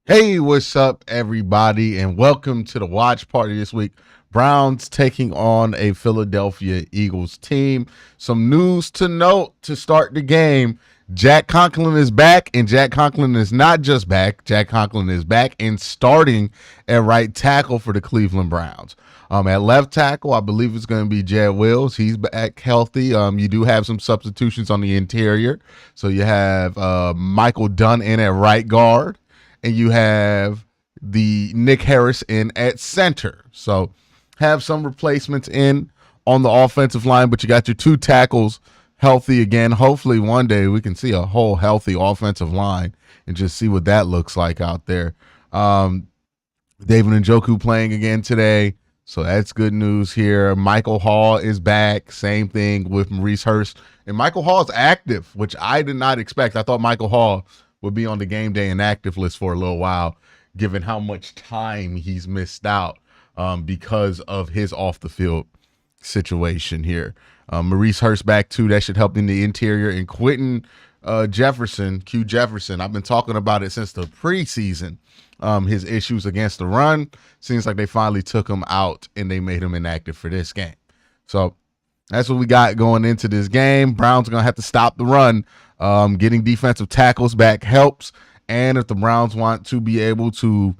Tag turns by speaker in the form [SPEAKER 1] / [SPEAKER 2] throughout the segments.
[SPEAKER 1] Hey, what's up, everybody, and welcome to the watch party this week. Browns taking on a Philadelphia Eagles team. Some news to note to start the game. Jack Conklin is back, and Jack Conklin is not just back. Jack Conklin is back and starting at right tackle for the Cleveland Browns. At left tackle, I believe it's going to be Jed Wills. He's back healthy. You do have some substitutions on the interior. So you have Michael Dunn in at right guard, and you have the Nick Harris in at center. So have some replacements in on the offensive line, but you got your two tackles healthy again. Hopefully one day we can see a whole healthy offensive line and just see what that looks like out there. David Njoku playing again today, so that's good news here. Michael Hall is back. Same thing with Maurice Hurst. And Michael Hall is active, which I did not expect. I thought Michael Hall would be on the game day inactive list for a little while, given how much time he's missed out because of his off the field situation here. Maurice Hurst back too. That should help in the interior. And Quentin Jefferson, Q Jefferson, I've been talking about it since the preseason. His issues against the run. Seems like they finally took him out and they made him inactive for this game. So that's what we got going into this game. Browns are going to have to stop the run. Getting defensive tackles back helps. And if the Browns want to be able to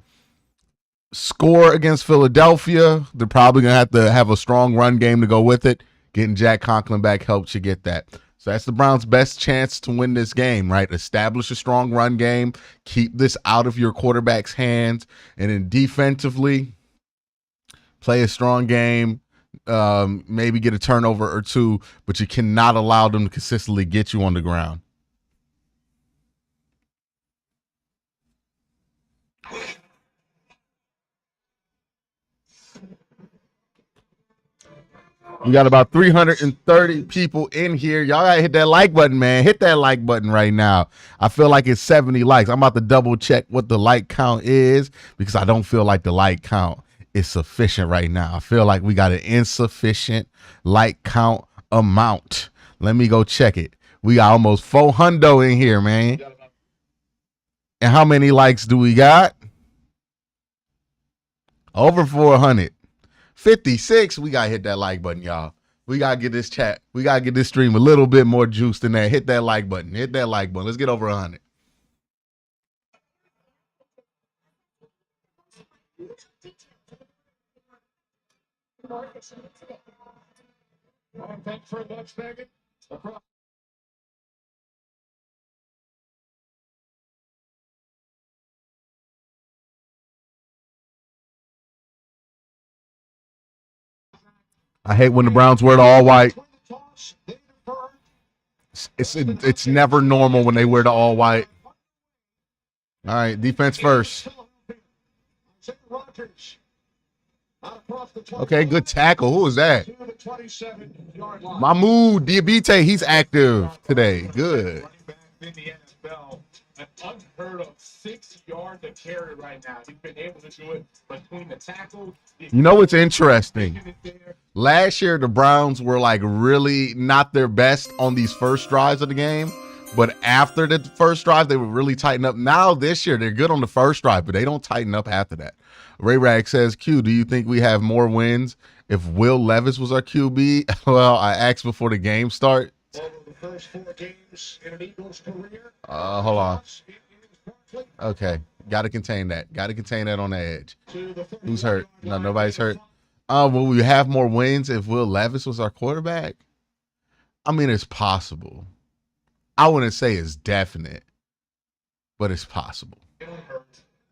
[SPEAKER 1] score against Philadelphia, they're probably going to have a strong run game to go with it. Getting Jack Conklin back helps you get that. So that's the Browns' best chance to win this game, right? Establish a strong run game. Keep this out of your quarterback's hands. And then defensively, play a strong game. Maybe get a turnover or two, but you cannot allow them to consistently get you on the ground. We got about 330 people in here. Y'all gotta hit that like button, man. Hit that like button right now. I feel like it's 70 likes. I'm about to double check what the like count is because I don't feel like the like count is sufficient right now. I feel like we got an insufficient like count amount. Let me go check it. We got almost 400 in here, man. And how many likes do we got? Over 400. 56. We gotta hit that like button, y'all. We gotta get this chat. We gotta get this stream a little bit more juice than that. Hit that like button. Hit that like button. Let's get over 100. Thanks very much, Megan. I hate when the Browns wear the all white. It's never normal when they wear the all white. All right, defense first. Okay, good tackle. Who was that? Mahmoud Diabite, he's active today. Good. An unheard of 6 yards to carry right now. He's been able to do it between the tackles. You know what's interesting? Last year, the Browns were like really not their best on these first drives of the game. But after the first drive, they were really tighten up. Now this year, they're good on the first drive, but they don't tighten up after that. Ray Rag says, Q, do you think we have more wins if Will Levis was our QB? Well, I asked before the game start. The first 4 games in an Eagles career. Hold on. Okay. Got to contain that. Got to contain that on the edge. Who's hurt? No, nobody's hurt. Will we have more wins if Will Levis was our quarterback? I mean, it's possible. I wouldn't say it's definite, but it's possible.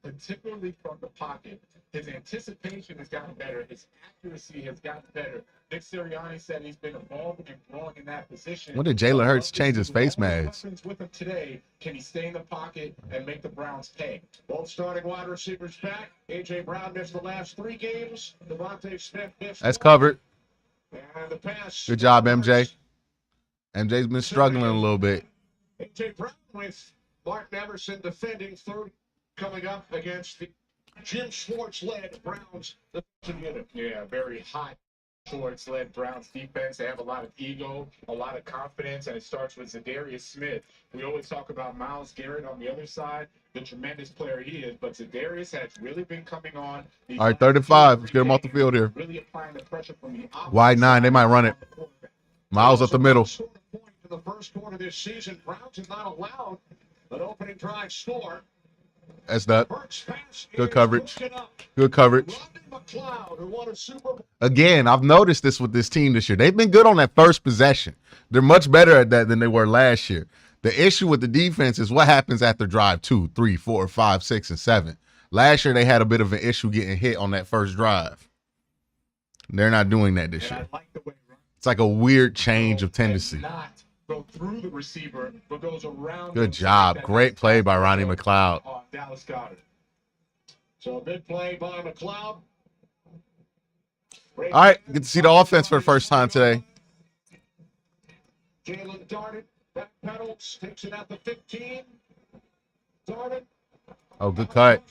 [SPEAKER 1] Particularly from the pocket, his anticipation has gotten better. His accuracy has gotten better. Nick Sirianni said he's been evolving and growing in that position. When did Jalen Hurts change his face mask? With him today, can he stay in the pocket and make the Browns pay? Both starting wide receivers back. A.J. Brown missed the last 3 games. Devontae Smith missed. That's covered. And the pass. Good job, MJ. MJ's been struggling a little bit. A.J. Brown with Martin Emerson defending third. Coming up against the Jim Schwartz-led Browns unit. Yeah, very high.
[SPEAKER 2] Schwartz-led Browns defense. They have a lot of ego, a lot of confidence, and it starts with Zadarius Smith. We always talk about Myles Garrett on the other side, the tremendous player he is, but Zadarius has really been coming on.
[SPEAKER 1] All right, 35. Let's get him off the field here.
[SPEAKER 2] Really applying the pressure from the
[SPEAKER 1] wide 9. They might run it. Myles up the middle.
[SPEAKER 2] In the first quarter of this season, Browns have not allowed an opening drive score.
[SPEAKER 1] That's that. Good coverage. Good coverage. Again, I've noticed this with this team this year. They've been good on that first possession. They're much better at that than they were last year. The issue with the defense is what happens after drive 2, 3, 4, 5, 6, and 7. Last year, they had a bit of an issue getting hit on that first drive. They're not doing that this year. It's like a weird change of tendency.
[SPEAKER 2] Go through the receiver, but goes around.
[SPEAKER 1] Good job. Great play by Ronnie McLeod.
[SPEAKER 2] Dallas Goedert. So a big play by McLeod.
[SPEAKER 1] All right, get to see the offense for the first time today.
[SPEAKER 2] Jalen darted, back pedals, takes it at the 15. Darted.
[SPEAKER 1] Oh, good cut.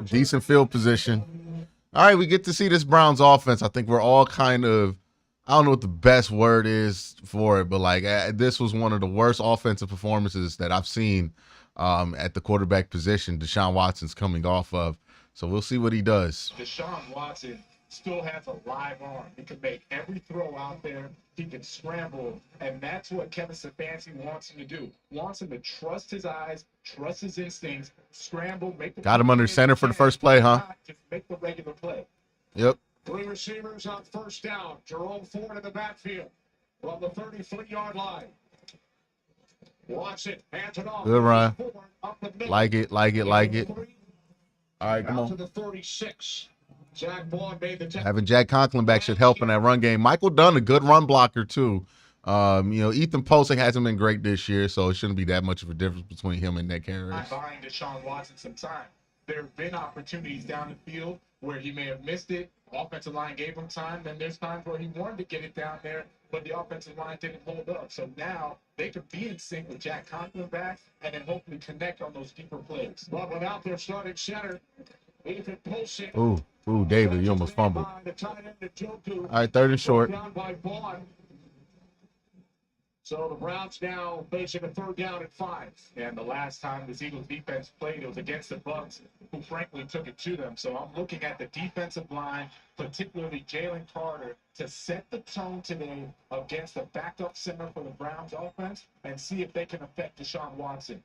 [SPEAKER 1] Decent field position. All right, we get to see this Browns offense. I think we're all kind of, I don't know what the best word is for it, but like this was one of the worst offensive performances that I've seen at the quarterback position Deshaun Watson's coming off of. So we'll see what he does.
[SPEAKER 2] Deshaun Watson still has a live arm. He can make every throw out there. He can scramble, and that's what Kevin Stefanski wants him to do. Wants him to trust his eyes, trust his instincts, scramble, make the
[SPEAKER 1] got him under center for the first play, huh?
[SPEAKER 2] Just make the regular play.
[SPEAKER 1] Yep.
[SPEAKER 2] 3 receivers on first down. Jerome Ford in the backfield from the 33-yard line. Watch it. Hands it off.
[SPEAKER 1] Good run. Like it. All right, come on.
[SPEAKER 2] To the 36. Jack Vaughn made the
[SPEAKER 1] having Jack Conklin back should help in that run game. Michael Dunn, a good run blocker too. Ethan Posey hasn't been great this year, so it shouldn't be that much of a difference between him and Nick Harris.
[SPEAKER 2] I'm buying Deshaun Watson some time. There have been opportunities down the field where he may have missed it. Offensive line gave him time. Then there's times where he wanted to get it down there, but the offensive line didn't hold up. So now they could be in sync with Jack Conklin back and then hopefully connect on those deeper plays. But without their starting center, Ethan Posey.
[SPEAKER 1] Ooh, David, you almost fumbled. All right, 3rd and short.
[SPEAKER 2] So the Browns now facing a 3rd down and 5. And the last time this Eagles defense played, it was against the Bucs, who frankly took it to them. So I'm looking at the defensive line, particularly Jalen Carter, to set the tone today against the backup center for the Browns offense and see if they can affect Deshaun Watson.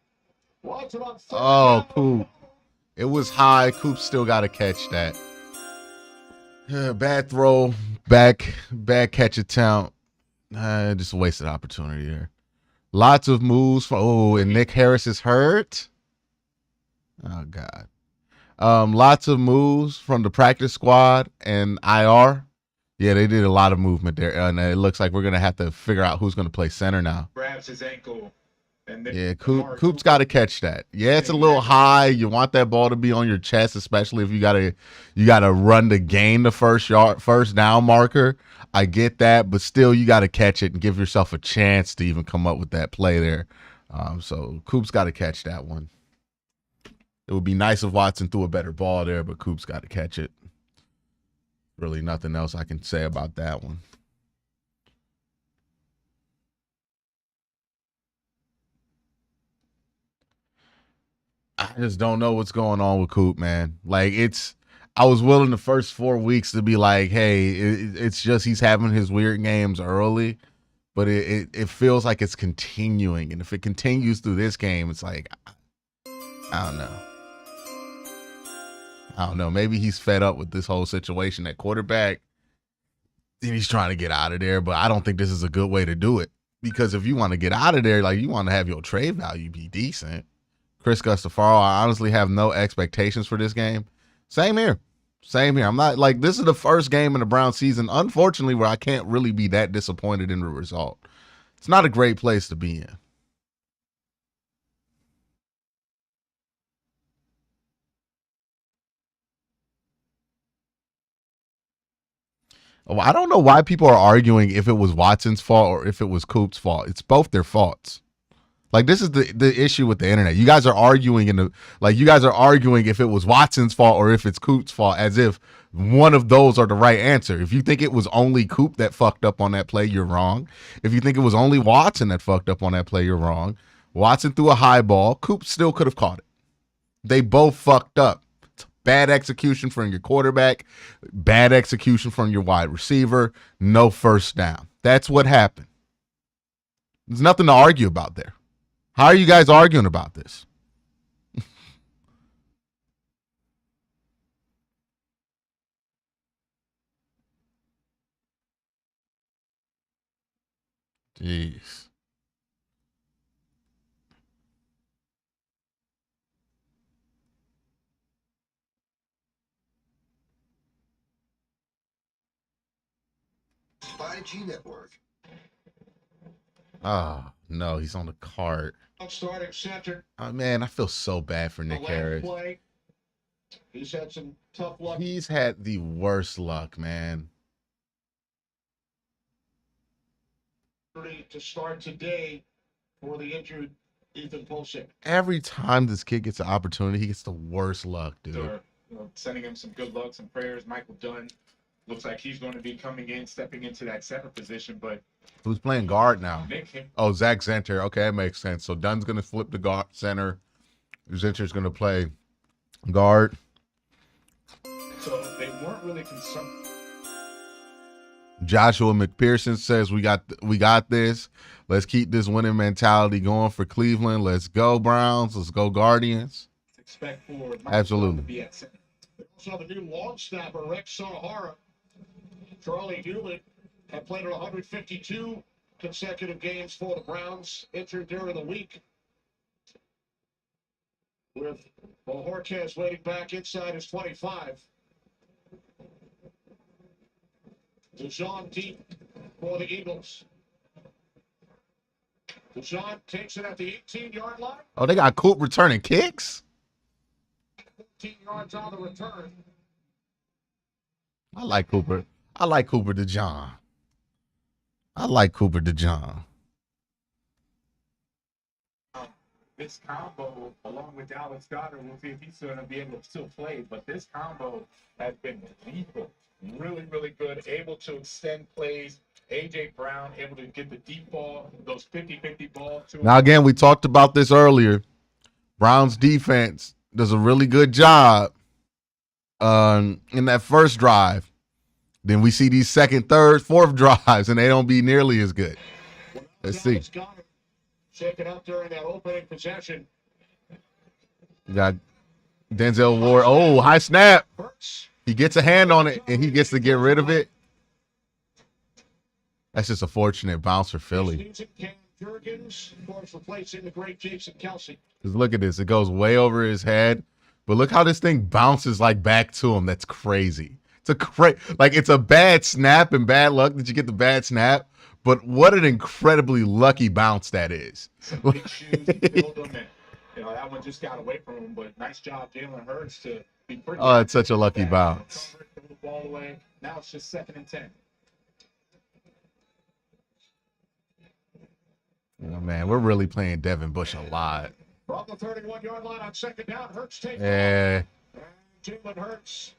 [SPEAKER 1] Oh, Coop. It was high. Coop still got to catch that. Bad throw, bad catch attempt. Just a wasted opportunity there. Lots of moves. And Nick Harris is hurt. Oh, God. Lots of moves from the practice squad and IR. Yeah, they did a lot of movement there. And it looks like we're going to have to figure out who's going to play center now.
[SPEAKER 2] Grabs his ankle.
[SPEAKER 1] Yeah, Coop's got to catch that. Yeah, it's a little high. You want that ball to be on your chest, especially if you gotta run to gain the first down marker. I get that, but still, you got to catch it and give yourself a chance to even come up with that play there. So Coop's got to catch that one. It would be nice if Watson threw a better ball there, but Coop's got to catch it. Really, nothing else I can say about that one. I just don't know what's going on with Coop, man. Like, I was willing the first 4 weeks to be like, hey, it's just he's having his weird games early, but it feels like it's continuing. And if it continues through this game, it's like, I don't know. Maybe he's fed up with this whole situation at quarterback, and he's trying to get out of there, but I don't think this is a good way to do it. Because if you want to get out of there, like, you want to have your trade value be decent. Chris Gustafaro, I honestly have no expectations for this game. Same here. I'm not like, this is the first game in the Browns season, unfortunately, where I can't really be that disappointed in the result. It's not a great place to be in. Oh, I don't know why people are arguing if it was Watson's fault or if it was Coop's fault. It's both their faults. Like, this is the issue with the internet. You guys are arguing if it was Watson's fault or if it's Coop's fault, as if one of those are the right answer. If you think it was only Coop that fucked up on that play, you're wrong. If you think it was only Watson that fucked up on that play, you're wrong. Watson threw a high ball. Coop still could have caught it. They both fucked up. Bad execution from your quarterback, bad execution from your wide receiver, no first down. That's what happened. There's nothing to argue about there. How are you guys arguing about this? Jeez.
[SPEAKER 3] IG Network.
[SPEAKER 1] Oh, no, he's on the cart.
[SPEAKER 2] Starting center.
[SPEAKER 1] Oh, man, I feel so bad for Nick Harris.
[SPEAKER 2] He's had some tough luck.
[SPEAKER 1] He's had the worst luck, man.
[SPEAKER 2] To start today for the injured Ethan Pulsick.
[SPEAKER 1] Every time this kid gets an opportunity, he gets the worst luck, dude.
[SPEAKER 2] So, sending him some good luck, some prayers. Michael Dunn looks like he's going to be coming in, stepping into that center position, but
[SPEAKER 1] who's playing guard now?
[SPEAKER 2] Nick.
[SPEAKER 1] Oh, Zach Zenter. Okay, that makes sense. So Dunn's going to flip the guard center. Zenter's going to play guard.
[SPEAKER 2] So they weren't really concerned.
[SPEAKER 1] Joshua McPherson says we got this. Let's keep this winning mentality going for Cleveland. Let's go Browns. Let's go Guardians.
[SPEAKER 2] Expect for
[SPEAKER 1] absolutely.
[SPEAKER 2] To be at center. They also have a new long snapper, Rex Sahara. Charlie Hewlett had played in 152 consecutive games for the Browns, entered during the week. With Bojorquez waiting back inside his 25. Deshaun deep for the Eagles. Deshaun takes it at the 18-yard line.
[SPEAKER 1] Oh, they got Coop returning kicks?
[SPEAKER 2] 14 yards on the return.
[SPEAKER 1] I like Cooper. I like Cooper DeJohn. I like Cooper DeJohn.
[SPEAKER 2] This combo, along with Dallas Goedert, we'll see if he's going to be able to still play. But this combo has been lethal. Really, really good. Able to extend plays. A.J. Brown able to get the deep ball, those 50-50 balls.
[SPEAKER 1] Now, again, we talked about this earlier. Browns defense does a really good job in that first drive. Then we see these second, third, fourth drives, and they don't be nearly as good. Let's see.
[SPEAKER 2] Check it out during that opening possession.
[SPEAKER 1] We got Denzel Ward. Oh, high snap. He gets a hand on it, and he gets to get rid of it. That's just a fortunate bounce for Philly. Because look at this. It goes way over his head. But look how this thing bounces like back to him. That's crazy. It's a bad snap and bad luck that you get the bad snap. But what an incredibly lucky bounce that is.
[SPEAKER 2] Big shoes, filled them, and that one just got away from him. But nice job, Jalen Hurts, to be pretty.
[SPEAKER 1] Oh, it's such a lucky bounce.
[SPEAKER 2] The ball away. Now it's just 2nd and 10.
[SPEAKER 1] Oh, man, we're really playing Devin Bush a lot.
[SPEAKER 2] From the 31-yard line on 2nd down, Hurts takes
[SPEAKER 1] off.
[SPEAKER 2] Jalen Hurts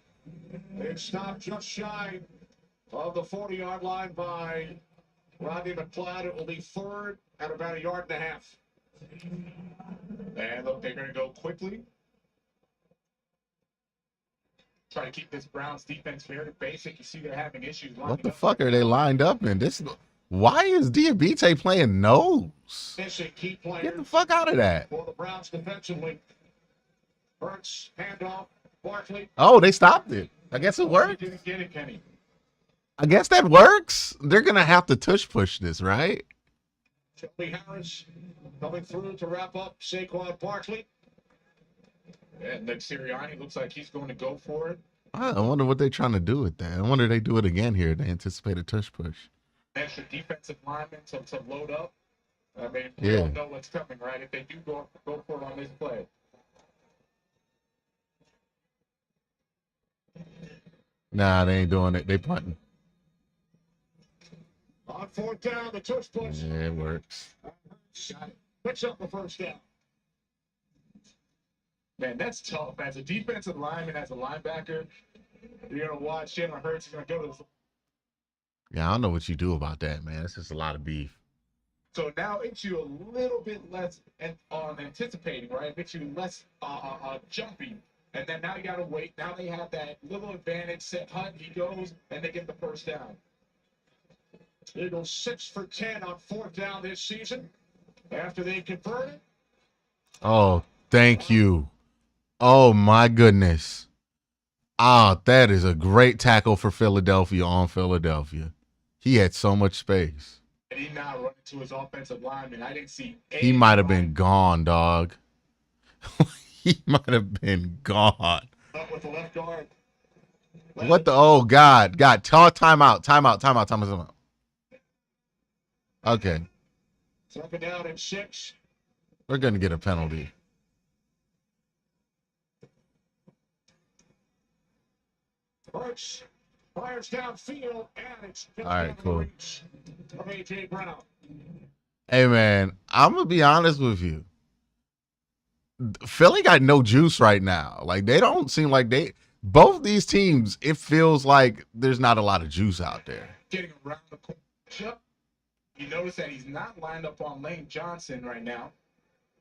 [SPEAKER 2] is stopped just shy of the 40-yard line by Rodney McLeod. It will be 3rd at about 1.5 yards. And look, they're going to go quickly. Try to keep this Browns defense very basic. You see they're having issues.
[SPEAKER 1] What the fuck are they lined up in? Why is Diabite playing nose? Get the fuck out of that.
[SPEAKER 2] For the Browns defensively. Hurts, handoff, Barkley.
[SPEAKER 1] Oh, they stopped it. I guess it worked.
[SPEAKER 2] Didn't get it, Kenny.
[SPEAKER 1] I guess that works. They're going to have to tush push this, right?
[SPEAKER 2] Charlie Harris coming through to wrap up Saquon Barkley. And Nick Sirianni looks like he's going to go for it.
[SPEAKER 1] I wonder what they're trying to do with that. I wonder if they do it again here. They anticipate a tush push.
[SPEAKER 2] Extra defensive linemen to load up. I mean, we don't know what's coming, right? If they do go for it on this play.
[SPEAKER 1] Nah, they ain't doing it. They punting.
[SPEAKER 2] On 4th down, the tush push.
[SPEAKER 1] Yeah, it works.
[SPEAKER 2] Picks up the 1st down. Man, that's tough. As a defensive lineman, as a linebacker, You're going to watch Jalen Hurts. He's going to go to the.
[SPEAKER 1] Yeah, I don't know what you do about that, man. It's just a lot of beef.
[SPEAKER 2] So now it's you a little bit less anticipating, right? It makes you less jumpy. And then now you got to wait. Now they have that little advantage. Set Hunt, he goes, and they get the first down. Eagles 6 for 10 on 4th down this season. After they converted.
[SPEAKER 1] Oh, thank you. Oh, my goodness. Ah, that is a great tackle for Philadelphia on Philadelphia. He had so much space.
[SPEAKER 2] And he now running to his offensive lineman. I didn't see.
[SPEAKER 1] He might have been gone, dog. He might have been gone.
[SPEAKER 2] Up with the left guard.
[SPEAKER 1] What the? Oh, God. Timeout. Okay.
[SPEAKER 2] 2nd down and 6.
[SPEAKER 1] We're going to get a penalty.
[SPEAKER 2] Hurts fires downfield, and it's
[SPEAKER 1] all right, cool.
[SPEAKER 2] From A.J. Brown.
[SPEAKER 1] Hey, man, I'm going to be honest with you. Philly got no juice right now. Like, they don't seem like both these teams, it feels like there's not a lot of juice out there.
[SPEAKER 2] Getting around the corner. You notice that he's not lined up on Lane Johnson right now.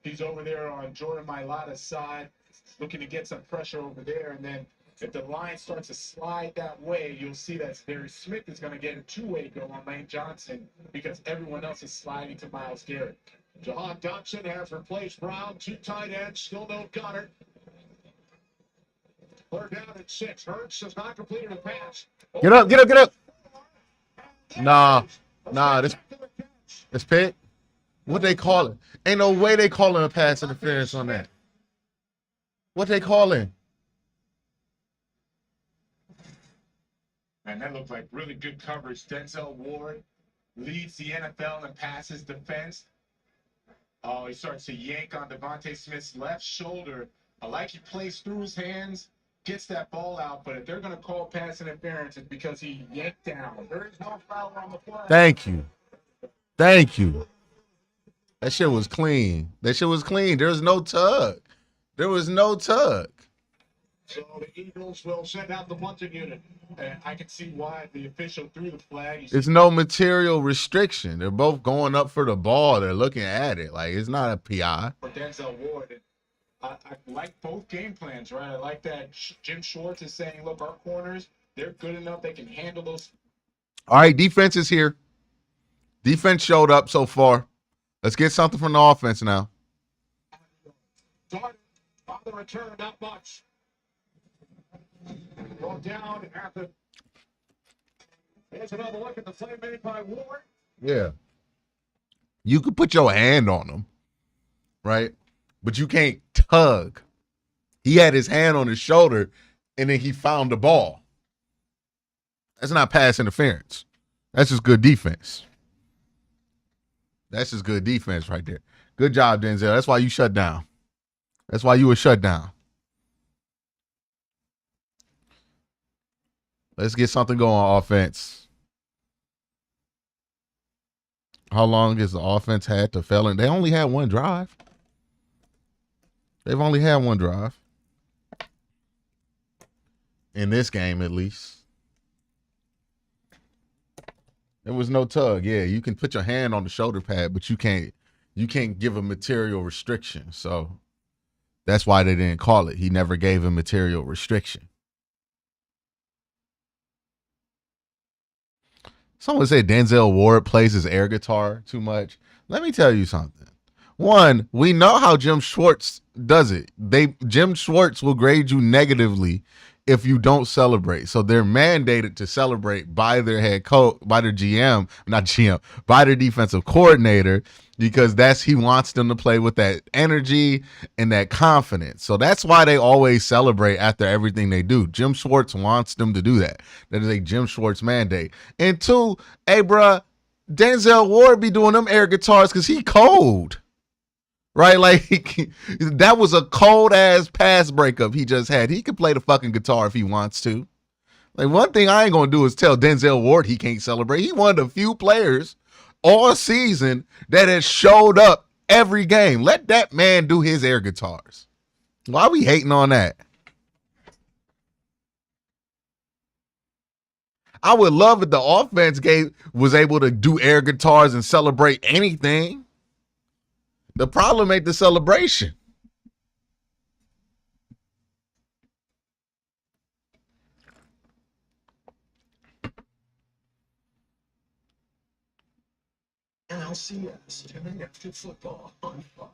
[SPEAKER 2] He's over there on Jordan Mailata's side, looking to get some pressure over there. And then if the line starts to slide that way, you'll see that Barry Smith is going to get a two-way go on Lane Johnson because everyone else is sliding to Myles Garrett. Jahan Dotson has replaced Brown. 2 tight ends, still no gunner. 3rd down and 6. Hurts has not completed a pass.
[SPEAKER 1] Get up. Nah, this pick. What they calling? Ain't no way they calling a pass interference on that. What they calling?
[SPEAKER 2] Man, that looked like really good coverage. Denzel Ward leads the NFL in passes defense. Oh, he starts to yank on Devontae Smith's left shoulder. I like he plays through his hands, gets that ball out, but if they're going to call pass interference, it's because he yanked down. There is no foul on the play.
[SPEAKER 1] Thank you. That shit was clean. There was no tug.
[SPEAKER 2] So the Eagles will send out the punting unit. And I can see why the official threw the flag.
[SPEAKER 1] It's no material restriction. They're both going up for the ball. They're looking at it. Like, it's not a PI.
[SPEAKER 2] For Denzel Ward. I like both game plans, right? I like that Jim Schwartz is saying, look, our corners, they're good enough. They can handle those.
[SPEAKER 1] All right, defense is here. Defense showed up so far. Let's get something from the offense now.
[SPEAKER 2] On the return, not much. Go down after. Here's another look at the play made by Ward.
[SPEAKER 1] Yeah. You could put your hand on him, right? But you can't tug. He had his hand on his shoulder, and then he found the ball. That's not pass interference. That's just good defense. That's just good defense right there. Good job, Denzel. That's why you shut down. That's why you were shut down. Let's get something going on offense. How long has the offense had to fail? And they only had one drive. They've only had one drive. In this game, at least. There was no tug. Yeah, you can put your hand on the shoulder pad, but you can't give a material restriction. So that's why they didn't call it. He never gave a material restriction. Someone said Denzel Ward plays his air guitar too much. Let me tell you something. One, we know how Jim Schwartz does it. Jim Schwartz will grade you negatively if you don't celebrate. So they're mandated to celebrate by their head coach, by their GM, not GM, by their defensive coordinator, because he wants them to play with that energy and that confidence. So that's why they always celebrate after everything they do. Jim Schwartz wants them to do that. That is a Jim Schwartz mandate. And two, hey, bruh, Denzel Ward be doing them air guitars because he cold. Right? Like, that was a cold-ass pass breakup he just had. He can play the fucking guitar if he wants to. Like, one thing I ain't going to do is tell Denzel Ward he can't celebrate. He one of the few players all season that has showed up every game. Let that man do his air guitars. Why are we hating on that? I would love if the offense was able to do air guitars and celebrate anything. The problem ain't the celebration.
[SPEAKER 2] LCS Connected Football on Fox.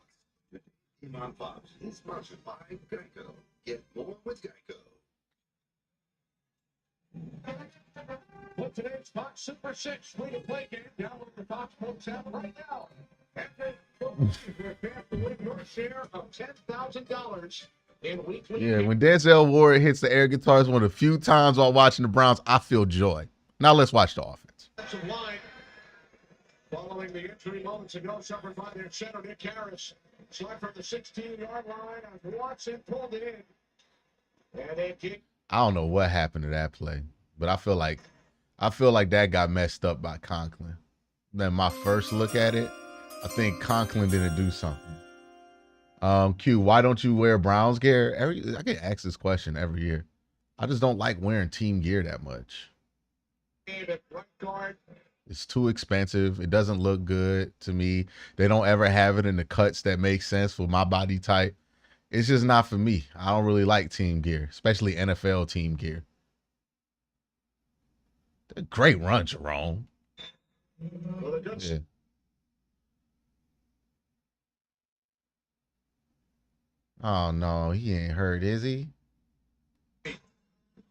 [SPEAKER 2] On Fox is sponsored by Geico. Get more with Geico. Well, today's Fox Super 6 free-to-play game. Download the Fox Sports app right now. And prepare to win your share of $10,000 in weekly.
[SPEAKER 1] Yeah, when Denzel Ward hits the air guitars one of the few times while watching the Browns, I feel joy. Now let's watch the offense.
[SPEAKER 2] Line. Following the injury moments ago suffered by their center, Nick Harris. Slide from the 16-yard line as Watson pulled it in. And they kick.
[SPEAKER 1] I don't know what happened to that play, but I feel like that got messed up by Conklin. Then my first look at it, I think Conklin didn't do something. Q, why don't you wear Browns gear? I get asked this question every year. I just don't like wearing team gear that much. It's too expensive. It doesn't look good to me. They don't ever have it in the cuts that make sense for my body type. It's just not for me. I don't really like team gear, especially NFL team gear. Great run, Jerome. Yeah. Oh, no. He ain't hurt, is he?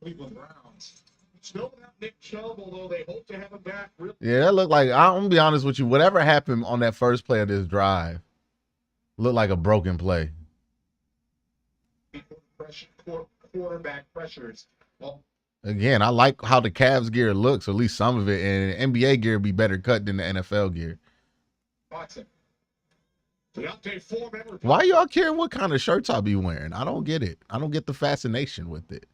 [SPEAKER 2] Cleveland Browns. Still without Nick Chubb, although they hope to have him back.
[SPEAKER 1] Yeah, that looked like, I'm going to be honest with you, whatever happened on that first play of this drive looked like a broken play.
[SPEAKER 2] Quarterback pressures. Well,
[SPEAKER 1] again, I like how the Cavs gear looks, or at least some of it, and NBA gear be better cut than the NFL gear.
[SPEAKER 2] Watson.
[SPEAKER 1] Why y'all care what kind of shirts I be wearing? I don't get it. I don't get the fascination with it.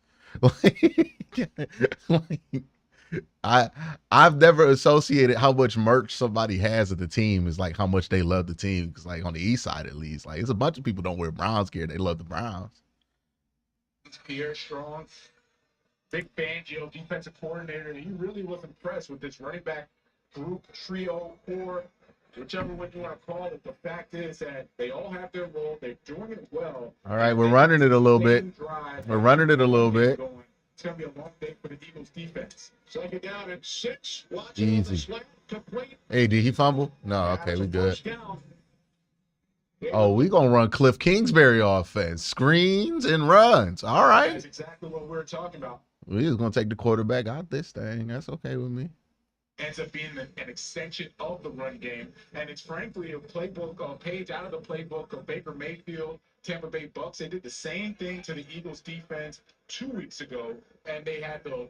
[SPEAKER 1] I've never associated how much merch somebody has of the team is like how much they love the team. Because like on the East Side at least, like it's a bunch of people don't wear Browns gear. They love the Browns.
[SPEAKER 2] Pierre Strong, Big Fangio, defensive coordinator, and he really was impressed with this running back group, trio, core, whichever one you want to call it. The fact is that they all have their role. They're doing it well.
[SPEAKER 1] All right, we're running it a little bit. We're running it a little bit.
[SPEAKER 2] It's going to be a long day for the Eagles defense. Second down and 6.
[SPEAKER 1] Easy. Hey, did he fumble? No, okay, we good. Oh, we going to run Cliff Kingsbury offense. Screens and runs. All right.
[SPEAKER 2] That's exactly what we're talking about.
[SPEAKER 1] We just going to take the quarterback out this thing. That's okay with me.
[SPEAKER 2] Ends up being an extension of the run game. And it's frankly a playbook, a page out of the playbook of Baker Mayfield, Tampa Bay Bucks. They did the same thing to the Eagles defense 2 weeks ago, and they had the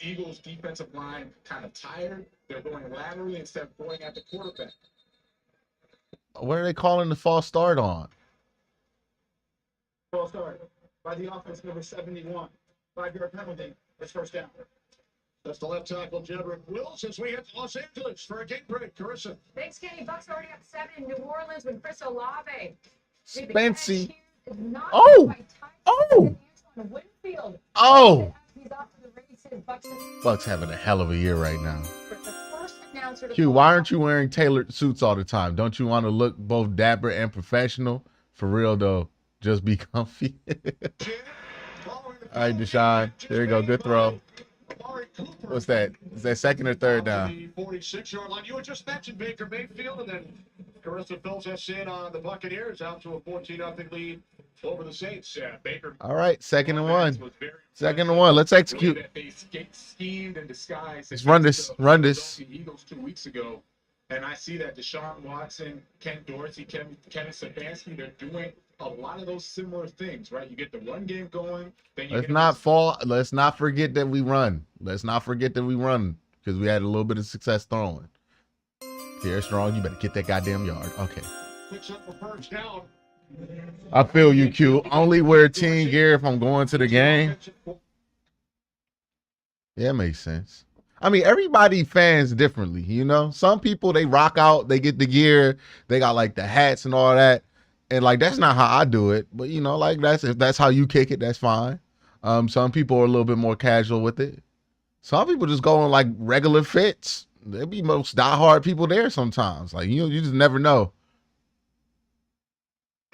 [SPEAKER 2] Eagles defensive line kind of tired. They're going laterally instead of going at the quarterback.
[SPEAKER 1] What are they calling the false start on?
[SPEAKER 2] False start by the offense, number 71. 5-yard penalty. It's first down. That's the left tackle, Jedrick Wills, as we head to Los Angeles for a game break. Carissa.
[SPEAKER 3] Thanks, Kenny. Bucks already up 7 in New Orleans with Chris Olave.
[SPEAKER 1] Spency. Oh! Oh! Bucks having a hell of a year right now. Q, why aren't you wearing tailored suits all the time? Don't you want to look both dapper and professional? For real, though. Just be comfy. All right, Deshaun. There you go. Good throw. What's that? Is that second or third down?
[SPEAKER 2] 46-yard line. You had just mentioned Baker Mayfield, and then Carissa fills us in on the Buccaneers out to a 14-0 lead over the Saints. Baker.
[SPEAKER 1] All right, 2nd and 1. 2nd and 1. Let's execute.
[SPEAKER 2] They schemed and disguised.
[SPEAKER 1] Let's run this. Run this.
[SPEAKER 2] The Eagles 2 weeks ago, and I see that Deshaun Watson, Ken Dorsey, Kevin Stefanski, they're doing a lot of those similar things, right? You get the run game going. Then you
[SPEAKER 1] Let's not forget that we run. Let's not forget that we run because we had a little bit of success throwing. Pierre Strong, you better get that goddamn yard. Okay. I feel you, Q. Only wear team gear if I'm going to the game. Yeah, it makes sense. I mean, everybody fans differently, you know? Some people, they rock out, they get the gear, they got like the hats and all that. And like, that's not how I do it. But you know, like if that's how you kick it, that's fine. Some people are a little bit more casual with it. Some people just go on like regular fits. There be most diehard people there sometimes. Like you just never know.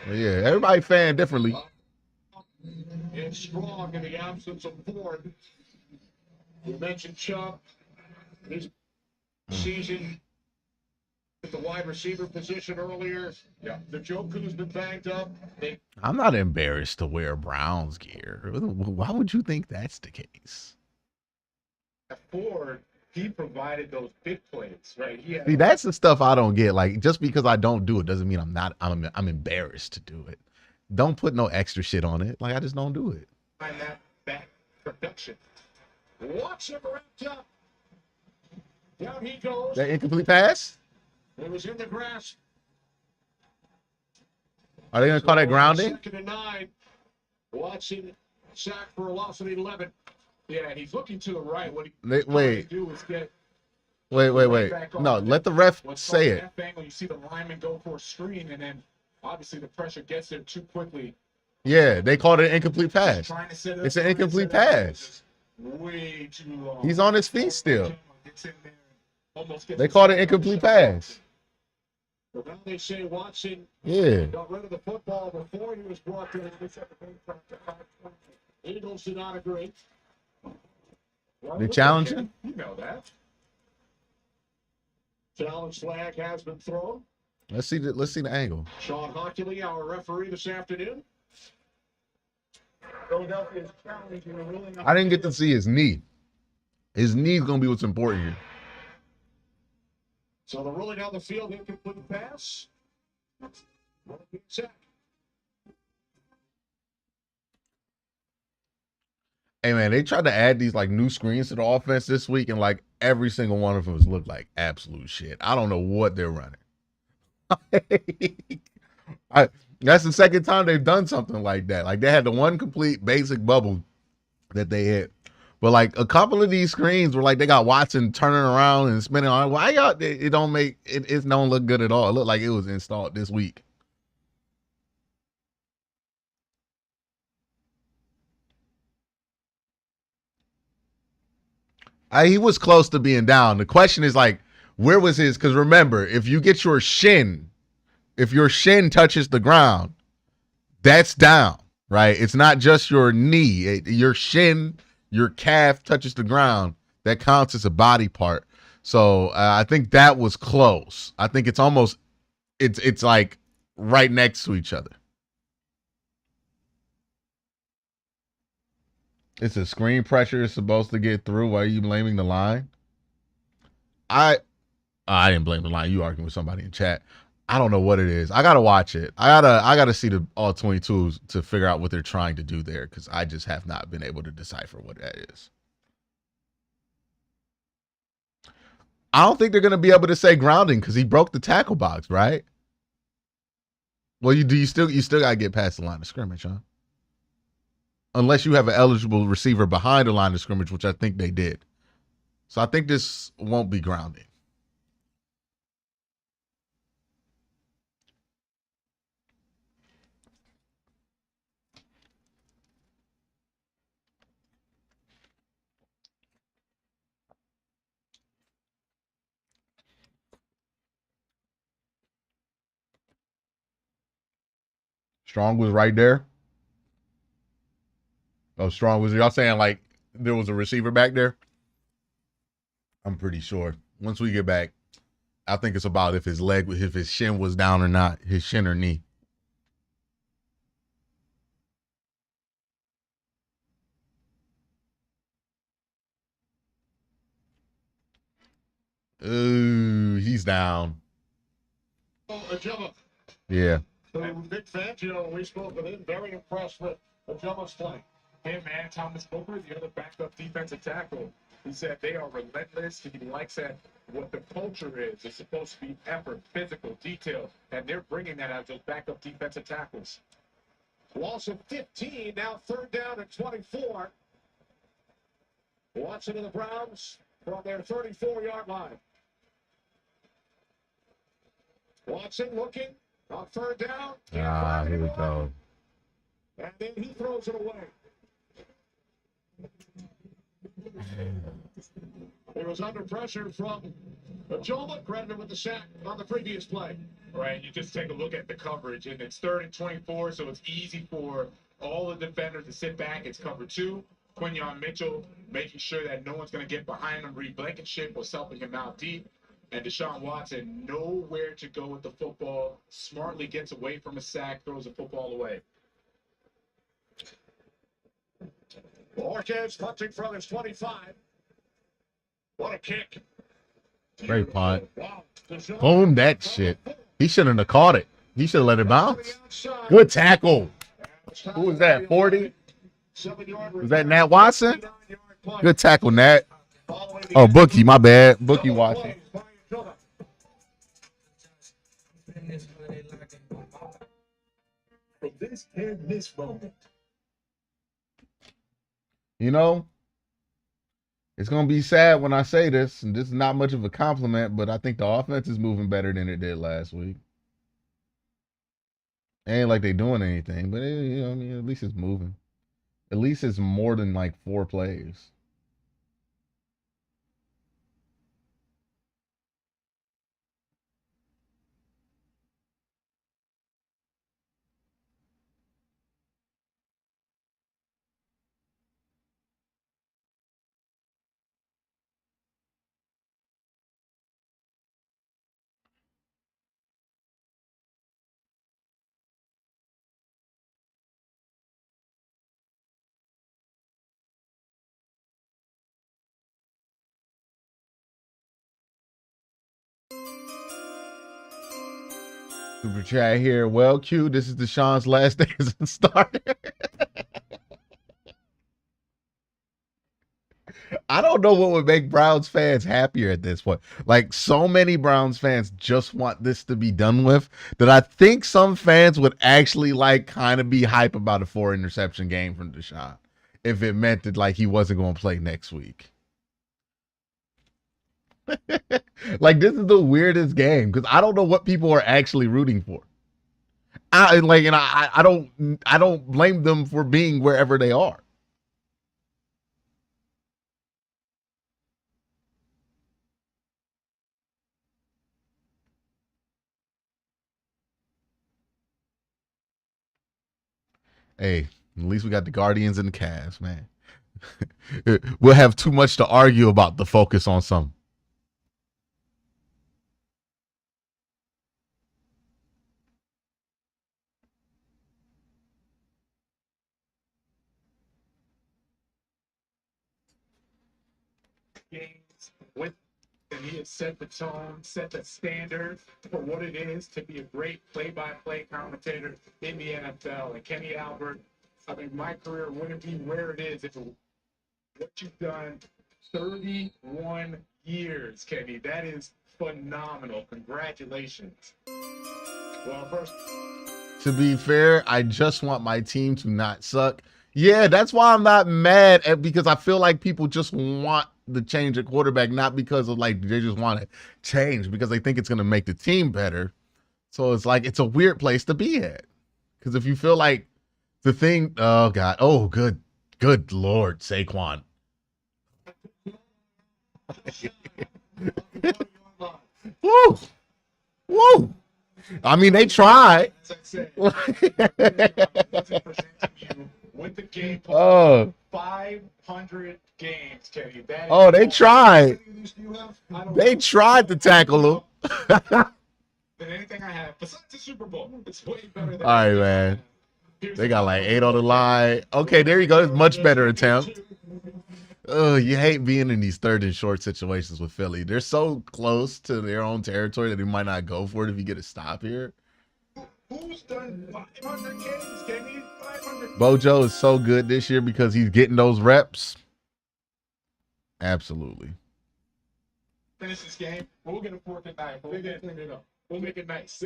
[SPEAKER 1] But yeah, everybody fan differently.
[SPEAKER 2] It's strong in the absence of Ford. We mentioned Chubb. His season at the wide receiver position earlier. Yeah, the Joku's been banged up.
[SPEAKER 1] I'm not embarrassed to wear Browns gear. Why would you think that's the case?
[SPEAKER 2] Ford, he provided those big plays, right?
[SPEAKER 1] See, that's the stuff I don't get. Like, just because I don't do it doesn't mean I'm embarrassed to do it. Don't put no extra shit on it. Like, I just don't do it.
[SPEAKER 2] Find that back production. Watch him wrapped up. Down he goes.
[SPEAKER 1] That incomplete pass?
[SPEAKER 2] It was in the grass.
[SPEAKER 1] Are they gonna call that grounding?
[SPEAKER 2] 2nd and 9. Watching sack for a loss of 11. Yeah, he's looking to the right. What he
[SPEAKER 1] Wait.
[SPEAKER 2] do is get
[SPEAKER 1] Wait. No, let the ref say it.
[SPEAKER 2] Angle, you see the lineman go for a screen, and then obviously the pressure gets there too quickly.
[SPEAKER 1] Yeah, they called it an incomplete pass. It's an incomplete pass.
[SPEAKER 2] Way too long.
[SPEAKER 1] He's on his feet still.
[SPEAKER 2] Gets in there, almost gets
[SPEAKER 1] They called it incomplete pass.
[SPEAKER 2] But now they say Watson
[SPEAKER 1] Yeah.
[SPEAKER 2] got rid of the football before he was brought in. Eagles did not agree. Well,
[SPEAKER 1] They challenge him?
[SPEAKER 2] You know that. Challenge flag has been thrown.
[SPEAKER 1] Let's see the angle.
[SPEAKER 2] Sean Hockley, our referee this afternoon. Philadelphia is challenging the ruling.
[SPEAKER 1] I didn't get to see his knee. His knee's gonna be what's important here.
[SPEAKER 2] So the ruling on the field, incomplete pass. Sack.
[SPEAKER 1] Hey man, they tried to add these like new screens to the offense this week, and like every single one of them has looked like absolute shit. I don't know what they're running. That's the second time they've done something like that. Like they had the one complete basic bubble that they hit, but like a couple of these screens were like they got Watson turning around and spinning on. Why y'all? It don't make it. It don't look good at all. It looked like it was installed this week. He was close to being down. The question is like, where was his? Because remember, if you get your shin, if your shin touches the ground, that's down, right? It's not just your knee. Your shin, your calf touches the ground. That counts as a body part. So I think that was close. I think it's almost, it's like right next to each other. It's a screen pressure is supposed to get through. Why are you blaming the line? I didn't blame the line. You arguing with somebody in chat. I don't know what it is. I gotta watch it. I gotta see the all 22s to figure out what they're trying to do there, because I just have not been able to decipher what that is. I don't think they're gonna be able to say grounding because he broke the tackle box, right? Well, you still gotta get past the line of scrimmage, huh? Unless you have an eligible receiver behind the line of scrimmage, which I think they did. So I think this won't be grounding. Strong was right there. Oh, Strong was y'all saying like there was a receiver back there? I'm pretty sure. Once we get back, I think it's about if his shin was down or not, his shin or knee. Ooh, he's down. Yeah.
[SPEAKER 2] Big Fangio, we spoke with him, very impressed with Ajuma's play. Hey man, Thomas Booker, the other backup defensive tackle, he said they are relentless. He likes that what the culture is. It's supposed to be effort, physical, detail, and they're bringing that out, those backup defensive tackles. Loss of 15, now 3rd down and 24. Watson and the Browns from their 34-yard line. Watson looking on 3rd down.
[SPEAKER 1] Here we go.
[SPEAKER 2] And then he throws it away. He was under pressure from Jola, credited with the sack on the previous play. Right, you just take a look at the coverage, and it's 3rd and 24, so it's easy for all the defenders to sit back. It's cover 2. Quinyon Mitchell making sure that no one's going to get behind him. Reed Blankenship was helping him out deep. And Deshaun Watson, nowhere to go with the football, smartly gets away from a sack, throws the football away. Marquez punting from his 25. What a kick.
[SPEAKER 1] Great punt.
[SPEAKER 2] Wow.
[SPEAKER 1] Boom, that shit. He shouldn't have caught it. He should have let it bounce. Good tackle. Who was that, 40? Was that Nat Watson? Good tackle, Nat. Oh, Bookie, my bad. Bookie watching.
[SPEAKER 2] From this and this moment.
[SPEAKER 1] You know, it's going to be sad when I say this, and this is not much of a compliment, but I think the offense is moving better than it did last week. It ain't like they doing anything, but you know, I mean, at least it's moving. At least it's more than like 4 plays. Super chat here. Well, Q, this is Deshaun's last day as a starter. I don't know what would make Browns fans happier at this point. Like, so many Browns fans just want this to be done with that I think some fans would actually like kind of be hype about a 4-interception game from Deshaun if it meant that like he wasn't going to play next week. Like, this is the weirdest game because I don't know what people are actually rooting for. I don't blame them for being wherever they are. Hey, at least we got the Guardians and the Cavs, man. We'll have too much to argue about the focus on some.
[SPEAKER 2] Games with, and he has set the tone, set the standard for what it is to be a great play-by-play commentator in the NFL. And Kenny Albert, I mean, my career wouldn't be where it is if it, what you've done 31 years, Kenny. That is phenomenal. Congratulations. Well, first,
[SPEAKER 1] To be fair, I just want my team to not suck. Yeah, that's why I'm not mad at, because I feel like people just want the change at quarterback, not because of like they just want to change because they think it's going to make the team better. So it's like it's a weird place to be at. Because if you feel like the thing, oh God, oh good Lord, Saquon. Woo, woo. I mean, they tried.
[SPEAKER 2] With the game
[SPEAKER 1] Oh,
[SPEAKER 2] 500 games, Kenny. That is
[SPEAKER 1] oh, they tried.
[SPEAKER 2] I don't
[SPEAKER 1] They
[SPEAKER 2] know.
[SPEAKER 1] tried to tackle him.
[SPEAKER 2] Than anything I have besides the Super Bowl. It's way better than
[SPEAKER 1] All right,
[SPEAKER 2] anything I
[SPEAKER 1] man.
[SPEAKER 2] have. Here's
[SPEAKER 1] They
[SPEAKER 2] the
[SPEAKER 1] got like
[SPEAKER 2] final
[SPEAKER 1] 8 on the
[SPEAKER 2] score.
[SPEAKER 1] line. Okay, there you go. It's much better attempt. You hate being in these 3rd and short situations with Philly. They're so close to their own territory that they might not go for it if you get a stop here.
[SPEAKER 2] Who's done 500 games, Kenny? 500.
[SPEAKER 1] Bojo is so good this year because he's getting those reps. Absolutely.
[SPEAKER 2] Finish this game. We'll get a 4th and 9. We'll get it up. We'll make it nice.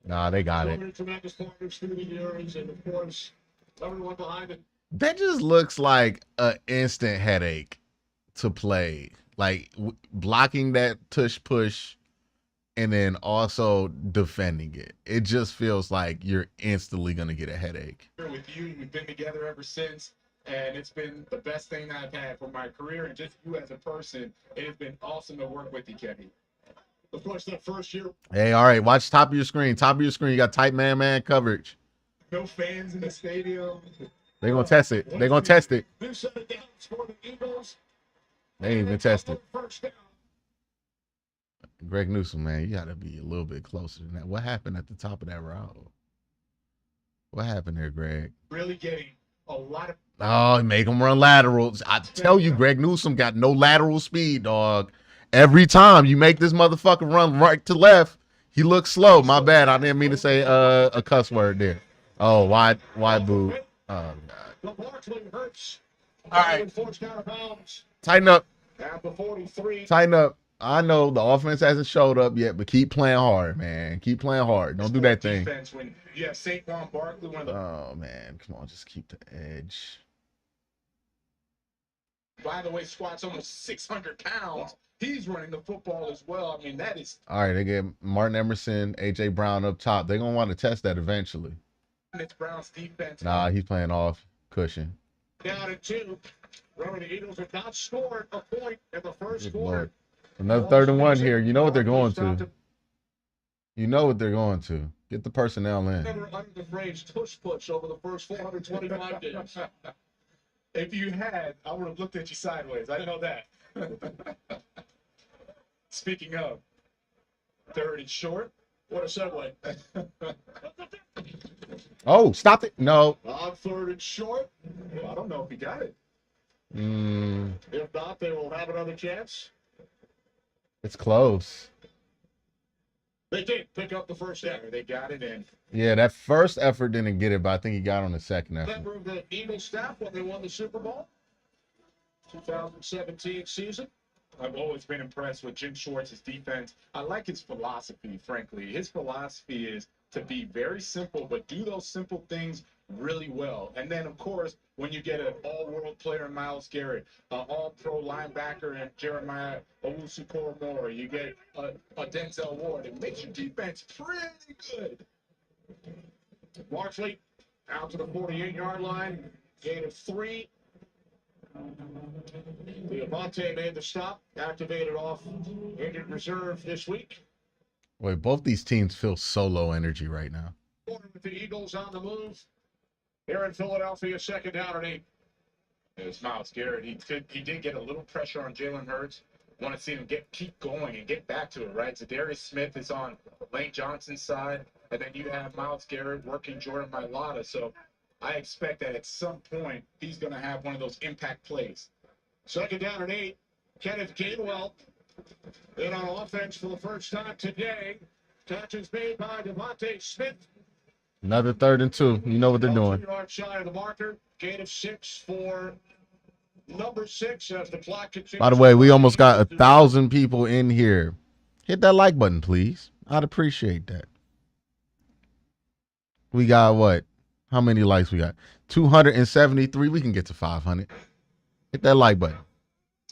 [SPEAKER 1] Nah, they got it.
[SPEAKER 2] Tremendous partners through the years, and of course, everyone behind it.
[SPEAKER 1] That just looks like an instant headache to play. Like blocking that tush push and then also defending it. It just feels like you're instantly going to get a headache.
[SPEAKER 2] With you, we've been together ever since. And it's been the best thing that I've had for my career and just you as a person. It has been awesome to work with you, Kenny. Of course, that first year.
[SPEAKER 1] Hey, all right, watch top of your screen. Top of your screen, you got tight man coverage.
[SPEAKER 2] No fans in the stadium.
[SPEAKER 1] They're going to test it. They're going to test it.
[SPEAKER 2] New set of downs for the Eagles.
[SPEAKER 1] They ain't even test it.
[SPEAKER 2] First down.
[SPEAKER 1] Greg Newsome, man, you got to be a little bit closer than that. What happened at the top of that route? What happened there, Greg?
[SPEAKER 2] Really getting a lot of.
[SPEAKER 1] Oh, make him run laterals. I tell you, Greg Newsome got no lateral speed, dog. Every time you make this motherfucker run right to left, he looks slow. My bad. I didn't mean to say a cuss word there. Oh, why boo? Oh, God. All right. Tighten up. Tighten up. I know the offense hasn't showed up yet, but keep playing hard, man. Keep playing hard. Don't do that thing.
[SPEAKER 2] When you have Saquon Barkley, one of the.
[SPEAKER 1] Oh, man. Come on. Just keep the edge.
[SPEAKER 2] By the way, squats almost 600 pounds. He's running the football as well. I mean, that is.
[SPEAKER 1] All right, they get Martin Emerson, A.J. Brown up top. They're going to want to test that eventually.
[SPEAKER 2] It's Brown's defense.
[SPEAKER 1] Nah, he's playing off cushion.
[SPEAKER 2] Down at 2. Remember, the Eagles have not scored a point in the first quarter.
[SPEAKER 1] Another 3rd and 1 here. You know what they're going to. You know what they're going to. Get the personnel in.
[SPEAKER 2] Never uttered the phrase tush push over the first 425 days. If you had, I would have looked at you sideways. I know that. Speaking of, 3rd and short. What a segue.
[SPEAKER 1] Oh, stop it. No.
[SPEAKER 2] On 3rd and short. Well, I don't know if he got it. If not, they will have another chance.
[SPEAKER 1] It's close.
[SPEAKER 2] They did pick up the first down. They got it in.
[SPEAKER 1] Yeah, that first effort didn't get it, but I think he got on the second effort.
[SPEAKER 2] Member of the Eagles staff when they won the Super Bowl 2017 season. I've always been impressed with Jim Schwartz's defense. I like his philosophy, frankly. His philosophy is to be very simple, but do those simple things really well. And then, of course, when you get an all-world player in Myles Garrett, an all-pro linebacker in Jeremiah Owusu-Koramoah, you get a Denzel Ward, it makes your defense pretty good. Markley out to the 48-yard line, gain of 3. Diamante made the stop, activated off injured reserve this week.
[SPEAKER 1] Wait, both these teams feel so low energy right now.
[SPEAKER 2] With the Eagles on the move here in Philadelphia, 2nd down and 8. It's Myles Garrett. He did get a little pressure on Jalen Hurts. Want to see him keep going and get back to it, right? Zadarius Smith is on Lane Johnson's side, and then you have Myles Garrett working Jordan Mailata. So I expect that at some point he's going to have one of those impact plays. 2nd down and 8. Kenneth Gainwell in on offense for the first time today. Catches made by Devontae Smith.
[SPEAKER 1] Another 3rd and 2. You know what they're doing.
[SPEAKER 2] 2-yard shy of the marker. Gain of 6 for number 6 as the clock continues.
[SPEAKER 1] By the way, we almost got 1,000 people in here. Hit that like button, please. I'd appreciate that. We got what? How many likes we got? 273. We can get to 500. Hit that like button.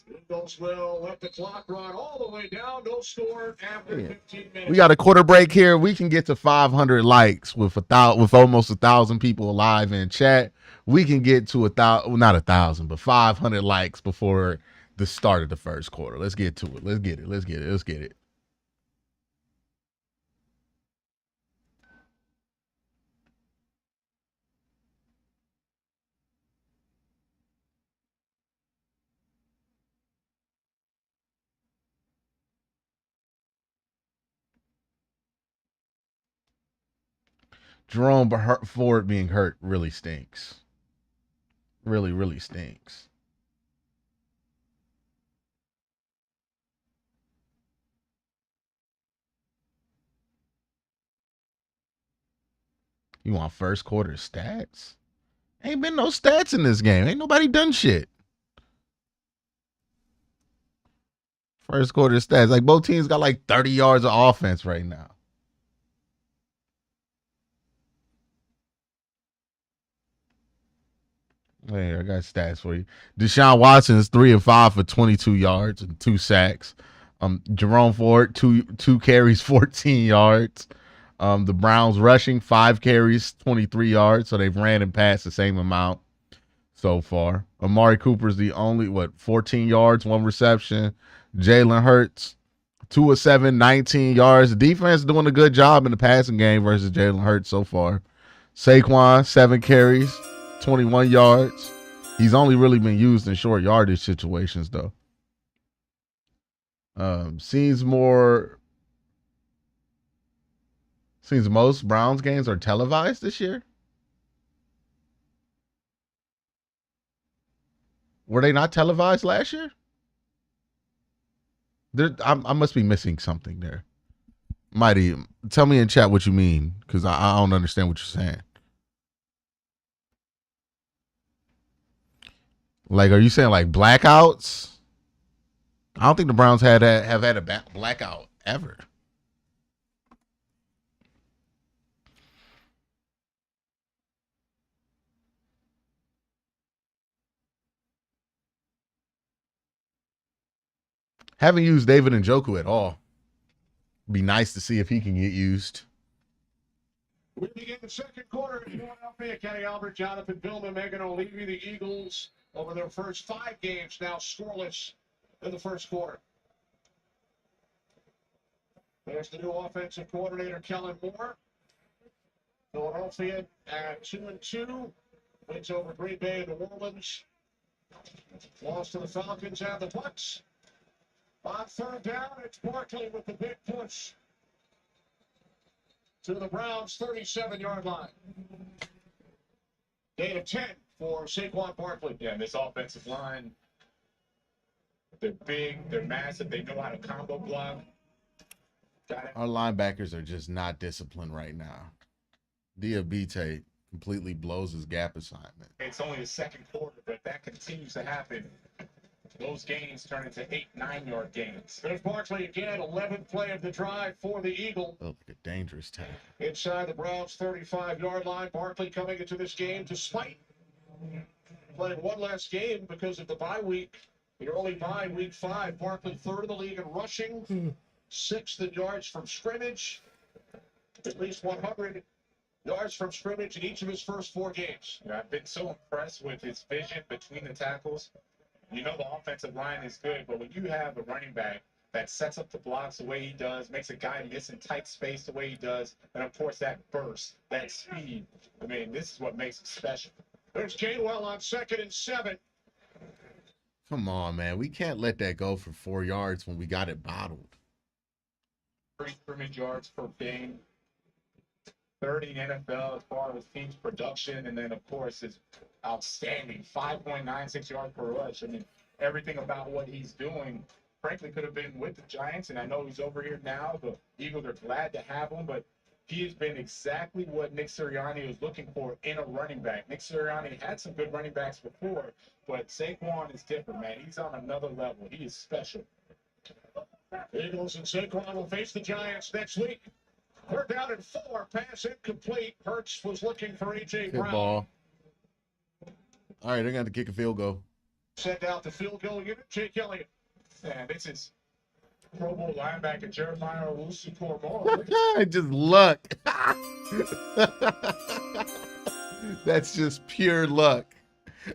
[SPEAKER 2] Eagles will let the clock run all the way down. No score after 15 minutes.
[SPEAKER 1] We got a quarter break here. We can get to 500 likes with almost 1,000 people alive in chat. We can get to 1,000, well, not 1,000, but 500 likes before the start of the first quarter. Let's get to it. Let's get it. Let's get it. Let's get it. Jerome Ford being hurt really stinks. Really, really stinks. You want first quarter stats? Ain't been no stats in this game. Ain't nobody done shit. First quarter stats. Like both teams got like 30 yards of offense right now. Hey, I got stats for you. Deshaun Watson is 3 of 5 for 22 yards and 2 sacks. Jerome Ford, two carries, 14 yards. The Browns rushing 5 carries, 23 yards. So they've ran and passed the same amount. so far. Amari Cooper's the only, 14 yards, 1 reception. Jalen Hurts, 2 of 7, 19 yards. The defense doing a good job in the passing game versus Jalen Hurts so far. Saquon, 7 carries, 21 yards. He's only really been used in short yardage situations, though. Seems most Browns games are televised this year. Were they not televised last year? I must be missing something there. Mighty, tell me in chat what you mean, because I don't understand what you're saying. Like, are you saying like blackouts? I don't think the Browns have had a blackout ever. Haven't used David Njoku at all. Be nice to see if he can get used.
[SPEAKER 2] We begin the second quarter in Philadelphia. Kenny Albert, Jonathan Billman, Megan O'Leary. The Eagles, over their first 5 games, now scoreless in the first quarter. There's the new offensive coordinator, Kellen Moore. Philadelphia at 2-2. Wins over Green Bay and New Orleans. Lost to the Falcons and the Bucs. On third down, it's Barkley with the big push to the Browns' 37-yard line. Gain of 10 for Saquon Barkley.
[SPEAKER 4] Yeah, and this offensive line, they're big, they're massive, they know how to combo block.
[SPEAKER 1] Our linebackers are just not disciplined right now. Diabite completely blows his gap assignment.
[SPEAKER 4] It's only the second quarter, but if that continues to happen, those gains turn into 8-9-yard gains.
[SPEAKER 2] There's Barkley again, 11th play of the drive for the Eagle.
[SPEAKER 1] Oh, like a dangerous tackle.
[SPEAKER 2] Inside the Browns' 35-yard line. Barkley coming into this game despite playing one less game because of the bye week. The early bye, week 5. Barkley third in the league in rushing, 6th in yards from scrimmage, at least 100 yards from scrimmage in each of his first 4 games.
[SPEAKER 4] You know, I've been so impressed with his vision between the tackles. You know the offensive line is good, but when you have a running back that sets up the blocks the way he does, makes a guy miss in tight space the way he does, and of course that burst, that speed, I mean, this is what makes it special.
[SPEAKER 2] There's Gainwell on 2nd and 7.
[SPEAKER 1] Come on, man. We can't let that go for 4 yards when we got it bottled.
[SPEAKER 4] 30 scrimmage yards per game. 30 in NFL as far as team's production, and then of course is outstanding. 5.96 yards per rush. I mean, everything about what he's doing, frankly, could have been with the Giants, and I know he's over here now. The Eagles are glad to have him, but he has been exactly what Nick Sirianni was looking for in a running back. Nick Sirianni had some good running backs before, but Saquon is different, man. He's on another level. He is special.
[SPEAKER 2] Eagles and Saquon will face the Giants next week. Third down and 4. Pass incomplete. Hurts was looking for A.J.
[SPEAKER 1] Good
[SPEAKER 2] Brown.
[SPEAKER 1] ball. All right, they're going to kick a field goal.
[SPEAKER 2] Send out the field goal unit. Jake Elliott.
[SPEAKER 4] And this is Pro Bowl linebacker Jeremiah Owusu-Koramoah.
[SPEAKER 1] Just luck. That's just pure luck.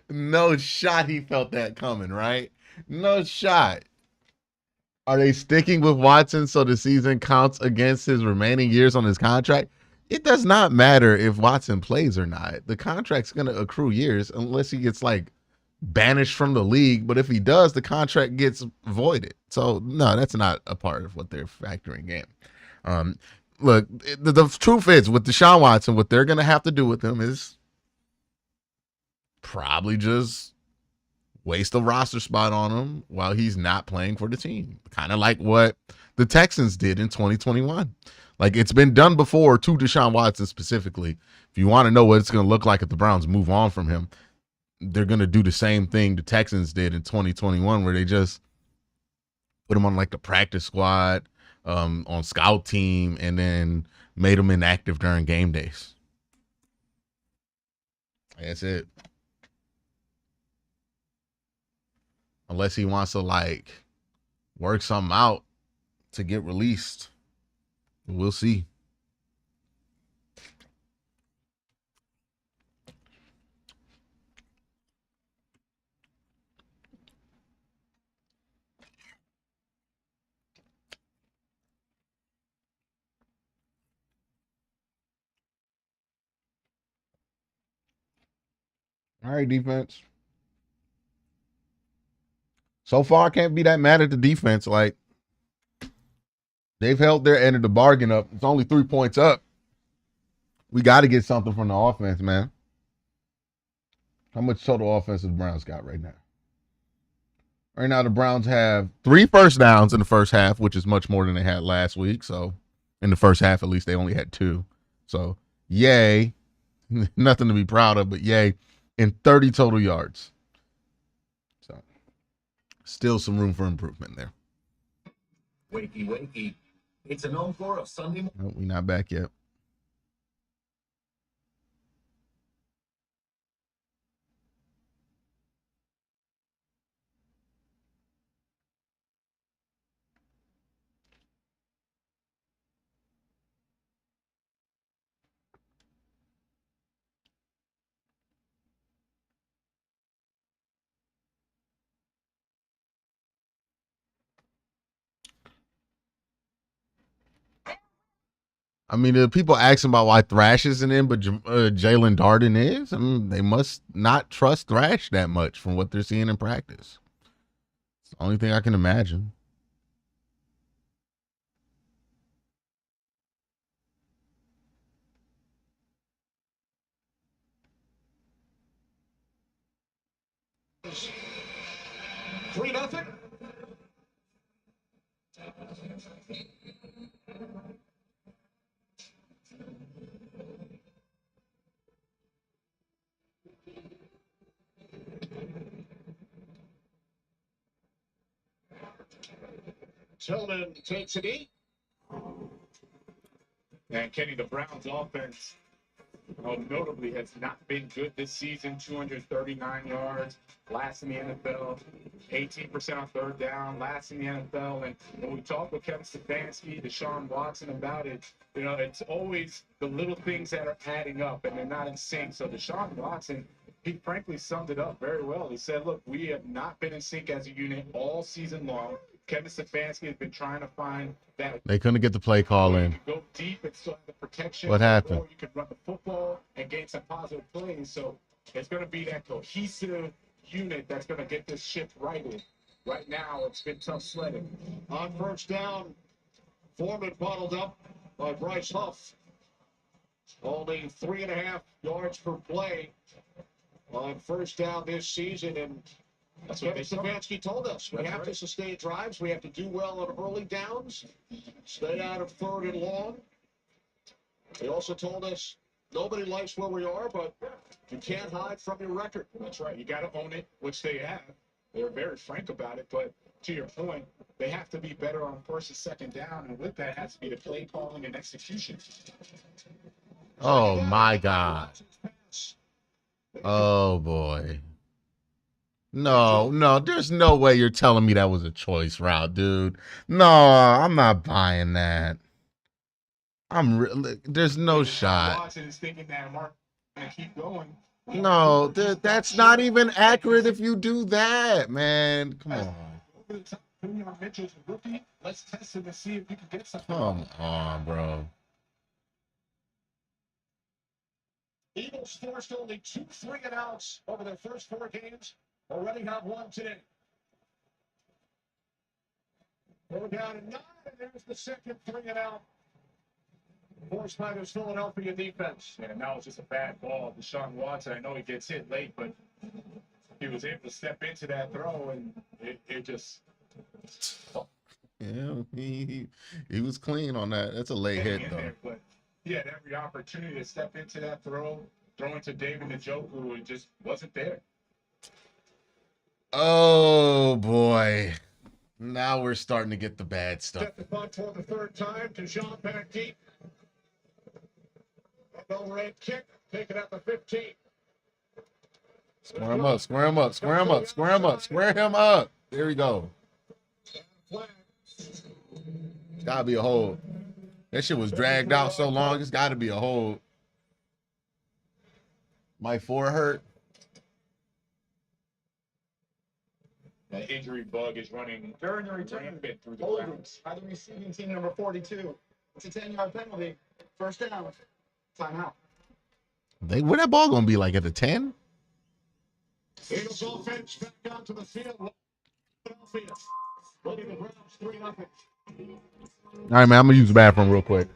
[SPEAKER 1] No shot he felt that coming, right? No shot. Are they sticking with Watson so the season counts against his remaining years on his contract? It does not matter if Watson plays or not. The contract's going to accrue years unless he gets like banished from the league. But if he does, the contract gets voided. So no, that's not a part of what they're factoring in. Look, the truth is with Deshaun Watson, what they're going to have to do with him is probably just waste a roster spot on him while he's not playing for the team. Kind of like what the Texans did in 2021. Like, it's been done before to Deshaun Watson specifically. If you want to know what it's going to look like if the Browns move on from him, they're going to do the same thing the Texans did in 2021 where they just put him on like the practice squad, on scout team, and then made him inactive during game days. That's it. Unless he wants to like work something out to get released. We'll see. All right, defense. So far, I can't be that mad at the defense. Like, they've held their end of the bargain up. It's only 3 points up. We got to get something from the offense, man. How much total offense has Browns got right now? Right now, the Browns have 3 first downs in the first half, which is much more than they had last week. So, in the first half, at least, they only had 2. So, yay. Nothing to be proud of, but yay. And 30 total yards. So, still some room for improvement there.
[SPEAKER 5] Wakey, wakey. It's an encore of Sunday.
[SPEAKER 1] Nope, we're not back yet. I mean, the people asking about why Thrash isn't in, but Jalen Darden is. I mean, they must not trust Thrash that much from what they're seeing in practice. It's the only thing I can imagine.
[SPEAKER 2] Three nothing. Tillman takes a knee. And Kenny, the Browns offense notably has not been good this season. 239 yards, last in the NFL. 18% on third down, last in the NFL. And when we talk with Kevin Stefanski, Deshaun Watson about it, you know, it's always the little things that are adding up and they're not in sync. So Deshaun Watson, he frankly summed it up very well. He said, look, we have not been in sync as a unit all season long. Kevin Stefanski has been trying to find that.
[SPEAKER 1] They couldn't get the play call in.
[SPEAKER 2] You can go deep and still have the protection.
[SPEAKER 1] What happened?
[SPEAKER 2] Or you can run the football and gain some positive plays. So it's going to be that cohesive unit that's going to get this ship righted. Right now, it's been tough sledding.
[SPEAKER 6] On first down, Foreman bottled up by Bryce Huff. Only 3.5 yards per play on first down this season, and
[SPEAKER 2] That's what
[SPEAKER 6] Kevin Stefanski told us. We have to
[SPEAKER 2] right.
[SPEAKER 6] sustain drives. We have to do well on early downs, stay out of third and long. He also told us nobody likes where we are, but you can't hide from your record.
[SPEAKER 2] That's right. You got to own it, which they have. They're very frank about it. But to your point, they have to be better on first and second down. And with that has to be the play calling and execution.
[SPEAKER 1] Oh, my God. Oh, boy. No, there's no way you're telling me that was a choice route, dude. No, I'm not buying that. There's no shot.
[SPEAKER 2] Watson is thinking that Mark going to keep going.
[SPEAKER 1] No, that's not even accurate if you do that, man. Come on.
[SPEAKER 2] Putting on Mitchell's rookie, let's test him and see if you can get something.
[SPEAKER 1] Come on, bro.
[SPEAKER 6] Eagles forced only 2 3-and-outs over their first 4 games. Already have 1 today. We're down to 9, and there's the second 3-and-out. Forced by this Philadelphia defense.
[SPEAKER 2] Yeah, now it's just a bad ball. Deshaun Watson, I know he gets hit late, but he was able to step into that throw, and it just.
[SPEAKER 1] Yeah, he was clean on that. That's a late hit, though.
[SPEAKER 2] But he had every opportunity to step into that throwing to David Njoku, it just wasn't there.
[SPEAKER 1] Oh, boy. Now we're starting to get the bad stuff.
[SPEAKER 6] Set the punt for the 3rd time to Jean back deep. No red kick, take it at the 15.
[SPEAKER 1] Square him up, square him up, square him up, square him up, square him up. There we go. It's gotta be a hold. That shit was dragged out so long, it's gotta be a hold. My forehead hurt.
[SPEAKER 2] The injury bug is running
[SPEAKER 7] During the return,
[SPEAKER 2] rampant through the
[SPEAKER 7] holding
[SPEAKER 2] grounds.
[SPEAKER 7] by the receiving team number 42. It's a 10-yard penalty. First down. Timeout.
[SPEAKER 1] Where that ball gonna be, like at the 10?
[SPEAKER 6] Eagles offense back onto the field. Philadelphia leading the Browns 3-0.
[SPEAKER 1] All right, man. I'm gonna use the bathroom real quick.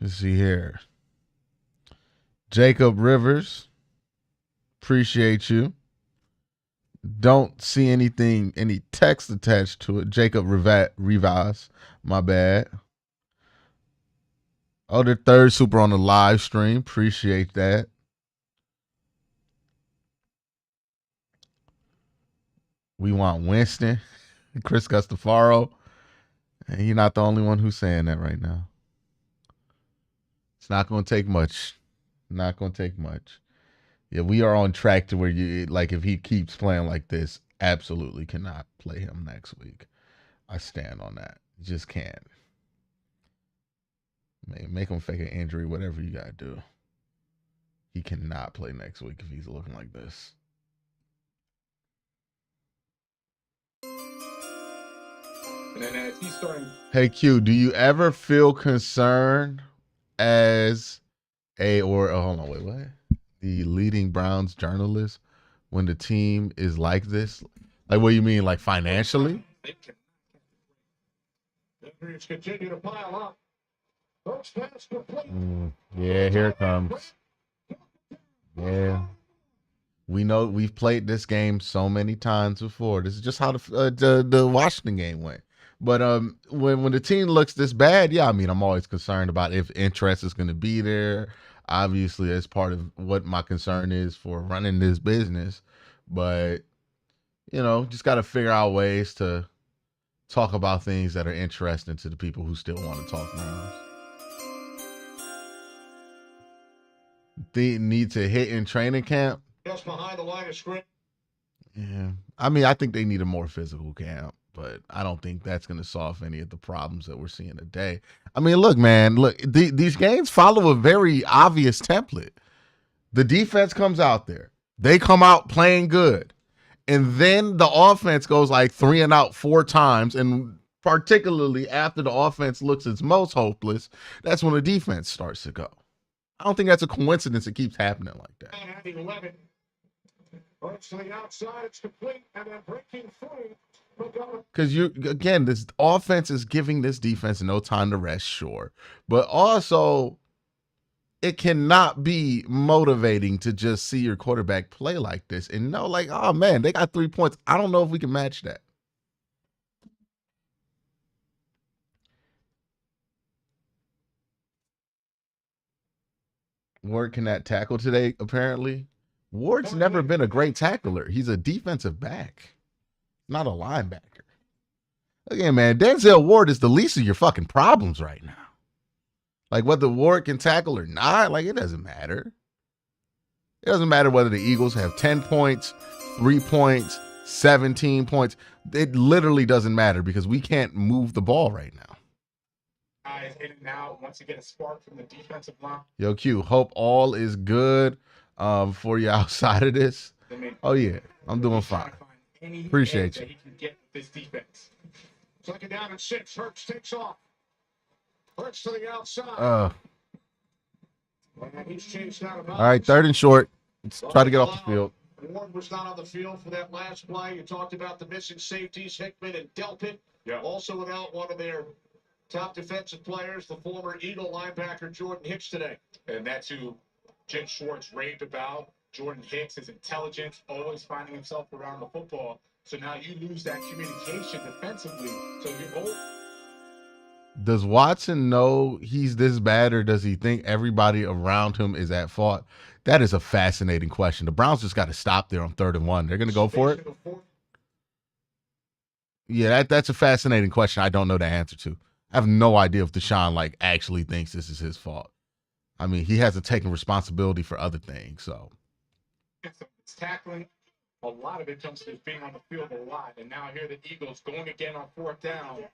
[SPEAKER 1] Let's see here. Jacob Rivers, appreciate you. Don't see anything, any text attached to it. Jacob Rivas, my bad. Oh, the third super on the live stream. Appreciate that. We want Winston, Chris Gustafaro. And you're not the only one who's saying that right now. It's not going to take much. Not going to take much. Yeah, we are on track to where you, like, if he keeps playing like this, absolutely cannot play him next week. I stand on that. You just can't. Make him fake an injury, whatever you got to do. He cannot play next week if he's looking like this.
[SPEAKER 4] And then as he's starting.
[SPEAKER 1] Hey, Q, do you ever feel concerned as hold on, wait, what? The leading Browns journalist when the team is like this? Like, what do you mean, like financially?
[SPEAKER 6] Injuries continue to pile up. First pass complete.
[SPEAKER 1] Yeah, here it comes. Yeah. We know we've played this game so many times before. This is just how the Washington game went. But when the team looks this bad, yeah, I mean, I'm always concerned about if interest is going to be there. Obviously, that's part of what my concern is for running this business. But, you know, just got to figure out ways to talk about things that are interesting to the people who still want to talk Browns. They need to hit in training camp.
[SPEAKER 6] Just behind the line of scrimmage.
[SPEAKER 1] Yeah. I mean, I think they need a more physical camp, but I don't think that's going to solve any of the problems that we're seeing today. I mean, look, man, these games follow a very obvious template. The defense comes out there. They come out playing good. And then the offense goes like 3 and out 4 times. And particularly after the offense looks its most hopeless, that's when the defense starts to go. I don't think that's a coincidence it keeps happening like that.
[SPEAKER 6] Having 11. Works to the outside, it's complete, and then breaking free.
[SPEAKER 1] Because this offense is giving this defense no time to rest, sure. But also, it cannot be motivating to just see your quarterback play like this and know, like, oh man, they got 3 points. I don't know if we can match that. Ward cannot tackle today, apparently. Ward's never been a great tackler. He's a defensive back, not a linebacker. Again, man, Denzel Ward is the least of your fucking problems right now. Like, whether Ward can tackle or not, like, it doesn't matter. It doesn't matter whether the Eagles have 10 points, 3 points, 17 points. It literally doesn't matter because we can't move the ball right now.
[SPEAKER 4] Guys in and out once you get a spark from the defensive line.
[SPEAKER 1] Yo, Q, hope all is good for you outside of this.
[SPEAKER 4] I mean,
[SPEAKER 1] Oh, yeah. I'm doing
[SPEAKER 4] he's trying
[SPEAKER 1] fine.
[SPEAKER 4] to find any
[SPEAKER 1] Appreciate
[SPEAKER 4] edge
[SPEAKER 1] you.
[SPEAKER 4] that he can get with this defense.
[SPEAKER 6] Second down and 6. Hurts takes off. Hurts to the outside. And he's chased out of bounds.
[SPEAKER 1] All right, 3rd and short. Let's try to get off the field.
[SPEAKER 6] Ward was not on the field for that last play. You talked about the missing safeties, Hickman and Delpit.
[SPEAKER 2] Yeah.
[SPEAKER 6] Also without one of their top defensive players, the former Eagle linebacker Jordan Hicks today.
[SPEAKER 2] And that's who Jim Schwartz raved about. Jordan Hicks, his intelligence, always finding himself around the football. So now you lose that communication defensively. So you're both.
[SPEAKER 1] Does Watson know he's this bad, or does he think everybody around him is at fault? That is a fascinating question. The Browns just got to stop there on 3rd and 1. They're going to go for it. Yeah, that's a fascinating question I don't know the answer to. I have no idea if Deshaun actually thinks this is his fault. I mean, he hasn't taken responsibility for other things, so.
[SPEAKER 2] It's tackling. A lot of it comes to being on the field a lot. And now here the Eagles going again on 4th down.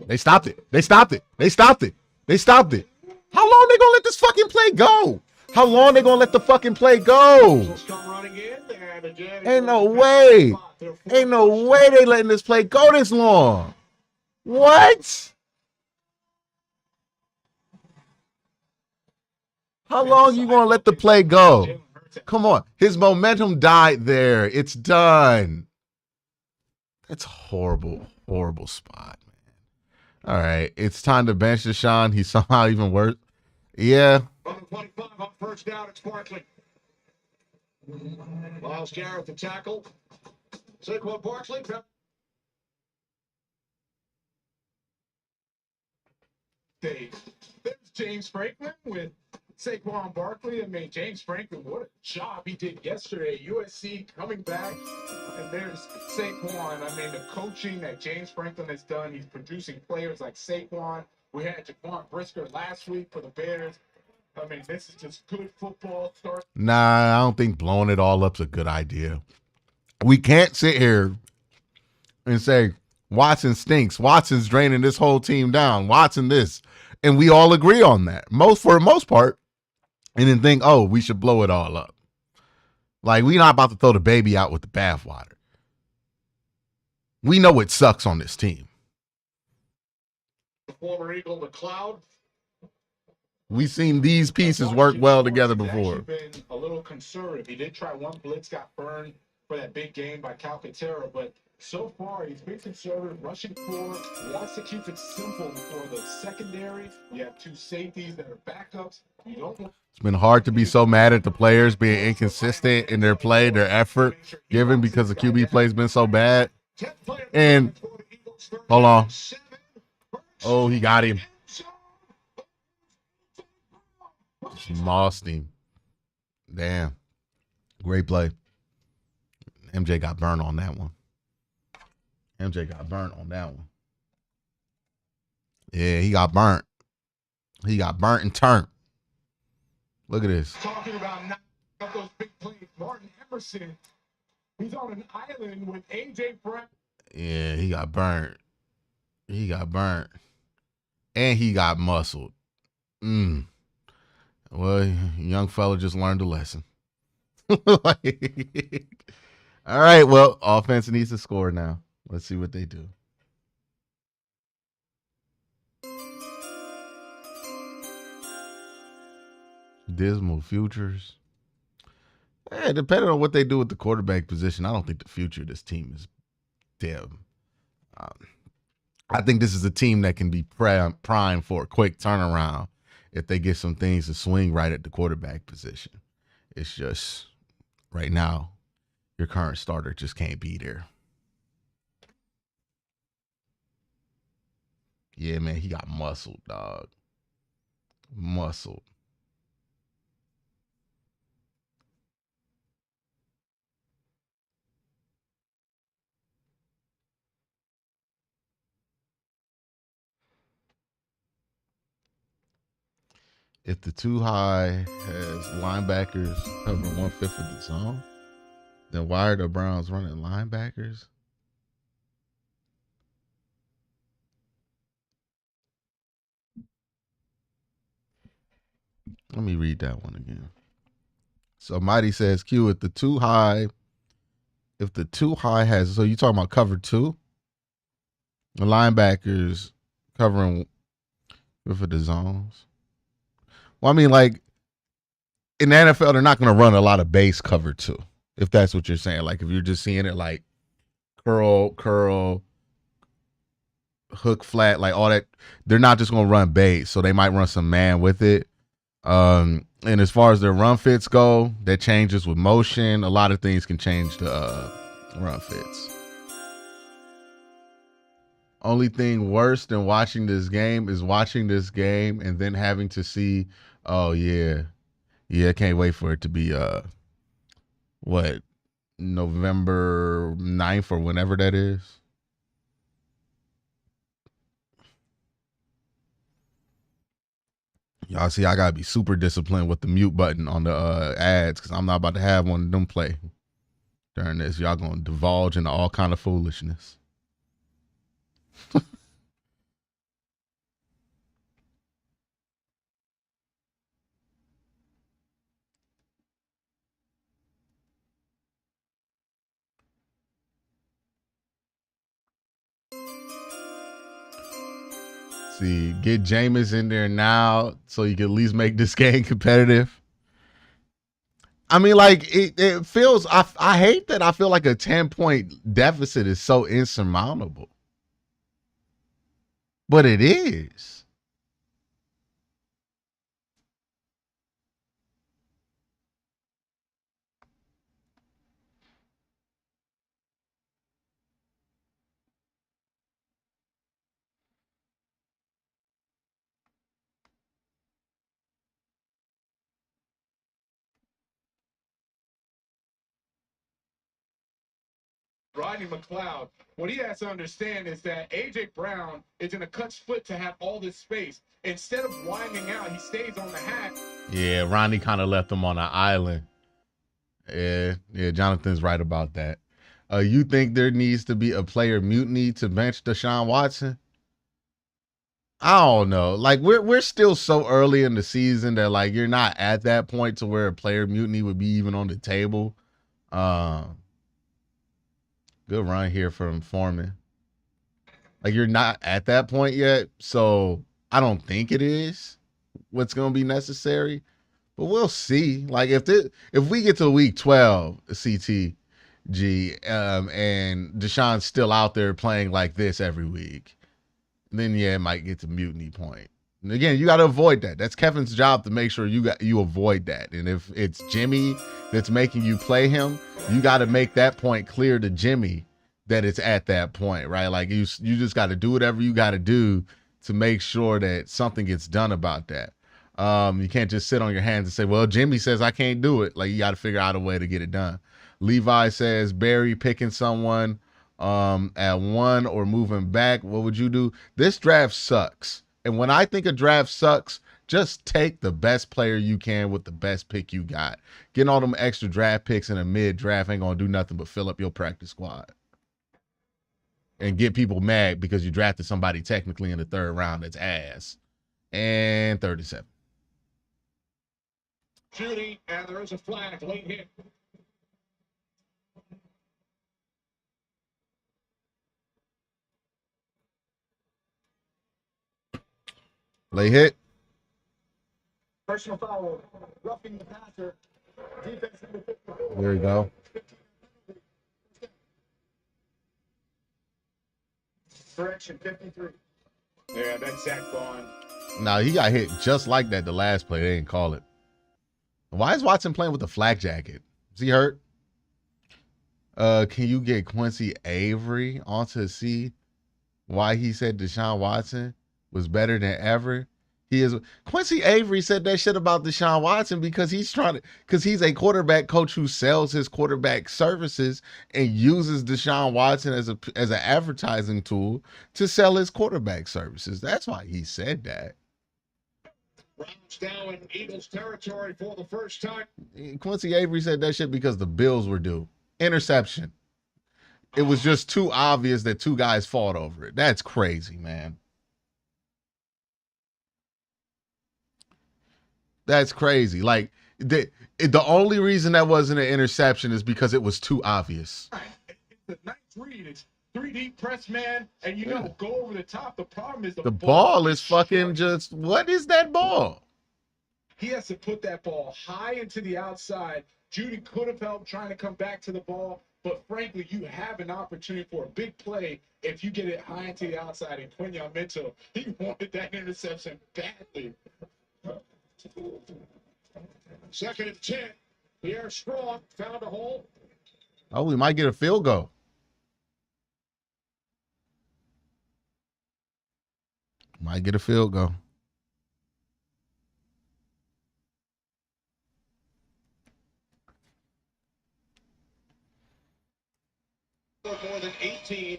[SPEAKER 1] They stopped it. They stopped it. They stopped it. They stopped it. How long they gonna let this fucking play go? How long they gonna let the fucking play go? Ain't no way. Ain't no way they letting this play go this long. What? How long you gonna let the play go? Come on. His momentum died there. It's done. That's horrible, horrible spot, man. All right. It's time to bench Deshaun. He's somehow even worse. Yeah.
[SPEAKER 6] On the 25 on 1st down, it's Barkley. Miles Garrett the tackle. Saquon Barkley.
[SPEAKER 2] There's James Franklin with Saquon Barkley. I mean, James Franklin, what a job he did yesterday. USC coming back, and there's Saquon. I mean, the coaching that James Franklin has done, he's producing players like Saquon. We had Jaquan Brisker last week for the Bears. I mean, this is just good football.
[SPEAKER 1] Nah, I don't think blowing it all up's a good idea. We can't sit here and say, Watson stinks. Watson's draining this whole team down. Watson this. And we all agree on that, for the most part. And then think, oh, we should blow it all up. Like, we're not about to throw the baby out with the bathwater. We know it sucks on this team.
[SPEAKER 6] The former Eagle McLeod.
[SPEAKER 1] We've seen these pieces work well together before.
[SPEAKER 2] He's been a little conservative. He did try one blitz, got burned for that big game by Calcaterra, but so far he's been conservative, rushing forward, wants to keep it simple for the secondary. You have 2 safeties that are backups. You don't.
[SPEAKER 1] It's been hard to be so mad at the players being inconsistent in their play, their effort given because the QB play's been so bad. And hold on. Oh, he got him. Mossed him. Damn. Great play. MJ got burnt on that one. MJ got burnt on that one. Yeah, he got burnt. He got burnt and turned. Look at this.
[SPEAKER 2] Talking about not those big plays. Martin Emerson, he's on an island with AJ Brown.
[SPEAKER 1] Yeah, he got burnt. He got burnt. And he got muscled. Well, young fella just learned a lesson. All right, well, offense needs to score now. Let's see what they do. Dismal futures. Yeah, depending on what they do with the quarterback position, I don't think the future of this team is dim. I think this is a team that can be primed for a quick turnaround if they get some things to swing right at the quarterback position. It's just right now, your current starter just can't be there. Yeah, man, he got muscled, dog. Muscled. If the too high has linebackers covering 1/5 of the zone, then why are the Browns running linebackers? Let me read that one again. So Mighty says, Q, if the too high has, so you talking about cover 2? The linebackers covering with the zones. Well, I mean, like, in the NFL, they're not going to run a lot of base cover 2, if that's what you're saying. Like, if you're just seeing it like curl, hook flat, like all that, they're not just going to run base. So they might run some man with it. And as far as their run fits go, that changes with motion. A lot of things can change the run fits. Only thing worse than watching this game is watching this game and then having to see, oh yeah, I can't wait for it to be November 9th or whenever that is. Y'all see, I gotta be super disciplined with the mute button on the ads because I'm not about to have one of them play during this. Y'all gonna divulge into all kind of foolishness. See, get Jameis in there now so you can at least make this game competitive. I mean, like, it feels, I hate that I feel like a 10-point deficit is so insurmountable. But it is.
[SPEAKER 4] Rodney McLeod, what he has to understand is that A.J. Brown is in a cut split to have all this space. Instead of winding out, he stays on the hat.
[SPEAKER 1] Yeah, Ronnie kind of left him on an island. Yeah, Jonathan's right about that. You think there needs to be a player mutiny to bench Deshaun Watson? I don't know. Like, we're still so early in the season that, like, you're not at that point to where a player mutiny would be even on the table. Good run here from Foreman. Like, you're not at that point yet, so I don't think it is what's going to be necessary. But we'll see. Like, if we get to week 12, CTG, and Deshaun's still out there playing like this every week, then yeah, it might get to mutiny point. And again, you got to avoid that. That's Kevin's job to make sure you avoid that. And if it's Jimmy that's making you play him, you got to make that point clear to Jimmy that it's at that point, right? Like you just got to do whatever you got to do to make sure that something gets done about that. You can't just sit on your hands and say, well, Jimmy says I can't do it. Like, you got to figure out a way to get it done. Levi says, Barry picking someone at 1 or moving back. What would you do? This draft sucks. And when I think a draft sucks, just take the best player you can with the best pick you got. Getting all them extra draft picks in a mid-draft ain't going to do nothing but fill up your practice squad and get people mad because you drafted somebody technically in the 3rd round that's ass. And 37.
[SPEAKER 6] Judy, and there is a flag, late hit.
[SPEAKER 1] Late hit.
[SPEAKER 7] Personal foul. Roughing the passer. Defense number 54.
[SPEAKER 1] There you go.
[SPEAKER 7] Correction, 53.
[SPEAKER 4] Yeah, that's Zach Bond.
[SPEAKER 1] No, he got hit just like that the last play. They didn't call it. Why is Watson playing with a flak jacket? Is he hurt? Can you get Quincy Avery onto see why he said Deshaun Watson was better than ever? Quincy Avery said that shit about Deshaun Watson because he's a quarterback coach who sells his quarterback services and uses Deshaun Watson as an advertising tool to sell his quarterback services. That's why he said that.
[SPEAKER 6] Browns down in Eagles territory for the first time.
[SPEAKER 1] Quincy Avery said that shit because the Bills were due. Interception. It was just too obvious that 2 guys fought over it. That's crazy, man. That's crazy. Like the only reason that wasn't an interception is because it was too obvious.
[SPEAKER 4] The nice read. It's 3D press man, and you know, go over the top. The problem is
[SPEAKER 1] The ball is fucking just, what is that ball?
[SPEAKER 4] He has to put that ball high into the outside. Judy could have helped trying to come back to the ball, but frankly, you have an opportunity for a big play if you get it high into the outside. And Quincy Mental, he wanted that interception badly.
[SPEAKER 6] 2nd and 10. Pierre Strong found a hole.
[SPEAKER 1] Oh, we might get a field goal. Might get a field goal.
[SPEAKER 6] More than 18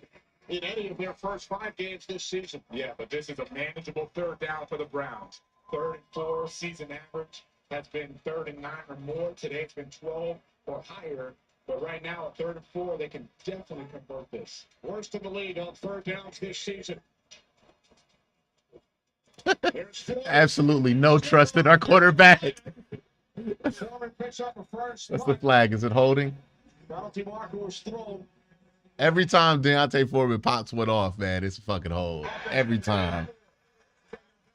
[SPEAKER 6] in any of their first 5 games this season.
[SPEAKER 4] Yeah, but this is a manageable 3rd down for the Browns. 3rd and 4 season average has been 3rd and 9 or more. Today it's been 12 or higher. But right now, at 3rd and 4, they can definitely convert this.
[SPEAKER 6] Worst in the league on 3rd downs this season.
[SPEAKER 1] Absolutely no trust in our quarterback.
[SPEAKER 6] Foreman picks up a first.
[SPEAKER 1] That's the flag. Is it holding?
[SPEAKER 6] Penalty marker was thrown.
[SPEAKER 1] Every time Deontay Foreman pops one off, man, it's a fucking hold. Every time.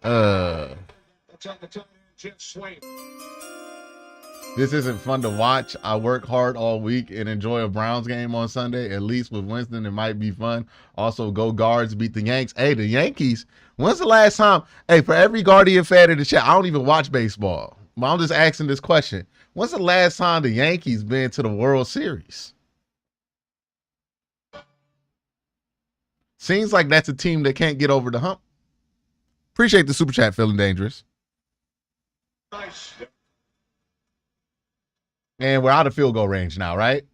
[SPEAKER 6] That's on the time, Jim Swain.
[SPEAKER 1] This isn't fun to watch. I work hard all week and enjoy a Browns game on Sunday. At least with Winston, it might be fun. Also, go Guards, beat the Yanks. Hey, the Yankees. When's the last time? Hey, for every Guardian fan in the chat, I don't even watch baseball. But I'm just asking this question. When's the last time the Yankees been to the World Series? Seems like that's a team that can't get over the hump. Appreciate the super chat, feeling dangerous.
[SPEAKER 6] Nice.
[SPEAKER 1] And we're out of field goal range now, right?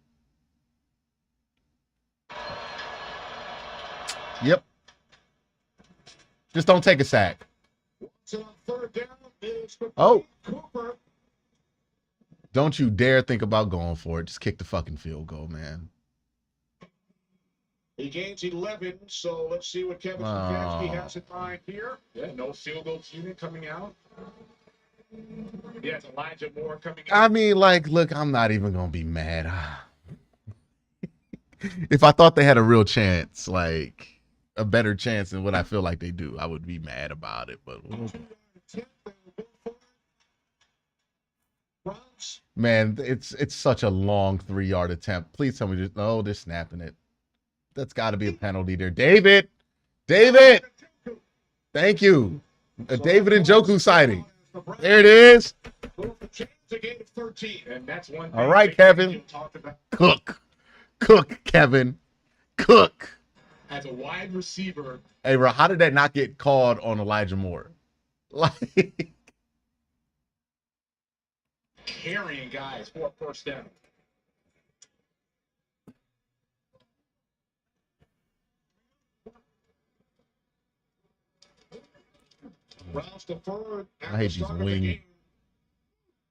[SPEAKER 1] Yep. Just don't take a sack.
[SPEAKER 6] So 3rd down is for
[SPEAKER 1] Oh.
[SPEAKER 6] Cooper.
[SPEAKER 1] Don't you dare think about going for it. Just kick the fucking field goal, man.
[SPEAKER 6] He gains 11, so let's see what Kevin Stefanski has in mind here.
[SPEAKER 4] Yeah, no field goal unit coming out. Yeah, it's Elijah Moore coming out.
[SPEAKER 1] I mean, like, look, I'm not even going to be mad. If I thought they had a real chance, like a better chance than what I feel like they do, I would be mad about it. But man, it's such a long 3-yard attempt. Please tell me this. Oh, they're snapping it. That's got to be a penalty there. David! Thank you. A David Njoku sighting. There it is.
[SPEAKER 4] And that's one thing.
[SPEAKER 1] All right, Kevin. Cook, Kevin. Cook.
[SPEAKER 4] As a wide receiver.
[SPEAKER 1] Hey, bro, how did that not get called on Elijah Moore? Like,
[SPEAKER 4] carrying guys for a 1st down.
[SPEAKER 6] Browns deferred.
[SPEAKER 1] I hate these wings.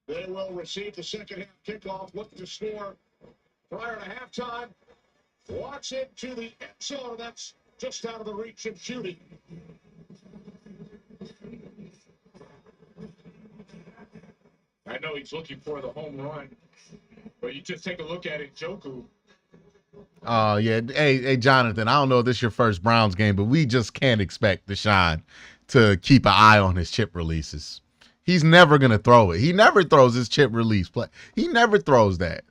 [SPEAKER 6] They will receive the 2nd half kickoff. Looking to score prior to halftime. Watson to the end zone. That's just out of the reach of Judy.
[SPEAKER 4] I know he's looking for the home run, but you just take a look at it, Njoku.
[SPEAKER 1] Oh, yeah. Hey, Jonathan, I don't know if this is your first Browns game, but we just can't expect Deshaun to keep an eye on his chip releases. He's never going to throw it. He never throws his chip release play. He never throws that.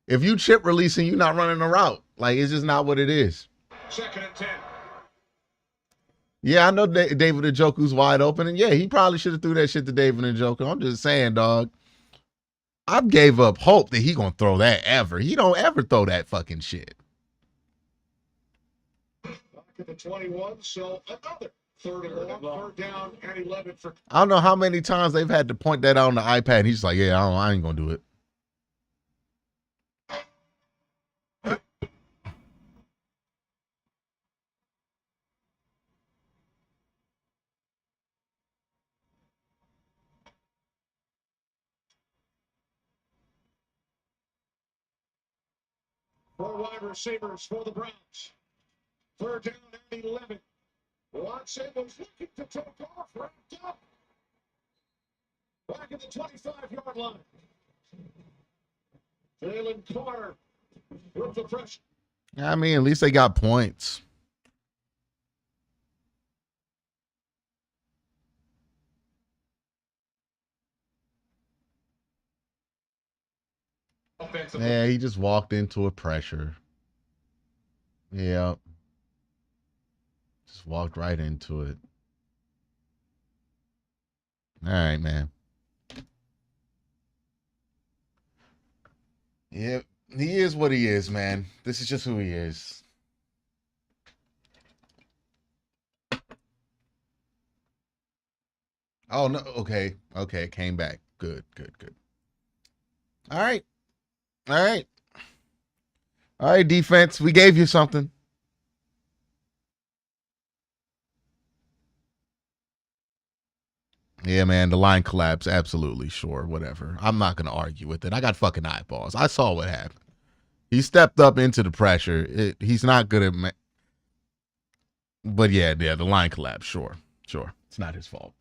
[SPEAKER 1] If you chip releasing, you're not running a route. Like, it's just not what it is.
[SPEAKER 6] 2nd and 10.
[SPEAKER 1] Yeah, I know David Njoku's wide open, and yeah, he probably should have threw that shit to David Njoku. I'm just saying, dog. I gave up hope that he gonna throw that ever. He don't ever throw that fucking shit.
[SPEAKER 6] Back at the 21, so another 3rd and long. 3rd down and 11 for.
[SPEAKER 1] I don't know how many times they've had to point that out on the iPad. And he's like, yeah, I ain't gonna do it.
[SPEAKER 6] Four wide receivers for the Browns. 3rd down and 11. Watson was looking to take off, wrapped up. Back at the 25-yard line. Jalen Carter with the pressure.
[SPEAKER 1] I mean, at least they got points. Yeah, he just walked into a pressure. Yeah. Just walked right into it. All right, man. Yeah, he is what he is, man. This is just who he is. Oh, no. Okay. Okay. Came back. Good, good, good. All right. All right. All right, defense. We gave you something. Yeah, man. The line collapsed. Absolutely. Sure. Whatever. I'm not going to argue with it. I got fucking eyeballs. I saw what happened. He stepped up into the pressure. He's not good at. But yeah, the line collapsed. Sure. Sure. It's not his fault.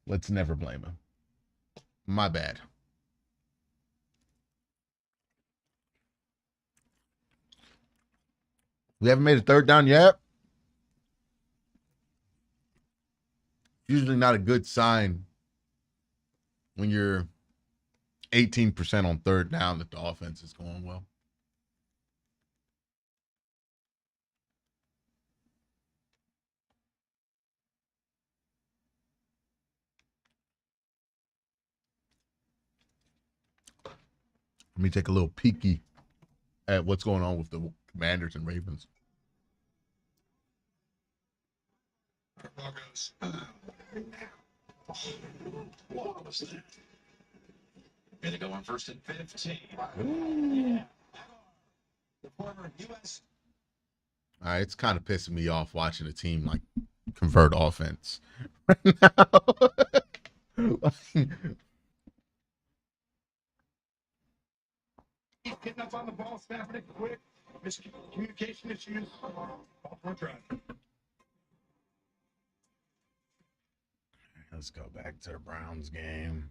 [SPEAKER 1] Let's never blame him. My bad. We haven't made a third down yet. Usually not a good sign when you're 18% on third down that the offense is going well. Let me take a little peeky at what's going on with the Commanders and Ravens.
[SPEAKER 5] What was that? Here they go on 1st and 15. The former U.S.
[SPEAKER 1] All right, it's kind of pissing me off watching a team like convert offense right now.
[SPEAKER 7] He's getting up on the ball, snapping it quick. Miscommunication issues.
[SPEAKER 1] Let's go back to the Browns game.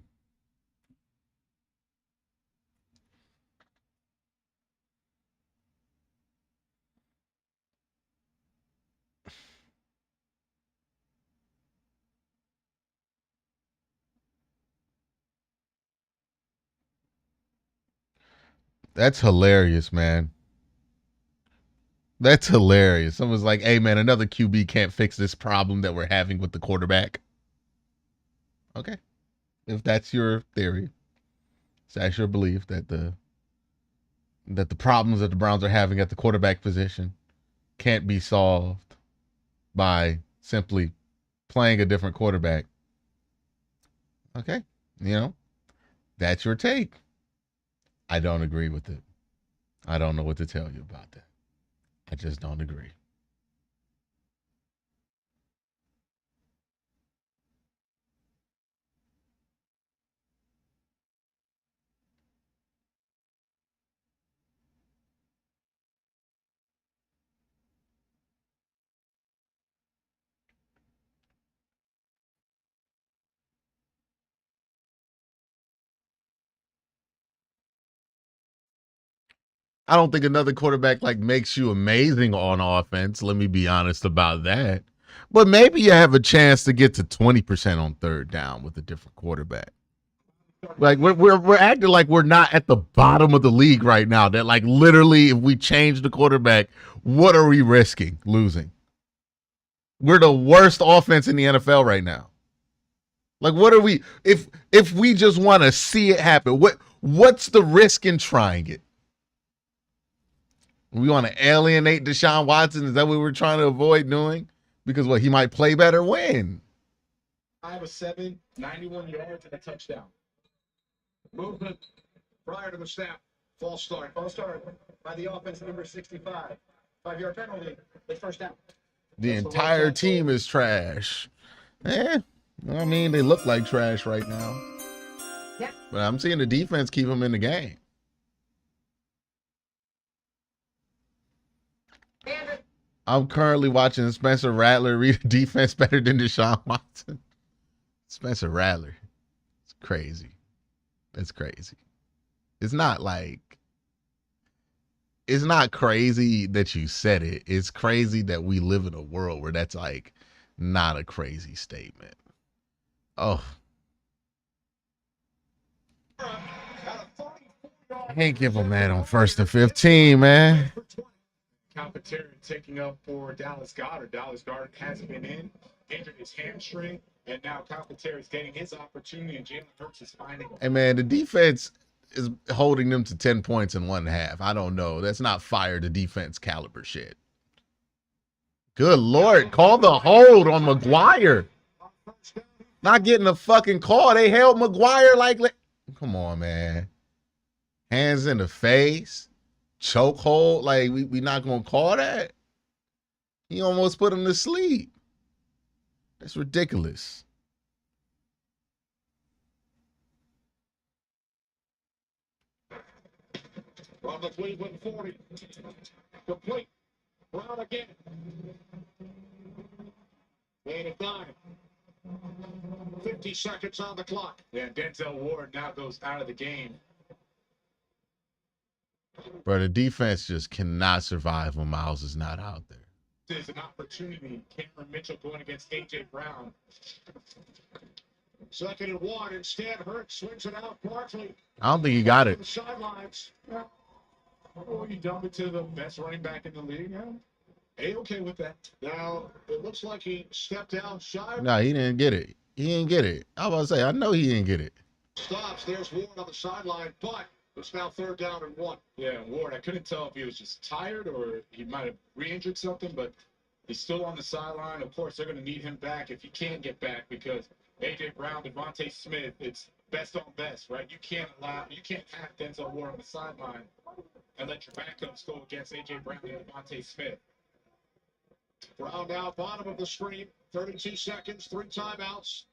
[SPEAKER 1] That's hilarious, man. That's hilarious. Someone's like, hey, man, another QB can't fix this problem that we're having with the quarterback. Okay. If that's your theory, if that's your belief that the problems that the Browns are having at the quarterback position can't be solved by simply playing a different quarterback. Okay. That's your take. I don't agree with it. I don't know what to tell you about that. I just don't agree. I don't think another quarterback like makes you amazing on offense. Let me be honest about that. But maybe you have a chance to get to 20% on third down with a different quarterback. Like we're acting like we're not at the bottom of the league right now. That like literally, if we change the quarterback, what are we risking losing? We're the worst offense in the NFL right now. Like, what are we if we just want to see it happen? What's the risk in trying it? We want to alienate Deshaun Watson? Is that what we're trying to avoid doing? Because he might play better when?
[SPEAKER 7] 5-7, 91 yards and a touchdown.
[SPEAKER 6] Movement prior to the snap. False start.
[SPEAKER 7] False start by the offense number 65. 5-yard penalty. It's first down.
[SPEAKER 1] The entire team is trash. I mean, they look like trash right now.
[SPEAKER 3] Yep.
[SPEAKER 1] But I'm seeing the defense keep them in the game. I'm currently watching Spencer Rattler read defense better than Deshaun Watson. Spencer Rattler. It's crazy. That's crazy. It's not like, it's not crazy that you said it. It's crazy that we live in a world where that's like not a crazy statement. Oh, can't give him that on 1st and 15, man.
[SPEAKER 4] Calcaterra taking up for Dallas Goedert. Dallas Goedert hasn't been injured his hamstring, and now Calcaterra is getting his opportunity, and Jalen Hurts is finding him.
[SPEAKER 1] Hey, man, the defense is holding them to 10 points in 1/2. I don't know. That's not fire the defense caliber shit. Good Lord. Call the hold on McGuire. Not getting a fucking call. They held McGuire like, come on, man. Hands in the face. Chokehold. Like, we not going to call that? He almost put him to sleep. That's ridiculous.
[SPEAKER 6] From the Cleveland 40. Complete. Brown again. Made it 9. 50 seconds on the clock.
[SPEAKER 4] Yeah, Denzel Ward now goes out of the game.
[SPEAKER 1] Bro, the defense just cannot survive when Miles is not out there.
[SPEAKER 4] There's an opportunity. Cameron Mitchell going against A.J. Brown.
[SPEAKER 6] 2nd and 1. Instead, Hurts swings it out. Barkley.
[SPEAKER 1] I don't think he got
[SPEAKER 6] On
[SPEAKER 1] it.
[SPEAKER 6] the sidelines.
[SPEAKER 4] Oh, you dump it to the best running back in the league, huh? A-okay with that.
[SPEAKER 6] Now, it looks like he stepped down shy.
[SPEAKER 1] No, he didn't get it. He didn't get it. I was about to say, I know he didn't get it.
[SPEAKER 6] Stops. There's Ward on the sideline, but it's now 3rd down and 1.
[SPEAKER 4] Yeah, Ward, I couldn't tell if he was just tired or he might have re-injured something, but he's still on the sideline. Of course, they're going to need him back if he can get back because A.J. Brown, Devontae Smith, it's best on best, right? You can't have Denzel Ward on the sideline and let your backups go against A.J. Brown and Devontae Smith.
[SPEAKER 6] Brown now bottom of the screen. 32 seconds, 3 timeouts.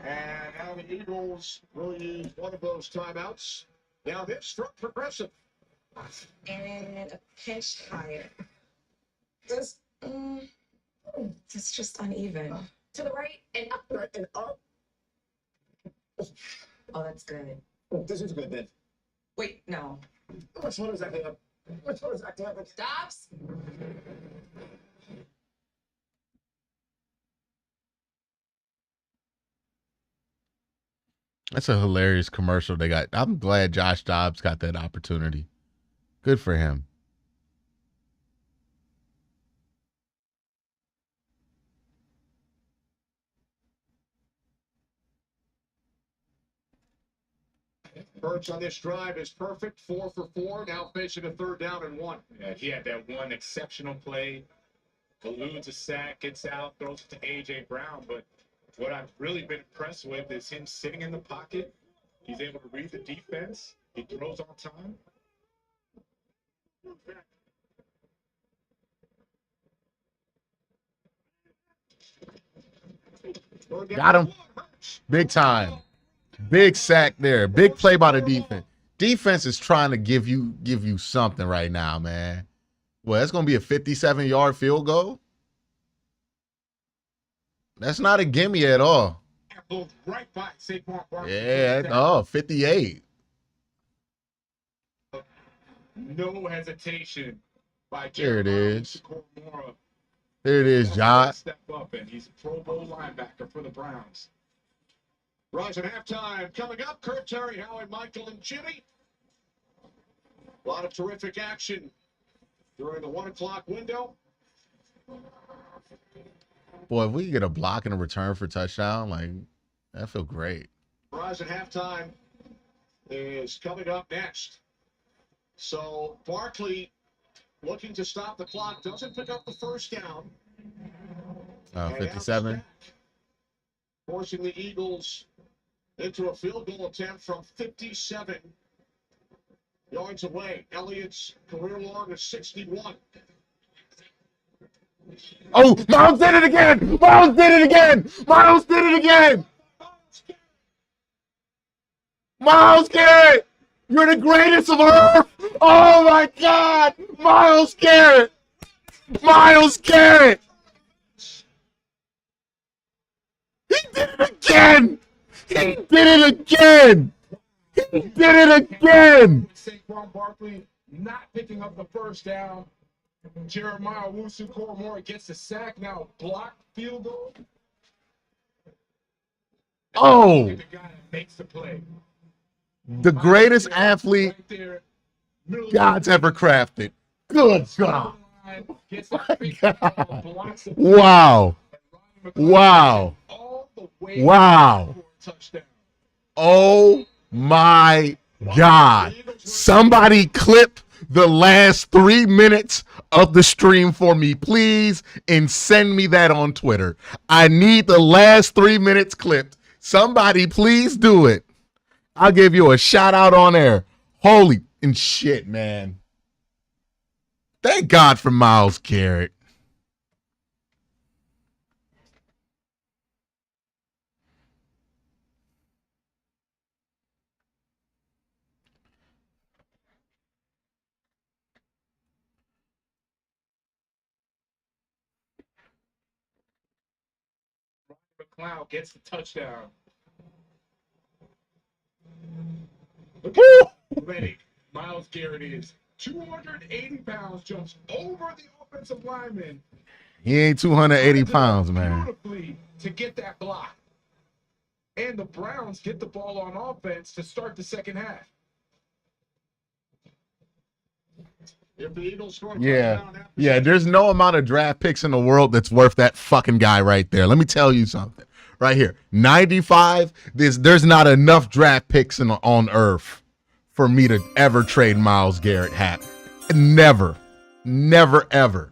[SPEAKER 6] And now the Eagles will use one of those timeouts. Now this from Progressive.
[SPEAKER 8] And a pinch higher. This, it's just uneven.
[SPEAKER 3] To the right and up.
[SPEAKER 7] Right and up.
[SPEAKER 8] Oh, that's good.
[SPEAKER 7] This is good then.
[SPEAKER 8] Wait, no.
[SPEAKER 7] Which one is that thing up? Which one is that thing up?
[SPEAKER 8] Stops.
[SPEAKER 1] That's a hilarious commercial they got. I'm glad Josh Dobbs got that opportunity. Good for him.
[SPEAKER 6] Hurts on this drive is perfect. 4 for 4. Now facing a 3rd down and 1.
[SPEAKER 4] Yeah, he had that one exceptional play. Eludes a sack, gets out, throws it to A.J. Brown. But what I've really been impressed with is him sitting in the pocket. He's able to read the defense. He throws on time.
[SPEAKER 1] Got him. Big time. Big sack there. Big play by the defense. Defense is trying to give you something right now, man. Well, that's going to be a 57-yard field goal. That's not a gimme at all.
[SPEAKER 4] Right by Saquon Barkley.
[SPEAKER 1] Yeah, 58.
[SPEAKER 4] No hesitation by
[SPEAKER 1] There it
[SPEAKER 4] Jeremiah
[SPEAKER 1] is.
[SPEAKER 4] Owusu-Koramoah.
[SPEAKER 1] There it is, John.
[SPEAKER 4] Step up, and he's a Pro Bowl linebacker for the Browns.
[SPEAKER 6] Rise at halftime. Coming up, Kurt, Terry, Howie, Michael, and Jimmy. A lot of terrific action during the 1 o'clock window.
[SPEAKER 1] Boy, if we could get a block and a return for touchdown, like, that feel great.
[SPEAKER 6] Rise at halftime is coming up next. So Barkley looking to stop the clock, doesn't pick up the 1st down. And now
[SPEAKER 1] 57.
[SPEAKER 6] it's back, forcing the Eagles into a field goal attempt from 57 yards away. Elliott's career long is 61.
[SPEAKER 1] Oh, Miles did it again! Miles did it again! Miles did it again! Miles Garrett! You're the greatest of earth! Oh my God! Miles Garrett! Miles Garrett! He did it again! He did it again. He did it again.
[SPEAKER 4] Saquon Barkley not picking up the first down. Jeremiah Owusu-Koramoah gets the sack. Now blocked field goal.
[SPEAKER 1] Oh,
[SPEAKER 4] The guy that makes the play.
[SPEAKER 1] the greatest athlete
[SPEAKER 4] Right there, middle of
[SPEAKER 1] God's
[SPEAKER 4] the
[SPEAKER 1] ever crafted. Good God.
[SPEAKER 4] line, gets
[SPEAKER 1] My
[SPEAKER 4] that big
[SPEAKER 1] God.
[SPEAKER 4] blocks it.
[SPEAKER 1] Wow.
[SPEAKER 4] And Ryan McClellan
[SPEAKER 1] Wow.
[SPEAKER 4] all the way
[SPEAKER 1] Wow.
[SPEAKER 4] for a touchdown.
[SPEAKER 1] Oh my God. Somebody clip the last 3 minutes of the stream for me, please, and send me that on Twitter. I need the last 3 minutes clipped. Somebody please do it. I'll give you a shout out on air. Holy and shit, man. Thank God for Myles Garrett.
[SPEAKER 4] McLeod gets the touchdown.
[SPEAKER 1] Woo!
[SPEAKER 4] Ready. Myles Garrett is 280 pounds, jumps over the offensive lineman.
[SPEAKER 1] He ain't 280 pounds, man.
[SPEAKER 4] Beautifully to get that block. And the Browns get the ball on offense to start the second half.
[SPEAKER 6] If the Eagles score a
[SPEAKER 1] Yeah.
[SPEAKER 6] touchdown after
[SPEAKER 1] Yeah, there's no amount of draft picks in the world that's worth that fucking guy right there. Let me tell you something. Right here. 95, there's not enough draft picks on earth for me to ever trade Myles Garrett hat. Never. Never, ever.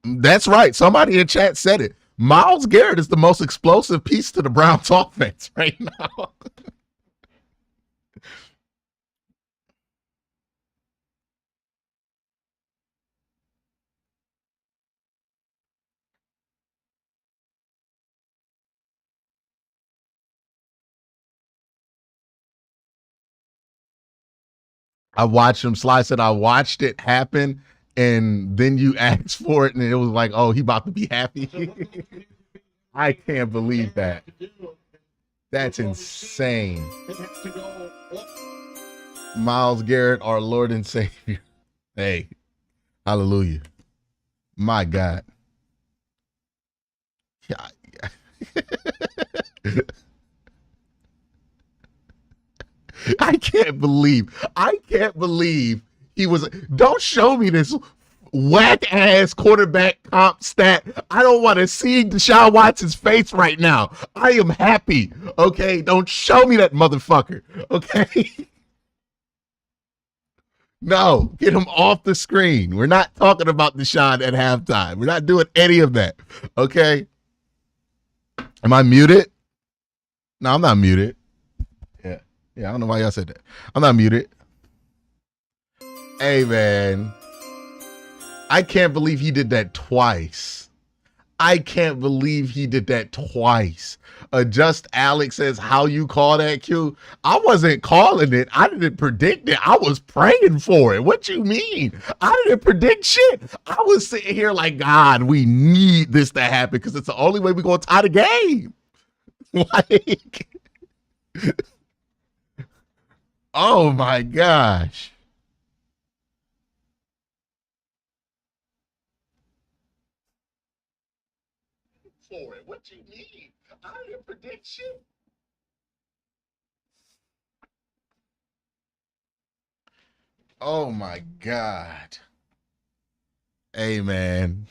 [SPEAKER 1] That's right. Somebody in chat said it. Myles Garrett is the most explosive piece to the Browns offense right now. I watched him slice it. I watched it happen, and then you asked for it, and it was like, oh, he about to be happy. I can't believe that. That's insane.
[SPEAKER 6] it has to go up.
[SPEAKER 1] Myles Garrett, our Lord and Savior. Hey, hallelujah. My God. Yeah. I can't believe he was. Don't show me this whack ass quarterback comp stat. I don't want to see Deshaun Watson's face right now. I am happy. Okay, don't show me that motherfucker. Okay. No, get him off the screen. We're not talking about Deshaun at halftime. We're not doing any of that. Okay. Am I muted? No, I'm not muted. Yeah, I don't know why y'all said that. I'm not muted. Hey, man. I can't believe he did that twice. Just Alex says, how you call that, Q? I wasn't calling it. I didn't predict it. I was praying for it. What you mean? I didn't predict shit. I was sitting here like, God, we need this to happen because it's the only way we're going to tie the game. Like... Oh my gosh. For it. What you mean? I didn't predict shit. Oh my God. Hey man.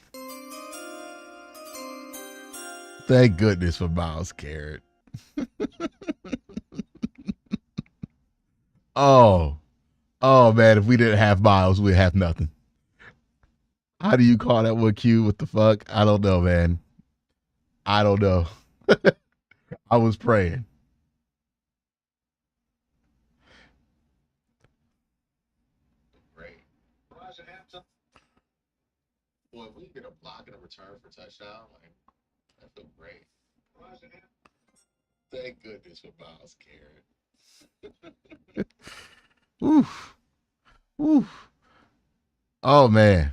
[SPEAKER 1] Thank goodness for Myles Garrett. Oh man, if we didn't have Myles, we'd have nothing. How do you call that one, Q? What the fuck? I don't know, man. I don't know. I was praying. Great. Boy, if we get a block and a return for touchdown, like that feel great. Thank goodness for Myles Garrett. Oof. Oof. Oh man.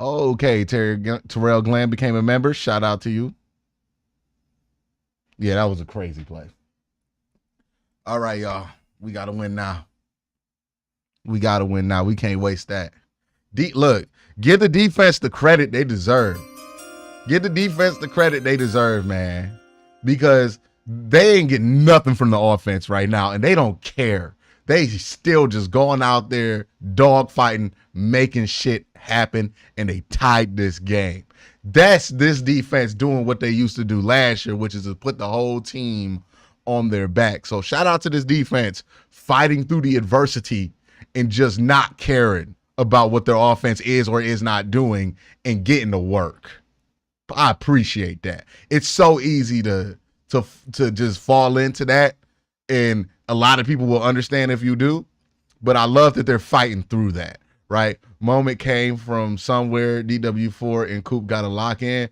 [SPEAKER 1] Okay, Terrell Glenn became a member. Shout out to you. Yeah, that was a crazy play. All right, y'all. We got to win now. We got to win now. We can't waste that. Look, give the defense the credit they deserve. Give the defense the credit they deserve, man. Because they ain't getting nothing from the offense right now, and they don't care. They still just going out there, dogfighting, making shit happen, and they tied this game. That's this defense doing what they used to do last year, which is to put the whole team on their back. So shout out to this defense fighting through the adversity and just not caring about what their offense is or is not doing and getting to work. I appreciate that. It's so easy to just fall into that, and a lot of people will understand if you do, but I love that they're fighting through that, right? Moment came from somewhere, DW4 and Coop got to lock in.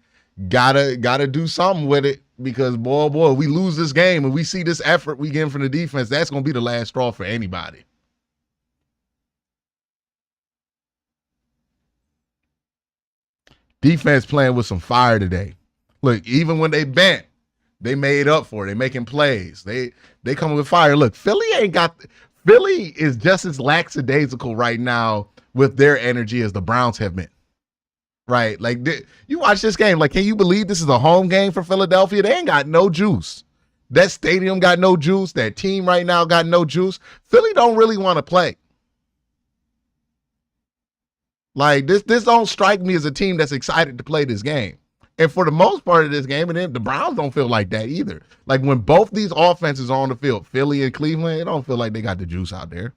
[SPEAKER 1] Gotta do something with it, because boy, we lose this game and we see this effort we get from the defense, that's going to be the last straw for anybody. Defense playing with some fire today. Look, even when they bent, they made up for it. They making plays. They come with fire. Look, Philly is just as lackadaisical right now with their energy as the Browns have been. Right? Like, you watch this game, like, can you believe this is a home game for Philadelphia? They ain't got no juice. That stadium got no juice. That team right now got no juice. Philly don't really want to play. Like, this don't strike me as a team that's excited to play this game. And for the most part of this game, and then the Browns don't feel like that either. Like, when both these offenses are on the field, Philly and Cleveland, it don't feel like they got the juice out there.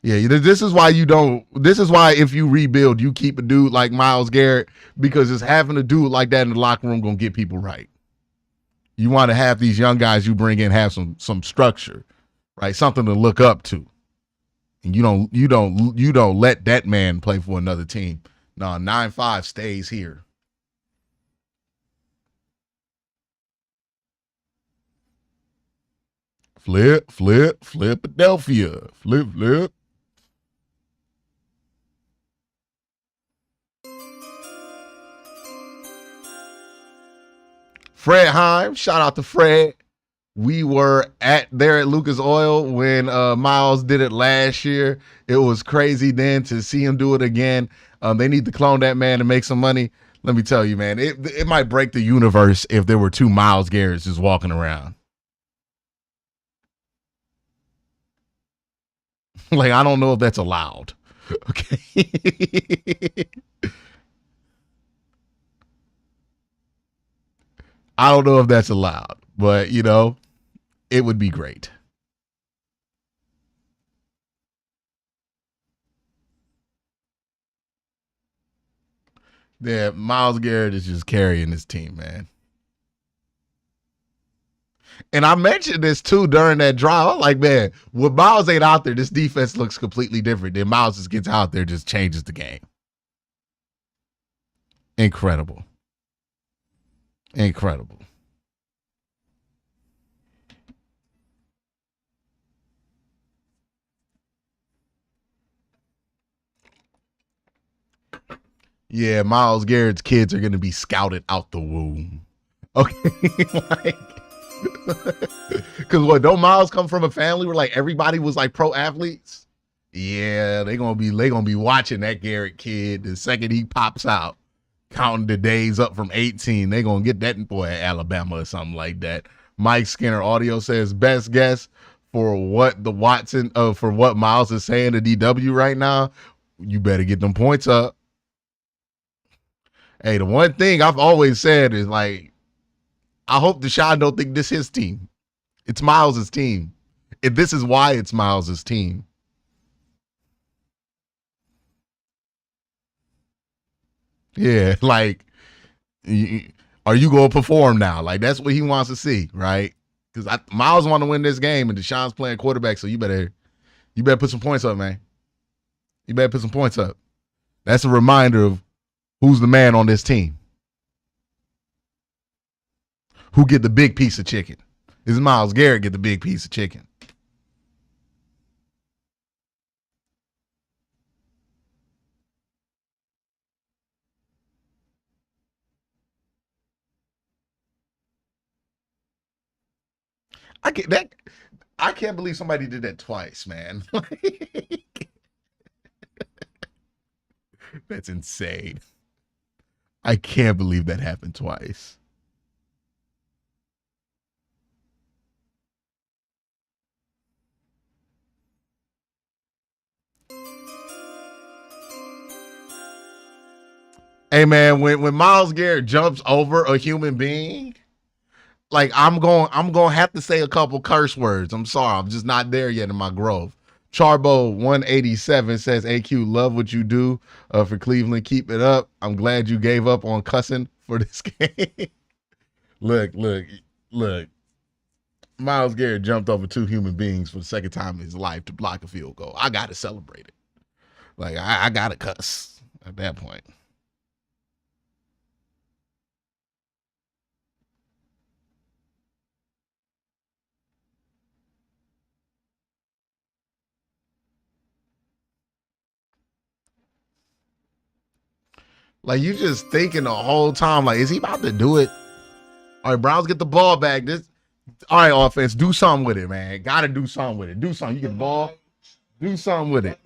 [SPEAKER 1] Yeah, this is why if you rebuild, you keep a dude like Myles Garrett, because it's having a dude like that in the locker room gonna get people right. You want to have these young guys you bring in have some structure, right? Something to look up to. And you don't let that man play for another team. No, 9-5 stays here. Flip, Philadelphia. Flip. Fred Heim, shout out to Fred. We were there at Lucas Oil when Miles did it last year. It was crazy then to see him do it again. They need to clone that man to make some money. Let me tell you, man, it might break the universe if there were two Myles Garretts just walking around. Like, I don't know if that's allowed. Okay. I don't know if that's allowed, but, it would be great. Yeah, Myles Garrett is just carrying this team, man. And I mentioned this, too, during that drive. I'm like, man, when Myles ain't out there, this defense looks completely different. Then Myles just gets out there, just changes the game. Incredible. Yeah, Myles Garrett's kids are going to be scouted out the womb. Okay. Because don't Myles come from a family where like everybody was like pro athletes? Yeah, they're gonna be watching that Garrett kid the second he pops out, counting the days up from 18. They're gonna get that boy at Alabama or something like that. Mike Skinner audio says best guess for what Myles is saying to DW right now. You better get them points up. Hey, the one thing I've always said is, like, I hope Deshaun don't think this is his team. It's Myles' team. And this is why it's Myles' team. Yeah, like, are you going to perform now? Like, that's what he wants to see, right? Because Myles want to win this game, and Deshaun's playing quarterback, so you better put some points up, man. You better put some points up. That's a reminder of who's the man on this team. Who get the big piece of chicken? Is Myles Garrett get the big piece of chicken? I get that. I can't believe somebody did that twice, man. That's insane. I can't believe that happened twice. Hey man, when Myles Garrett jumps over a human being, like I'm going to have to say a couple curse words. I'm sorry, I'm just not there yet in my growth. Charbo 187 says, AQ, love what you do for Cleveland. Keep it up. I'm glad you gave up on cussing for this game. Look. Myles Garrett jumped over two human beings for the second time in his life to block a field goal. I got to celebrate it. Like, I got to cuss at that point. Like, you just thinking the whole time, like, is he about to do it? All right, Browns get the ball back. All right, offense, do something with it, man. Got to do something with it. Do something. You get the ball, do something with it.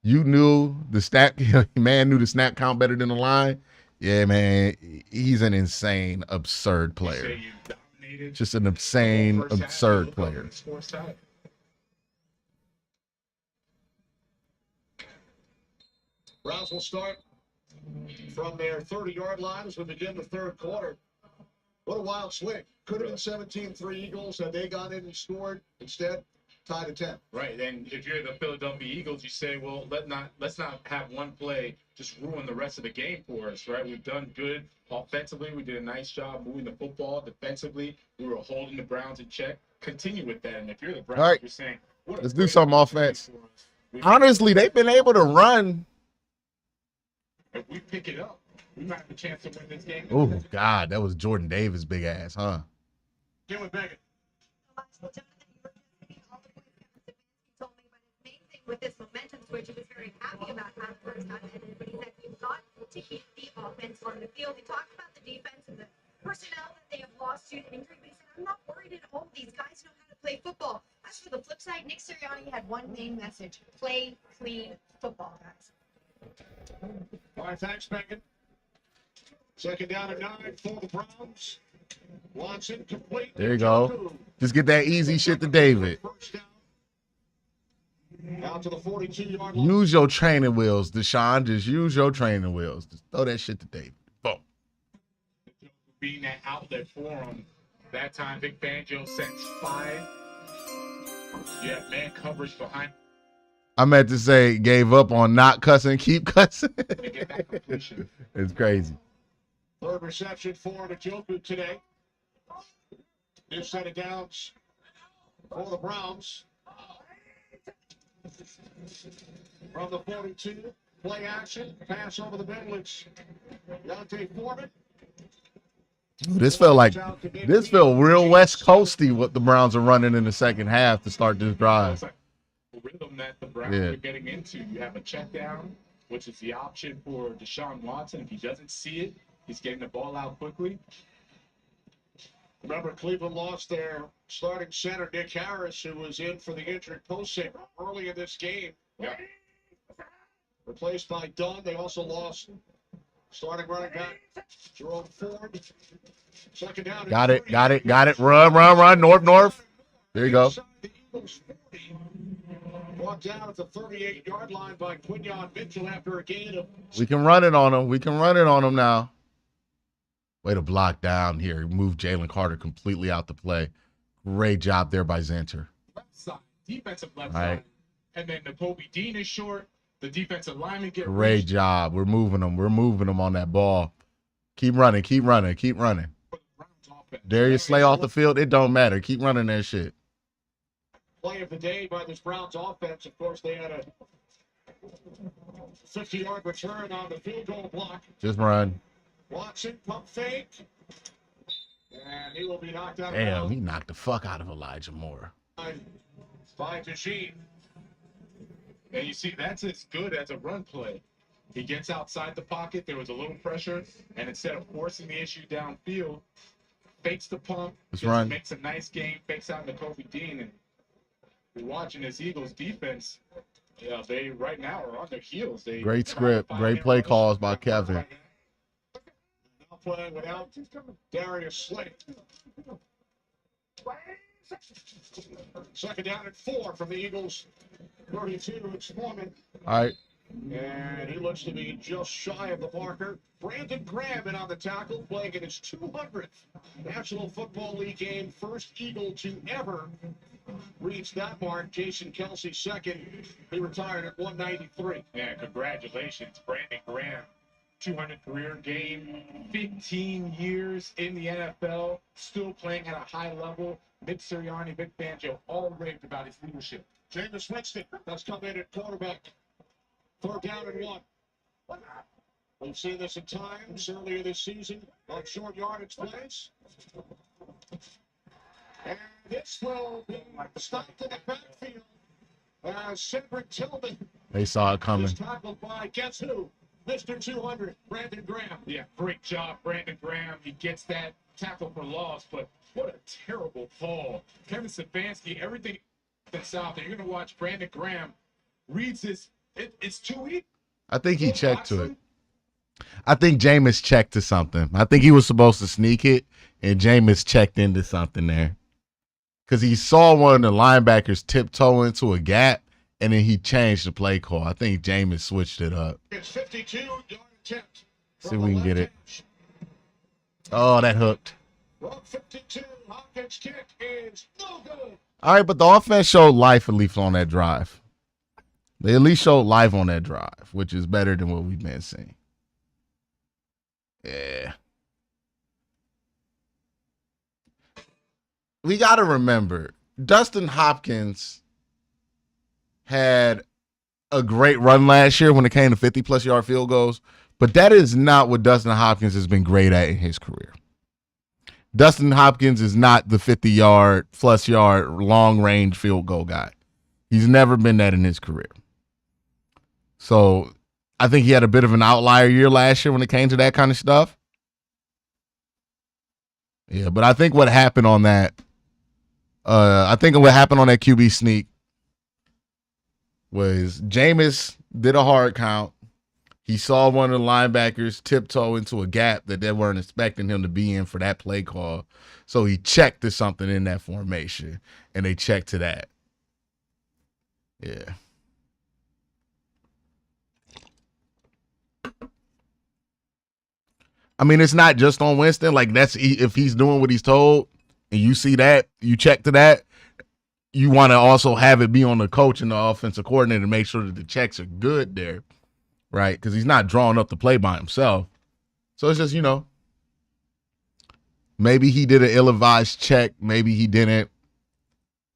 [SPEAKER 1] You knew the snap, man knew the snap count better than the line. Yeah, man, he's an insane, absurd player. Just an insane, absurd player.
[SPEAKER 6] Browns will start from their 30-yard line as we begin the third quarter. What a wild swing. Could have been 17-3 Eagles had they gone in and scored. Instead, tied at 10.
[SPEAKER 4] Right, and if you're the Philadelphia Eagles, you say, well, let's not have one play just ruin the rest of the game for us, right? We've done good offensively. We did a nice job moving the football. Defensively, we were holding the Browns in check. Continue with that, and if you're the Browns,
[SPEAKER 1] right,
[SPEAKER 4] you're saying,
[SPEAKER 1] let's do some offense. Honestly, they've been able to run.
[SPEAKER 4] If we pick it up, we might have a chance to win this game.
[SPEAKER 1] Oh, God, that was Jordan Davis' big ass, huh?
[SPEAKER 6] Get with Megan.
[SPEAKER 3] With this momentum switch, he was very happy about how the first half ended, but he said you've got to keep the offense on the field. He talked about the defense and the personnel that they have lost due to injury, but he said, I'm not worried at all. These guys know how to play football. As for the flip side, Nick Sirianni had one main message: play clean football, guys.
[SPEAKER 6] All right, thanks, Megan. Second down and 9 for the Browns. Watson complete.
[SPEAKER 1] There you go. Just get that easy shit to David.
[SPEAKER 6] First down. Out to the 42-yard line.
[SPEAKER 1] Use your training wheels, Deshaun. Just use your training wheels. Just throw that shit to David. Boom.
[SPEAKER 4] Being that outlet for him, that time Vic Fangio sends 5. You have man coverage behind.
[SPEAKER 1] I meant to say gave up on not cussing, keep cussing.
[SPEAKER 4] To get that completion.
[SPEAKER 1] It's crazy.
[SPEAKER 6] Third reception for Njoku today. New set of downs for the Browns. From the 42, play action, pass over the middle. It's Deontay Foreman.
[SPEAKER 1] Ooh, this felt real West Coasty what the Browns are running in the second half to start this drive.
[SPEAKER 4] The rhythm that the Browns are getting into. You have a check down, which is the option for Deshaun Watson. If he doesn't see it, he's getting the ball out quickly.
[SPEAKER 6] Remember, Cleveland lost their starting center, Nick Harris, who was in for the injured post early in this game.
[SPEAKER 4] Yep.
[SPEAKER 6] Replaced by Dunn. They also lost starting running back Jerome Ford. Second down.
[SPEAKER 1] Got it. Run. North. There you go.
[SPEAKER 6] The Eagles 40. Brought down at the 38-yard line by Quinyon Mitchell after a gain of.
[SPEAKER 1] We can run it on them now. Way to block down here. Move Jalen Carter completely out the play. Great job there by Zenter.
[SPEAKER 4] Left side, defensive left side. And then Nakobe Dean is short. The defensive lineman get
[SPEAKER 1] Great job. We're moving them on that ball. Keep running. Darius Slay off the field. It don't matter. Keep running that shit.
[SPEAKER 6] Play of the day by this Browns offense. Of course, they had a 50-yard return on the field goal block.
[SPEAKER 1] Just run.
[SPEAKER 6] Watson, pump fake. And he will be knocked out.
[SPEAKER 1] Damn, he knocked the fuck out of Elijah Moore.
[SPEAKER 6] By Tajin.
[SPEAKER 4] And you see, that's as good as a run play. He gets outside the pocket. There was a little pressure. And instead of forcing the issue downfield, fakes the pump,
[SPEAKER 1] Let's
[SPEAKER 4] just
[SPEAKER 1] run.
[SPEAKER 4] makes a nice game, fakes out to Kobe Dean, and you're watching this Eagles defense. Yeah, they right now are on their heels. They
[SPEAKER 1] Great script. Great play calls by Kevin.
[SPEAKER 6] Now playing without Darius Slate. Second down and 4 from the Eagles. 32, it's Foreman.
[SPEAKER 1] All right.
[SPEAKER 6] And he looks to be just shy of the marker. Brandon Graham in on the tackle, playing in his 200th National Football League game. First Eagle to ever reach that mark. Jason Kelsey second. He retired at 193.
[SPEAKER 4] Yeah, congratulations, Brandon Graham. 200 career game, 15 years in the NFL, still playing at a high level. Nick Sirianni, Vic Fangio, all raved about his leadership.
[SPEAKER 6] Jameis Winston has come in at quarterback. Third down and 1. We've seen this at times earlier this season on short yardage plays. And this will be stopped in the backfield as Cedric Tillman
[SPEAKER 1] They saw it coming.
[SPEAKER 6] is tackled by, guess who? Mr. 200, Brandon Graham.
[SPEAKER 4] Yeah, great job, Brandon Graham. He gets that tackle for loss, but what a terrible fall. Kevin Stefanski, everything that's out there. You're going to watch Brandon Graham reads his, it's too easy.
[SPEAKER 1] I think he checked to it. I think Jameis checked to something. I think he was supposed to sneak it, and Jameis checked into something there. Because he saw one of the linebackers tiptoe into a gap, and then he changed the play call. I think Jameis switched it up.
[SPEAKER 6] It's 52-yard attempt.
[SPEAKER 1] See if we can get it. Oh, that hooked.
[SPEAKER 6] From 52, Hopkins' kick is no good.
[SPEAKER 1] All right, but the offense showed life at least on that drive. They at least showed life on that drive, which is better than what we've been seeing. Yeah. We got to remember, Dustin Hopkins had a great run last year when it came to 50-plus yard field goals, but that is not what Dustin Hopkins has been great at in his career. Dustin Hopkins is not the 50-yard, plus yard, long-range field goal guy. He's never been that in his career. So I think he had a bit of an outlier year last year when it came to that kind of stuff. Yeah, but I think what happened on that, QB sneak was Jameis did a hard count. He saw one of the linebackers tiptoe into a gap that they weren't expecting him to be in for that play call. So he checked to something in that formation, and they checked to that. Yeah. I mean, it's not just on Winston. Like, that's if he's doing what he's told and you see that, you check to that, you want to also have it be on the coach and the offensive coordinator to make sure that the checks are good there, right? Because he's not drawing up the play by himself. So it's just, maybe he did an ill-advised check. Maybe he didn't.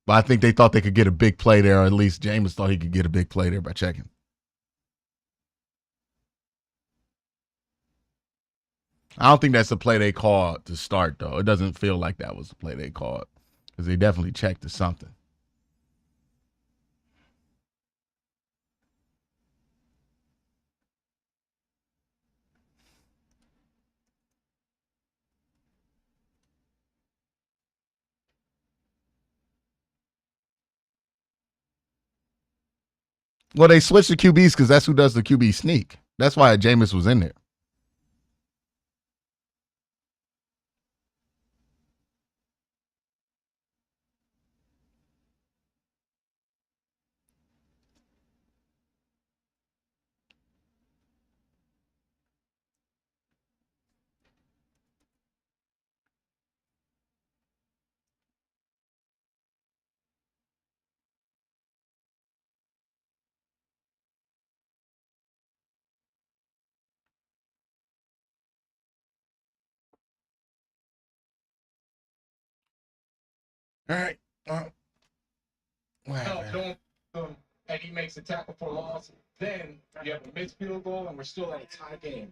[SPEAKER 1] But I think they thought they could get a big play there, or at least Jameis thought he could get a big play there by checking. I don't think that's the play they called to start, though. It doesn't feel like that was the play they called because they definitely checked to something. Well, they switched the QBs because that's who does the QB sneak. That's why Jameis was in there. All right.
[SPEAKER 4] And he makes a tackle for loss. Then you have a missed field goal, and we're still at a tie game.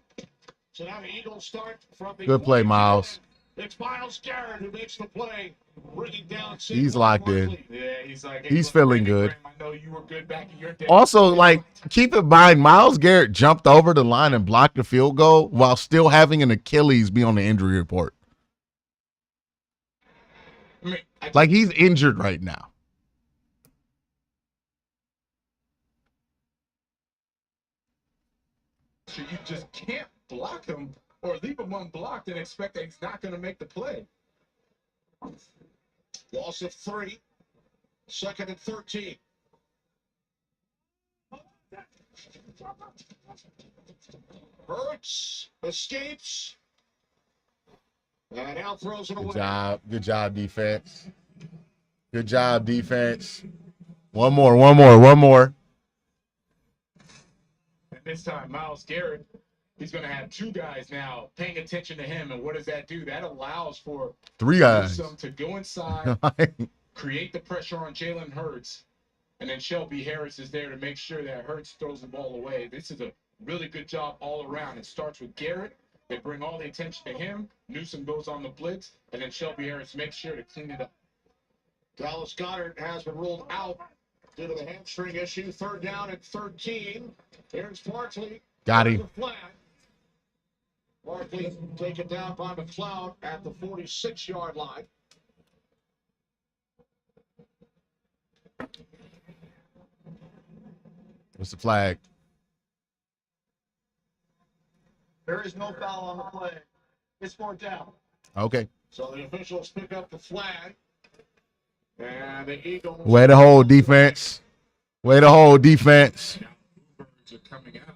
[SPEAKER 6] So now the Eagles start from the
[SPEAKER 1] Good play, Miles.
[SPEAKER 6] It's Miles Garrett who makes the play, bringing down.
[SPEAKER 1] He's locked in.
[SPEAKER 4] Yeah, he's like, hey,
[SPEAKER 1] He's
[SPEAKER 4] look,
[SPEAKER 1] feeling
[SPEAKER 4] Brandon
[SPEAKER 1] good.
[SPEAKER 4] Graham, I know you were good back in your day.
[SPEAKER 1] Also, like, keep in mind, Myles Garrett jumped over the line and blocked the field goal while still having an Achilles be on the injury report.
[SPEAKER 4] I mean,
[SPEAKER 1] Like he's injured right now.
[SPEAKER 4] you just can't block him or leave him unblocked and expect that he's not going to make the play.
[SPEAKER 6] Loss of 3. 2nd and 13. Hurts escapes. And now throws it away.
[SPEAKER 1] Good job. Good job, defense. Good job, defense. One more.
[SPEAKER 4] And this time, Myles Garrett, he's going to have 2 guys now paying attention to him. And what does that do? That allows for
[SPEAKER 1] 3 guys.
[SPEAKER 4] Newsome to go inside, create the pressure on Jalen Hurts, and then Shelby Harris is there to make sure that Hurts throws the ball away. This is a really good job all around. It starts with Garrett. They bring all the attention to him. Newsome goes on the blitz, and then Shelby Harris makes sure to clean it up.
[SPEAKER 6] Dallas Goedert has been ruled out due to the hamstring issue. 3rd down and 13. Here's Barkley.
[SPEAKER 1] Got him.
[SPEAKER 6] Barkley taken down by McLeod at the 46-yard line.
[SPEAKER 1] What's the flag?
[SPEAKER 7] There is no foul on the play. It's 4th down.
[SPEAKER 1] Okay.
[SPEAKER 6] So the officials pick up the flag. And the Eagles.
[SPEAKER 1] Way to hold, defense. Way to hold, defense.
[SPEAKER 4] Birds are coming out.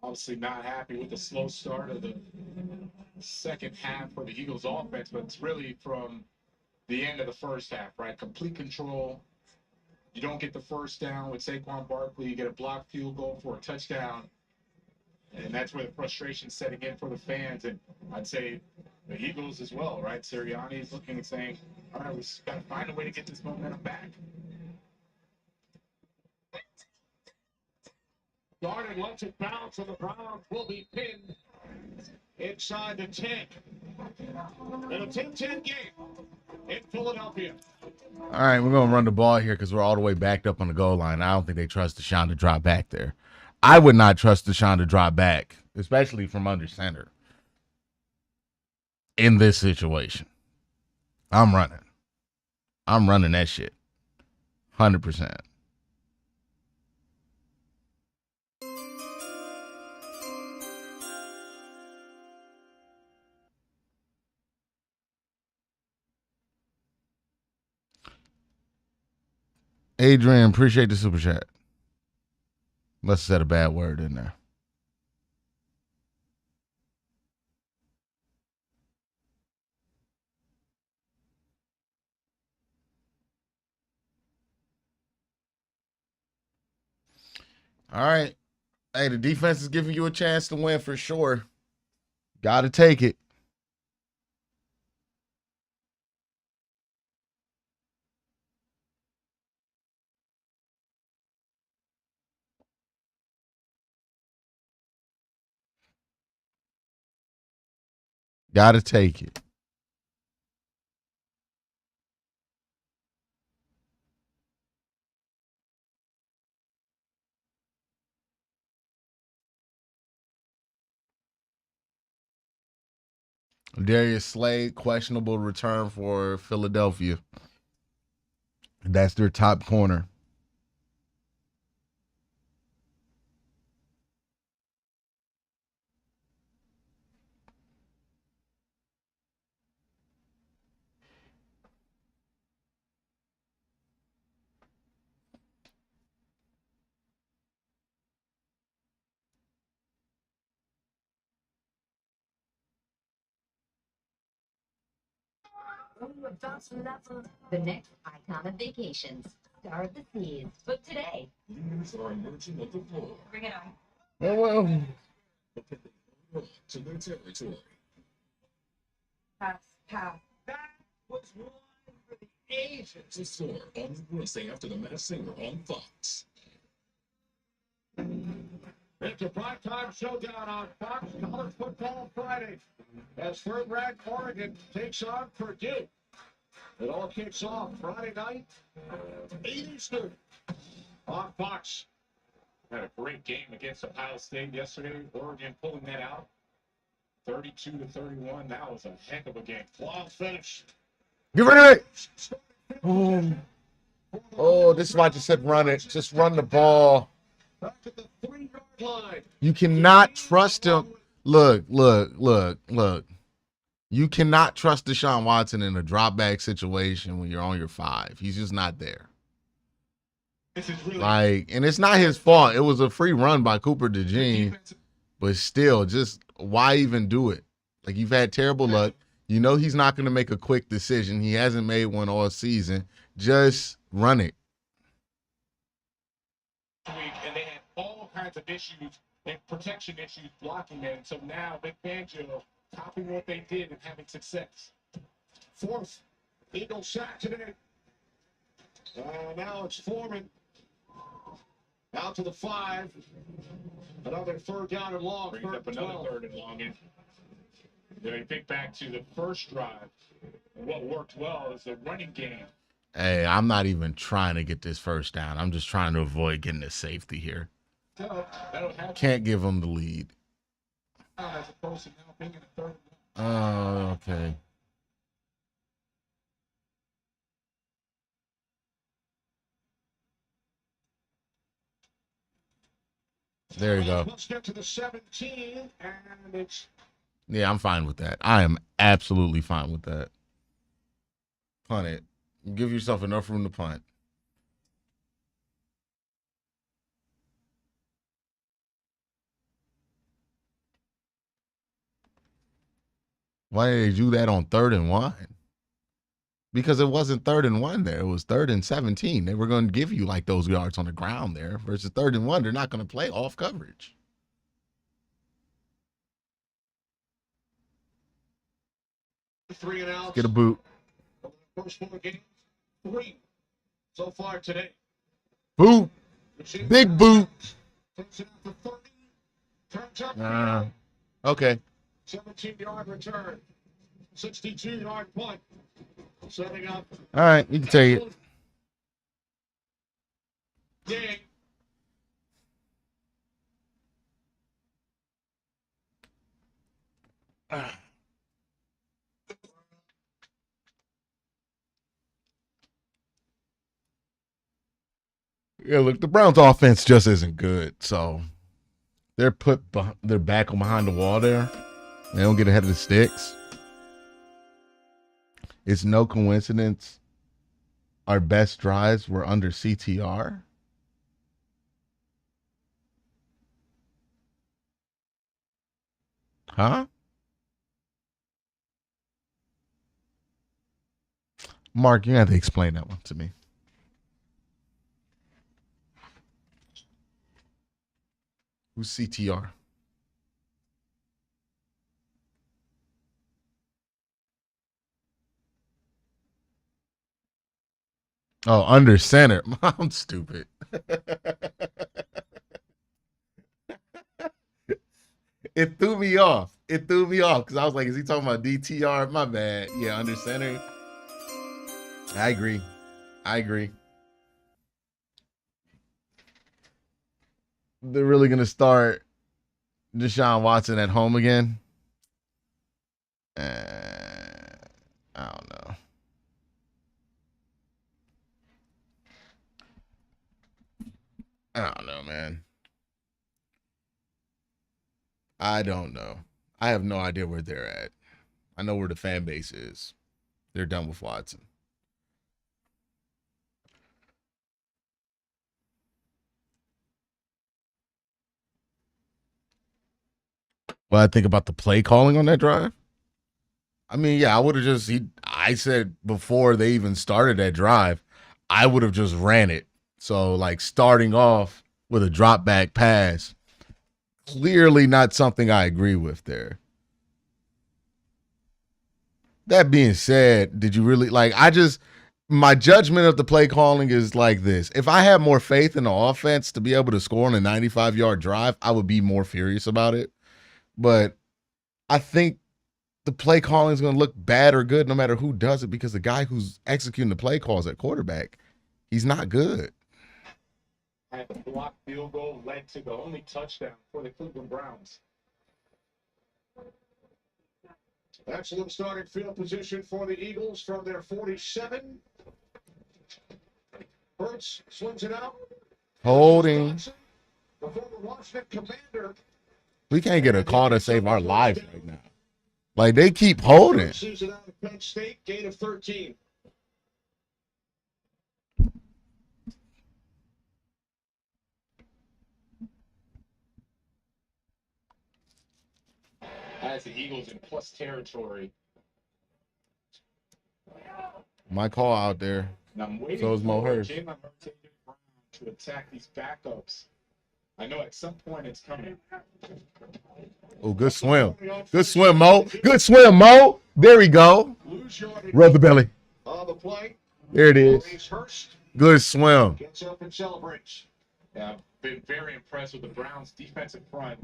[SPEAKER 4] Obviously not happy with the slow start of the second half for the Eagles offense, but it's really from the end of the first half, right? Complete control. You don't get the first down with Saquon Barkley. You get a blocked field goal for a touchdown. And that's where the frustration's setting in for the fans. And I'd say the Eagles as well, right? Sirianni is looking and saying, all right, we've got to find a way to get this momentum back.
[SPEAKER 6] Garden lets it bounce, and the Browns will be pinned inside the 10. In a 10-10 game in Philadelphia.
[SPEAKER 1] All right, we're going to run the ball here because we're all the way backed up on the goal line. I don't think they trust Deshaun to drop back there. I would not trust Deshaun to drop back, especially from under center in this situation. I'm running that shit. 100%. Adrian, appreciate the super chat. Must have said a bad word in there. All right. Hey, the defense is giving you a chance to win for sure. Got to take it. Got to take it. Darius Slade, questionable return for Philadelphia. That's their top corner.
[SPEAKER 9] The next icon of vacations. Star of the seas. Book today.
[SPEAKER 5] Leaders are emerging of the floor.
[SPEAKER 8] Bring it on.
[SPEAKER 1] Well,
[SPEAKER 5] To their territory.
[SPEAKER 8] Pass.
[SPEAKER 7] That was one for the ages.
[SPEAKER 5] To soar on Wednesday after the Masked Singer on Fox.
[SPEAKER 6] It's a primetime showdown on Fox College Football Friday as third-ranked Oregon takes on Purdue. It all kicks off Friday night, 8 Eastern on Fox.
[SPEAKER 4] Had a great game against Ohio State yesterday. Oregon pulling that out.
[SPEAKER 2] 32-31. That was a heck of a game.
[SPEAKER 6] Wild finish.
[SPEAKER 1] Get rid of it. Oh, this is why I just said run it. Just run the ball.
[SPEAKER 6] Back to the 3-yard line.
[SPEAKER 1] You cannot trust him. Look. You cannot trust Deshaun Watson in a drop back situation when you're on your 5. He's just not there.
[SPEAKER 2] This is really
[SPEAKER 1] And it's not his fault. It was a free run by Cooper DeJean, but still, just why even do it? Like, you've had terrible luck. You know he's not going to make a quick decision. He hasn't made one all season. Just run it.
[SPEAKER 2] and they had all kinds of issues and protection issues blocking them. So now Vic Fangio copying what they did and having success.
[SPEAKER 6] 4th Eagle sack today. Now it's Foreman. Out to the 5. Another 3rd down and long.
[SPEAKER 2] Brings up another 3rd and long. And they think back to the first drive. And what worked well is the running game.
[SPEAKER 1] Hey, I'm not even trying to get this first down. I'm just trying to avoid getting a safety here.
[SPEAKER 2] So that'll happen
[SPEAKER 1] Can't give him the lead.
[SPEAKER 2] as opposed to now being in a 3rd.
[SPEAKER 1] Oh, okay. There you go.
[SPEAKER 6] Let's get to the 17, and it's
[SPEAKER 1] Yeah, I'm fine with that. I am absolutely fine with that. Punt it. Give yourself enough room to punt. Why did they do that on 3rd and 1? Because it wasn't 3rd and 1 there. It was 3rd and 17. They were going to give you like those yards on the ground there versus 3rd and 1. They're not going to play off coverage.
[SPEAKER 6] Three and out.
[SPEAKER 1] Get a boot.
[SPEAKER 6] First 4 games, 3 so far today.
[SPEAKER 1] Boot. Big boot.
[SPEAKER 6] Takes it up to 30. Turns up.
[SPEAKER 1] Okay.
[SPEAKER 6] 17-yard return. 62-yard punt. Setting up.
[SPEAKER 1] All right. You can take it.
[SPEAKER 6] Dig.
[SPEAKER 1] Yeah, look, the Browns offense just isn't good. So they're they're back on behind the wall there. They don't get ahead of the sticks. It's no coincidence our best drives were under CTR. Huh? Mark, you have to explain that one to me. Who's CTR? Oh, under center. I'm stupid. It threw me off. It threw me off because I was like, is he talking about DTR? My bad. Yeah, under center. I agree. I agree. They're really going to start Deshaun Watson at home again? I don't know. I don't know, man. I don't know. I have no idea where they're at. I know where the fan base is. They're done with Watson. What I think about the play calling on that drive? I mean, yeah, I would have just, I said before they even started that drive, I would have just ran it. So, like, starting off with a drop back pass, clearly not something I agree with there. That being said, did you really, like, my judgment of the play calling is like this. If I had more faith in the offense to be able to score on a 95-yard drive, I would be more furious about it. But I think the play calling is going to look bad or good no matter who does it because the guy who's executing the play calls at quarterback, he's not good.
[SPEAKER 2] And the blocked field goal led to the only touchdown for the Cleveland Browns.
[SPEAKER 6] Excellent starting field position for the Eagles from their 47. Hurts swings it out.
[SPEAKER 1] Holding.
[SPEAKER 6] The former Washington Commander.
[SPEAKER 1] We can't get a call to save our lives right now. Like, they keep holding.
[SPEAKER 6] Season out of Penn State, gain of 13.
[SPEAKER 4] Has the Eagles in plus territory.
[SPEAKER 1] My call out there.
[SPEAKER 4] And I'm waiting
[SPEAKER 1] So is Mo
[SPEAKER 4] for
[SPEAKER 1] Hurst.
[SPEAKER 4] Jalen Hurts and Brown to attack these backups. I know at some point it's coming.
[SPEAKER 1] Oh, good swim. Good swim, Mo. Good swim, Mo. There we go. Rub the belly.
[SPEAKER 6] On the play.
[SPEAKER 1] There it is.
[SPEAKER 6] Hurst
[SPEAKER 1] Good swim.
[SPEAKER 6] gets up and celebrates.
[SPEAKER 4] Yeah, I've been very impressed with the Browns' defensive front.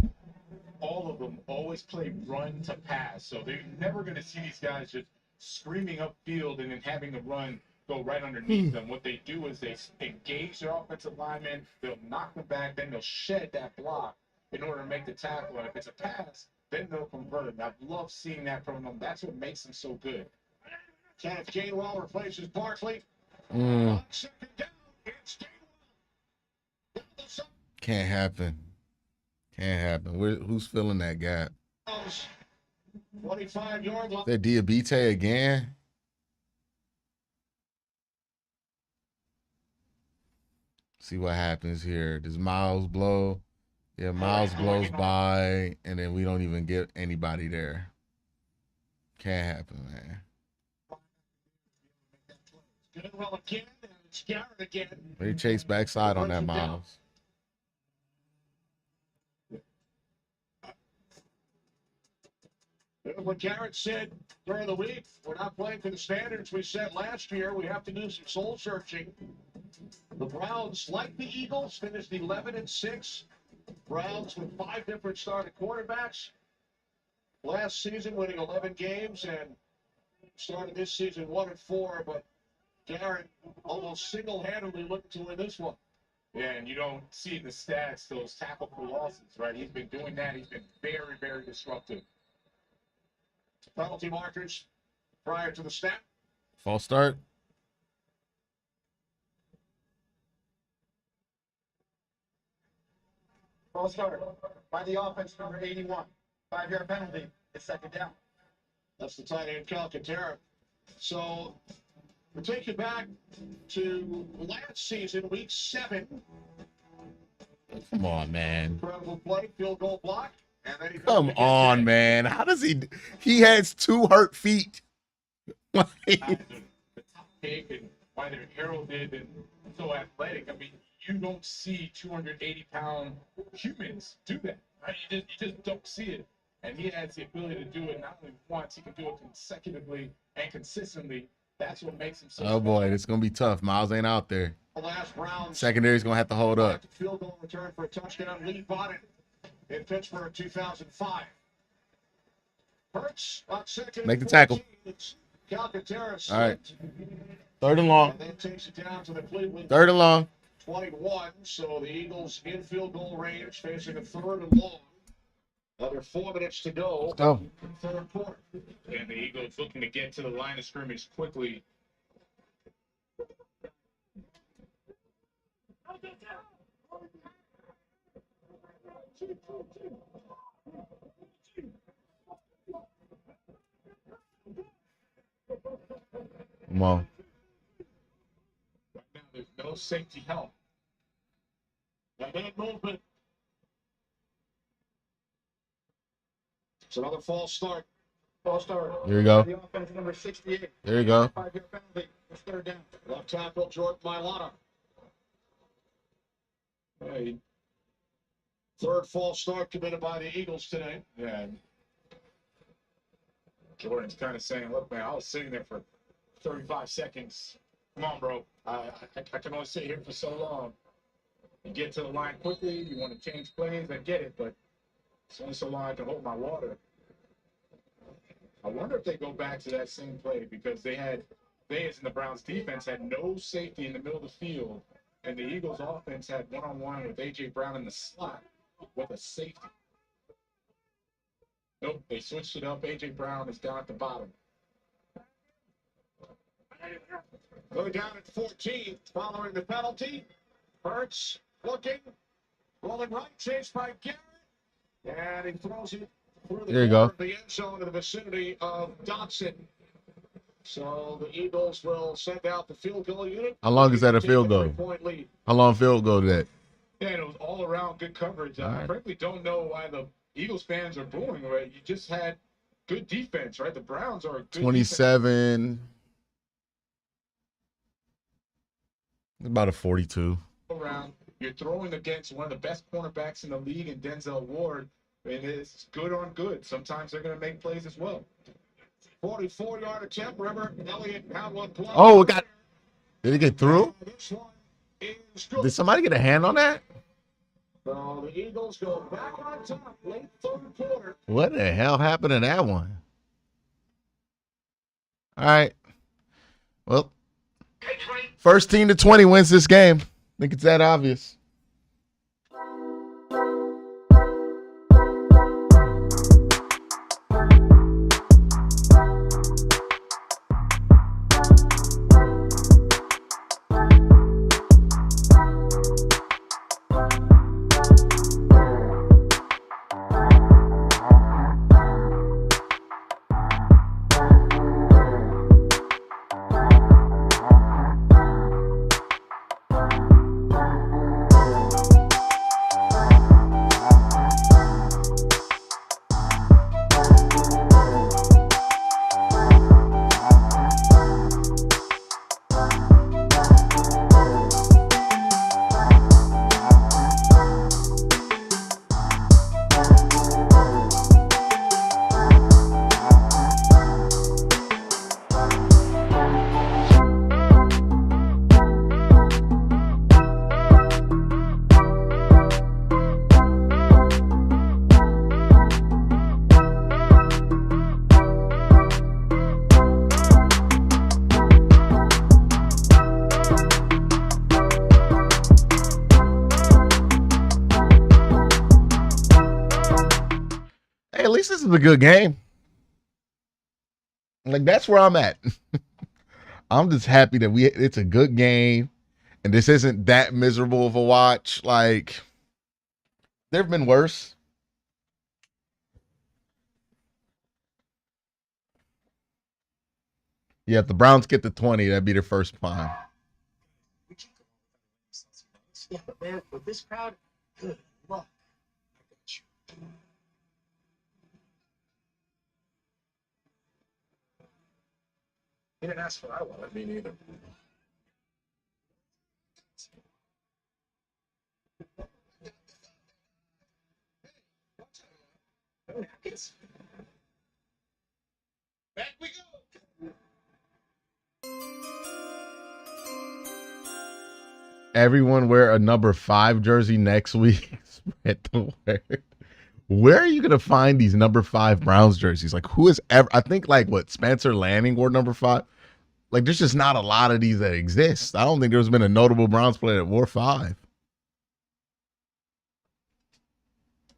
[SPEAKER 4] All of them always play run to pass. So they're never going to see these guys just screaming upfield and then having the run go right underneath them. What they do is they engage their offensive linemen, they'll knock them back, then they'll shed that block in order to make the tackle. And if it's a pass, then they'll convert it. And I've loved seeing that from them. That's what makes them so good.
[SPEAKER 6] Kenneth Gainwell replaces Barkley.
[SPEAKER 1] Mm,
[SPEAKER 6] Second down, it's Gainwell.
[SPEAKER 1] can't happen. Can't happen. Who's filling that gap?
[SPEAKER 6] 25-yard line.
[SPEAKER 1] That Diabite again? See what happens here. Does Miles blow? Yeah, Miles blows by, and then we don't even get anybody there. Can't happen, man.
[SPEAKER 6] Gainwell again, and it's Garrett again.
[SPEAKER 1] They chase backside on that Miles.
[SPEAKER 6] What Garrett said during the week, we're not playing for the standards we set last year. We have to do some soul searching. The Browns, like the Eagles, finished 11-6. Browns with 5 different starting quarterbacks. Last season, winning 11 games, and started this season 1-4. But Garrett almost single-handedly looking to win this one.
[SPEAKER 4] Yeah, and you don't see in the stats those tackle for losses, right? He's been doing that. He's been very, very disruptive.
[SPEAKER 6] Penalty markers prior to the snap.
[SPEAKER 1] False start.
[SPEAKER 7] False start by the offense, number 81. 5-yard penalty. It's second down.
[SPEAKER 6] That's the tight end, Calcaterra. So we take you back to last season, week 7.
[SPEAKER 1] Come on, man.
[SPEAKER 6] Incredible play, field goal block. And then he
[SPEAKER 1] Come on, man. How does he has 2 hurt feet.
[SPEAKER 4] The top pick and why they're heralded and so athletic. I mean, you don't see 280-pound humans do that, right? You just don't see it. And he has the ability to do it not only once, he can do it consecutively and consistently. That's what makes him so
[SPEAKER 1] Oh, boy. It's going to be tough. Miles ain't out there.
[SPEAKER 6] the last round.
[SPEAKER 1] Secondary's going to have to hold up.
[SPEAKER 6] Field goal return for a touchdown. Lee Bonnet in Pittsburgh 2005. Hurts on second.
[SPEAKER 1] Make the tackle.
[SPEAKER 6] Calcaterra.
[SPEAKER 1] All right. 3rd and long.
[SPEAKER 6] And then takes it down to the Cleveland
[SPEAKER 1] 3rd and long.
[SPEAKER 6] 21. So the Eagles in field goal range, facing a 3rd and long. Another 4 minutes to go.
[SPEAKER 1] Let's go.
[SPEAKER 6] Third quarter.
[SPEAKER 4] And the Eagles looking to get to the line of scrimmage quickly.
[SPEAKER 1] Come on.
[SPEAKER 4] Right now, there's no safety help.
[SPEAKER 6] And then movement. It's another false start.
[SPEAKER 7] False start.
[SPEAKER 1] Here we go.
[SPEAKER 7] The offense, number 68.
[SPEAKER 1] There you go.
[SPEAKER 7] 5-yard penalty. It's 3rd down.
[SPEAKER 6] Left tackle, Jordan Mailata.
[SPEAKER 4] Hey,
[SPEAKER 6] 3rd false start committed by the Eagles today.
[SPEAKER 4] yeah. Jordan's kind of saying, look, man, I was sitting there for 35 seconds. Come on, bro. I can only sit here for so long. You get to the line quickly, you want to change plays, I get it, but it's only so long I can hold my water. I wonder if they go back to that same play because they, as in the Browns defense, had no safety in the middle of the field, and the Eagles offense had one-on-one with A.J. Brown in the slot with a safety. Nope, they switched it up. A.J. Brown is down at the bottom.
[SPEAKER 6] Going down at 14 following the penalty. Hurts looking, rolling right, chased by Garrett, and he throws it through the
[SPEAKER 1] There you
[SPEAKER 6] corner
[SPEAKER 1] go.
[SPEAKER 6] of the end zone in the vicinity of Dotson. So the Eagles will send out the field goal unit.
[SPEAKER 1] How long is that a
[SPEAKER 6] Take
[SPEAKER 1] field
[SPEAKER 6] a
[SPEAKER 1] goal?
[SPEAKER 6] 3-point lead.
[SPEAKER 1] How long field goal that?
[SPEAKER 4] Yeah, and it was all around good coverage.
[SPEAKER 1] All
[SPEAKER 4] I
[SPEAKER 1] right.
[SPEAKER 4] frankly don't know why the Eagles fans are booing. Right? You just had good defense, right? The Browns are a good
[SPEAKER 1] 27. About a 42.
[SPEAKER 4] around. You're throwing against one of the best cornerbacks in the league in Denzel Ward, and it's good on good. Sometimes they're going to make plays as well.
[SPEAKER 6] 44-yard attempt. Remember, Elliott had one play.
[SPEAKER 1] Oh, it got. Did it get through?
[SPEAKER 6] This one is good.
[SPEAKER 1] Did somebody get a hand on that?
[SPEAKER 6] So the Eagles go back on top late third quarter.
[SPEAKER 1] What the hell happened to that one? All right. Well, first team to 20 wins this game. I think it's that obvious. Hey, at least this is a good game. Like, that's where I'm at. I'm just happy that it's a good game and this isn't that miserable of a watch. Like, there have been worse. Yeah, if the Browns get to 20, that'd be their first fine.
[SPEAKER 7] Yeah, but man, with this crowd, good luck. I got you.
[SPEAKER 4] He didn't ask for that one. Me neither.
[SPEAKER 6] Back we go.
[SPEAKER 1] Everyone wear a number 5 jersey next week. Spread the word. Where are you going to find these number 5 Browns jerseys? Like, who is ever, I think, like, what, Spencer Lanning wore number 5? Like, there's just not a lot of these that exist. I don't think there's been a notable Browns player that wore 5.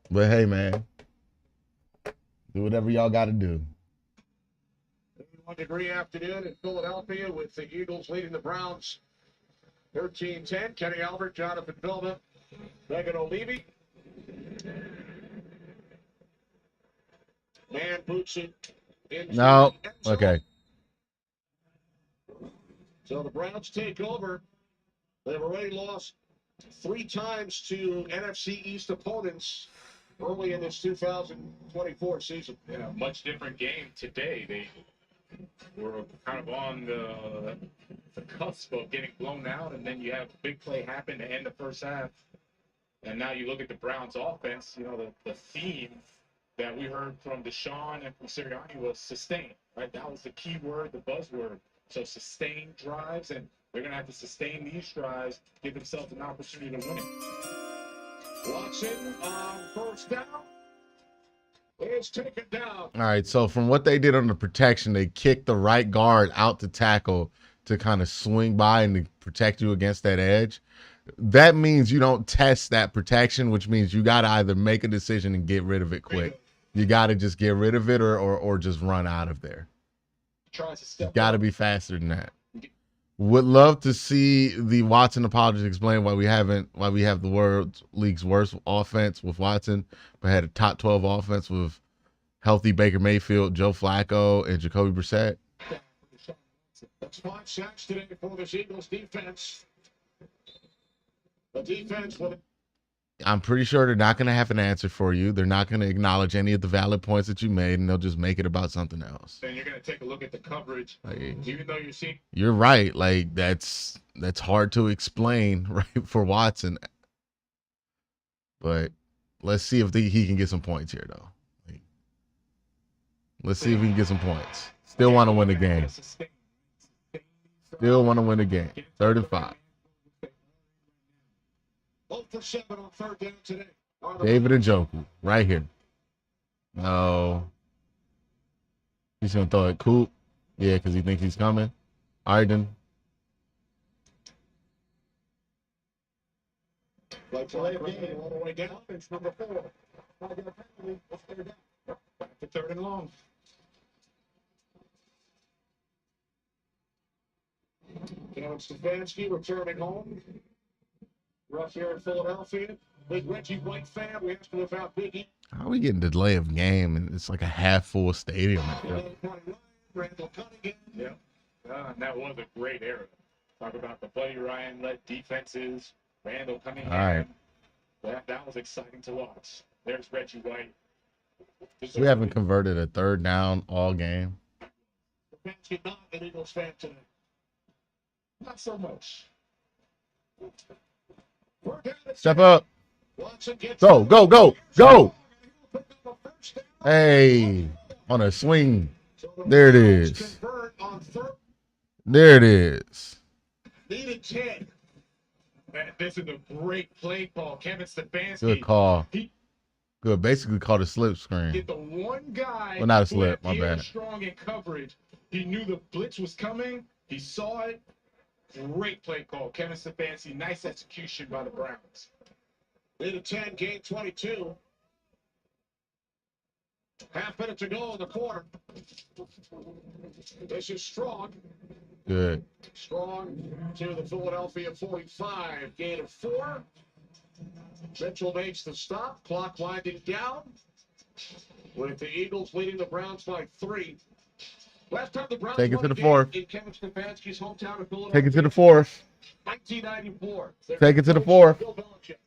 [SPEAKER 1] But hey, man, do whatever y'all got to do.
[SPEAKER 6] 1-degree afternoon in Philadelphia with the Eagles leading the Browns 13-10. Kenny Albert, Jonathan Bilda, Megan O'Leary. Man boots it into
[SPEAKER 1] No.
[SPEAKER 6] the end zone.
[SPEAKER 1] Okay.
[SPEAKER 6] So the Browns take over. They've already lost 3 times to NFC East opponents early in this 2024 season.
[SPEAKER 4] Yeah, much different game today. They were kind of on the cusp of getting blown out, and then you have a big play happen to end the first half. And now you look at the Browns offense, you know, the theme that we heard from Deshaun and from Sirianni was sustain, right? That was the key word, the buzzword. So sustain drives, and they're going to have to sustain these drives, give themselves an opportunity to win it.
[SPEAKER 6] Watson on first down. It's taken down.
[SPEAKER 1] All right, so from what they did on the protection, they kicked the right guard out to tackle to kind of swing by and to protect you against that edge. That means you don't test that protection, which means you got to either make a decision and get rid of it quick. You got to just get rid of it or just run out of there.
[SPEAKER 4] Tries to step
[SPEAKER 1] Got to
[SPEAKER 4] up.
[SPEAKER 1] be faster than that. Would love to see the Watson apologies explain why we have the world league's worst offense with Watson, but had a top 12 offense with healthy Baker Mayfield, Joe Flacco, and Jacoby Brissett.
[SPEAKER 6] That's 5 sacks today for this Eagles defense. The defense with
[SPEAKER 1] I'm pretty sure they're not going to have an answer for you. They're not going to acknowledge any of the valid points that you made, and they'll just make it about something else.
[SPEAKER 4] Then you're going to take a look at the coverage.
[SPEAKER 1] Like,
[SPEAKER 4] Even though you're seeing
[SPEAKER 1] you're right. Like that's hard to explain, right, for Watson. But let's see if he can get some points here, though. Like, let's see if he can get some points. Still want to win the game. Still want to win the game. 3rd and 5.
[SPEAKER 6] 0 for 7 on 3rd down today.
[SPEAKER 1] David Njoku, right here. No. He's going to throw it. Coop. Yeah, because he thinks he's coming. All right, then.
[SPEAKER 6] Delay of game all the way down. It's number 4. 5-yard penalty. It's 3rd down.
[SPEAKER 4] back to 3rd and long.
[SPEAKER 6] Kevin Stefanski returning home. We're up here in Philadelphia. Big Reggie White fan. We asked him about Big E.
[SPEAKER 1] How are we getting delay of game? And it's like a half-full stadium.
[SPEAKER 6] Randall Cunningham.
[SPEAKER 4] Yeah. And that was a great era. Talk about the Buddy Ryan-led defenses. Randall Cunningham.
[SPEAKER 1] All right.
[SPEAKER 4] That was exciting to watch. There's Reggie White.
[SPEAKER 1] We haven't converted a 3rd down all game.
[SPEAKER 6] Stefanski not an Eagles fan today.
[SPEAKER 4] Not so much.
[SPEAKER 6] We're down at
[SPEAKER 1] Step up.
[SPEAKER 6] Watson gets
[SPEAKER 1] Go, go, go, go.
[SPEAKER 6] Pick up a first down.
[SPEAKER 1] Hey, on a swing.
[SPEAKER 6] So
[SPEAKER 1] There it
[SPEAKER 6] Browns
[SPEAKER 1] is.
[SPEAKER 6] Convert on 3rd.
[SPEAKER 1] There it is.
[SPEAKER 6] Needed 10.
[SPEAKER 4] Man, this is a great play call. Kevin Stefanski.
[SPEAKER 1] Good call.
[SPEAKER 4] He
[SPEAKER 1] Good. Basically called a slip screen.
[SPEAKER 4] did the one guy
[SPEAKER 1] Well, not a
[SPEAKER 4] who had
[SPEAKER 1] slip, my
[SPEAKER 4] ear
[SPEAKER 1] bad.
[SPEAKER 4] strong in coverage. He knew the blitz was coming. He saw it. Great play call. Kevin Stefanski. Nice execution by the Browns.
[SPEAKER 6] Needed 10, gain 22. Half minute to go in the quarter. This is Strong.
[SPEAKER 1] Good.
[SPEAKER 6] Strong to the Philadelphia 45. Gain of 4. Mitchell makes the stop. Clock winding down. With the Eagles leading the Browns by 3. Last time the Browns
[SPEAKER 1] Take it
[SPEAKER 6] won
[SPEAKER 1] to
[SPEAKER 6] a
[SPEAKER 1] the
[SPEAKER 6] game
[SPEAKER 1] 4th.
[SPEAKER 6] in Kevin Stefanski's hometown of Philadelphia.
[SPEAKER 1] Take it to the 4th.
[SPEAKER 6] 1994.
[SPEAKER 1] Take it to the 4th.
[SPEAKER 6] Bill Belichick.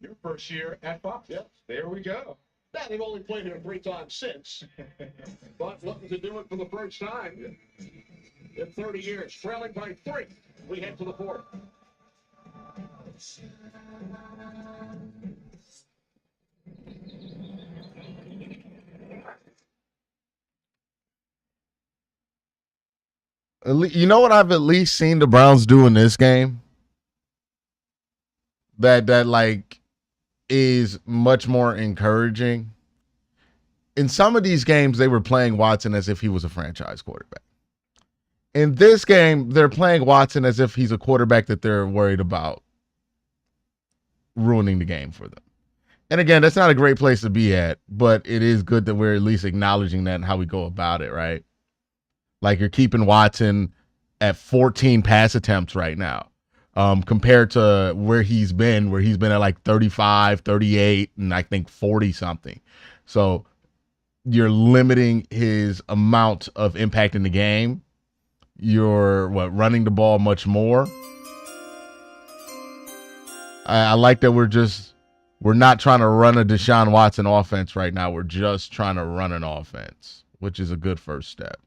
[SPEAKER 4] Your first year at Fox.
[SPEAKER 6] Yep.
[SPEAKER 4] There we go.
[SPEAKER 6] Now, they've only played here 3 times since, but looking to do it for the first time in 30 years. Trailing by 3. We head to the 4th.
[SPEAKER 1] You know what I've at least seen the Browns do in this game? That like is much more encouraging. In some of these games, they were playing Watson as if he was a franchise quarterback. In this game, they're playing Watson as if he's a quarterback that they're worried about ruining the game for them. And again, that's not a great place to be at, but it is good that we're at least acknowledging that and how we go about it, right? Like you're keeping Watson at 14 pass attempts right now, compared to where he's been at like 35, 38, and I think 40 something. So you're limiting his amount of impact in the game. You're running the ball much more. I like that we're not trying to run a Deshaun Watson offense right now. We're just trying to run an offense, which is a good first step.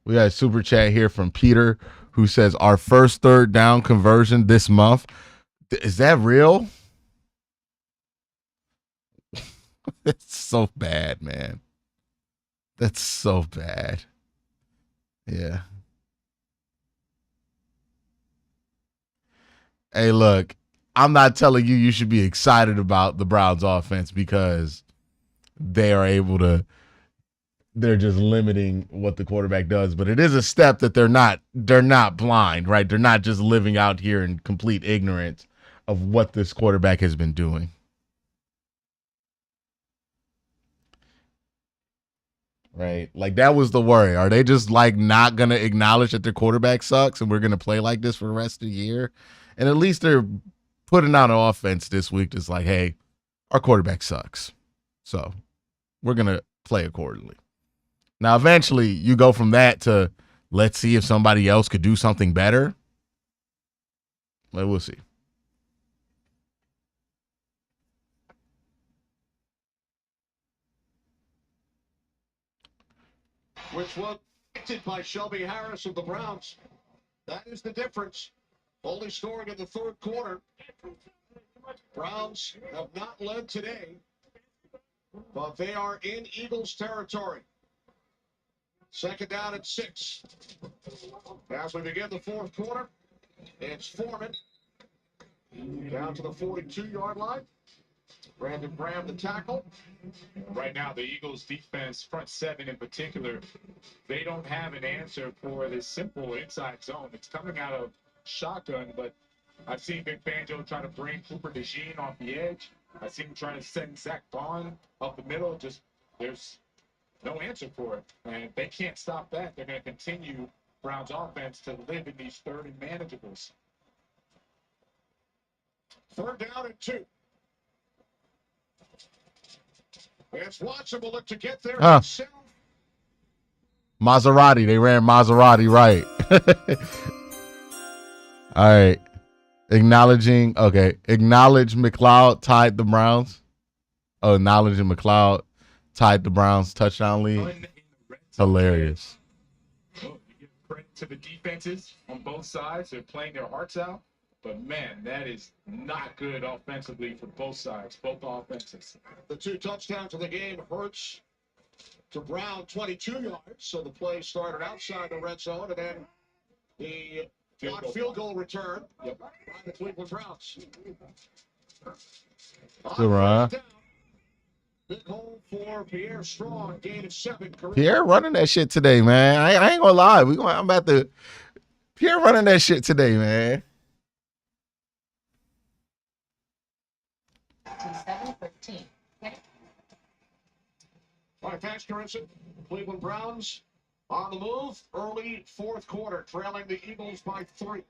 [SPEAKER 1] We got a super chat here from Peter who says our first 3rd down conversion this month. Is that real? That's so bad, man. That's so bad. Yeah. Hey, look, I'm not telling you should be excited about the Browns offense because they're just limiting what the quarterback does, but it is a step that they're not blind, right? They're not just living out here in complete ignorance of what this quarterback has been doing. Right? Like, that was the worry. Are they just like not going to acknowledge that their quarterback sucks and we're going to play like this for the rest of the year? And at least they're putting out an offense this week that's like, hey, our quarterback sucks. So we're going to play accordingly. Now, eventually you go from that to let's see if somebody else could do something better. Well, we'll see.
[SPEAKER 6] Which was predicted by Shelby Harris of the Browns. That is the difference. Only scoring in the third quarter. Browns have not led today, but they are in Eagles territory. Second down and 6. As we begin the fourth quarter, it's Foreman down to the 42-yard line. Brandon Graham, the tackle.
[SPEAKER 4] Right now, the Eagles defense, front seven in particular, they don't have an answer for this simple inside zone. It's coming out of shotgun, but I've seen Vic Fangio try to bring Cooper DeJean off the edge. I've seen him trying to send Zach Bond up the middle. Just there's no answer for it. And if they can't stop that, they're going to continue Brown's offense to live in these third and manageables.
[SPEAKER 6] Third down and 2. It's Watson will look to get there.
[SPEAKER 1] Maserati. They ran Maserati right. All right. Acknowledge McLeod tied the Browns. Oh, acknowledging McLeod tied the Browns touchdown lead. Hilarious.
[SPEAKER 4] You give credit to the defenses on both sides. They're playing their hearts out. But, man, that is not good offensively for both sides, both offenses.
[SPEAKER 6] The 2 touchdowns of the game. Hurts to Brown, 22 yards. So the play started outside the red zone, and then the field goal return by the Cleveland Browns. Big hole for Pierre Strong, gain of 7.
[SPEAKER 1] Pierre running that shit today, man. I ain't gonna lie. Pierre running that shit today, man.
[SPEAKER 8] 7-13. Okay.
[SPEAKER 6] All right, thanks, Carissa. Cleveland Browns on the move. Early fourth quarter, trailing the Eagles by 3.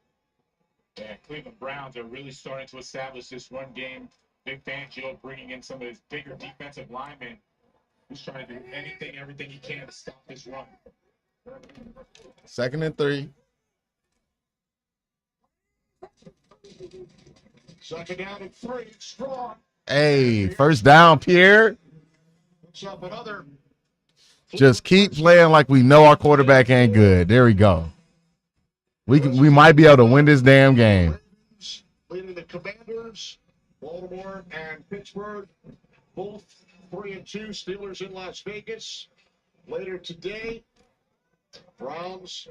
[SPEAKER 4] And Cleveland Browns are really starting to establish this run game. Vic Fangio bringing in some of his bigger defensive linemen. He's trying to do everything he can to stop this run.
[SPEAKER 1] 2nd and 3.
[SPEAKER 6] Second down and 3. Strong.
[SPEAKER 1] Hey, first down, Pierre.
[SPEAKER 6] Puts up another.
[SPEAKER 1] Just keep playing like we know our quarterback ain't good. There we go. We might be able to win this damn game.
[SPEAKER 6] Leading the Commanders, Baltimore and Pittsburgh, both 3-2. Steelers in Las Vegas. Later today, Browns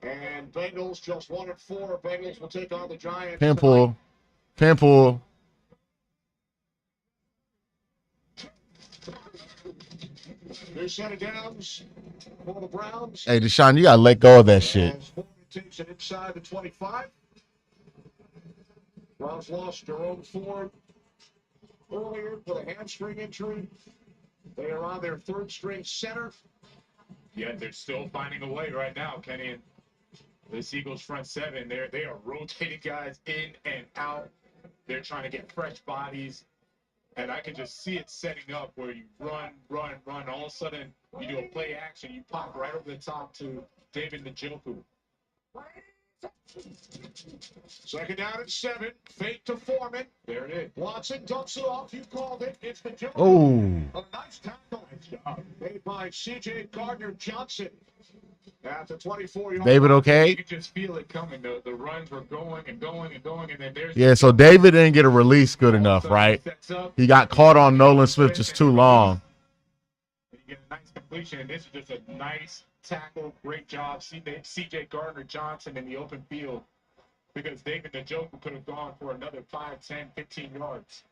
[SPEAKER 6] and Bengals just 1-4. Bengals will take on the Giants.
[SPEAKER 1] Pimple.
[SPEAKER 6] New set of downs for the Browns.
[SPEAKER 1] Hey, Deshaun, you gotta let go of that shit.
[SPEAKER 6] Takes it inside the 25. Browns lost Jerome Ford earlier with a hamstring injury. They are on their third string center.
[SPEAKER 4] Yeah, they're still finding a way right now, Kenny. And this Eagles front seven, they are rotating guys in and out. They're trying to get fresh bodies. And I can just see it setting up where you run. All of a sudden, you do a play action. You pop right over the top to David Njoku.
[SPEAKER 6] Second down and 7. Fake to Foreman.
[SPEAKER 4] There it is.
[SPEAKER 6] Watson dumps it off. You called it. It's the Njoku.
[SPEAKER 1] Oh.
[SPEAKER 6] A nice tackle. Made by C.J. Gardner-Johnson. At the 24-yard
[SPEAKER 1] David okay?
[SPEAKER 4] You could just feel it coming. The runs were going, and then there's...
[SPEAKER 1] Yeah, so David didn't get a release good enough, right? He got caught on Nolan Smith just too long.
[SPEAKER 4] You get a nice completion, and this is just a nice tackle. Great job. C.J. Gardner-Johnson in the open field, because David Njoku could have gone for another 5, 10, 15 yards.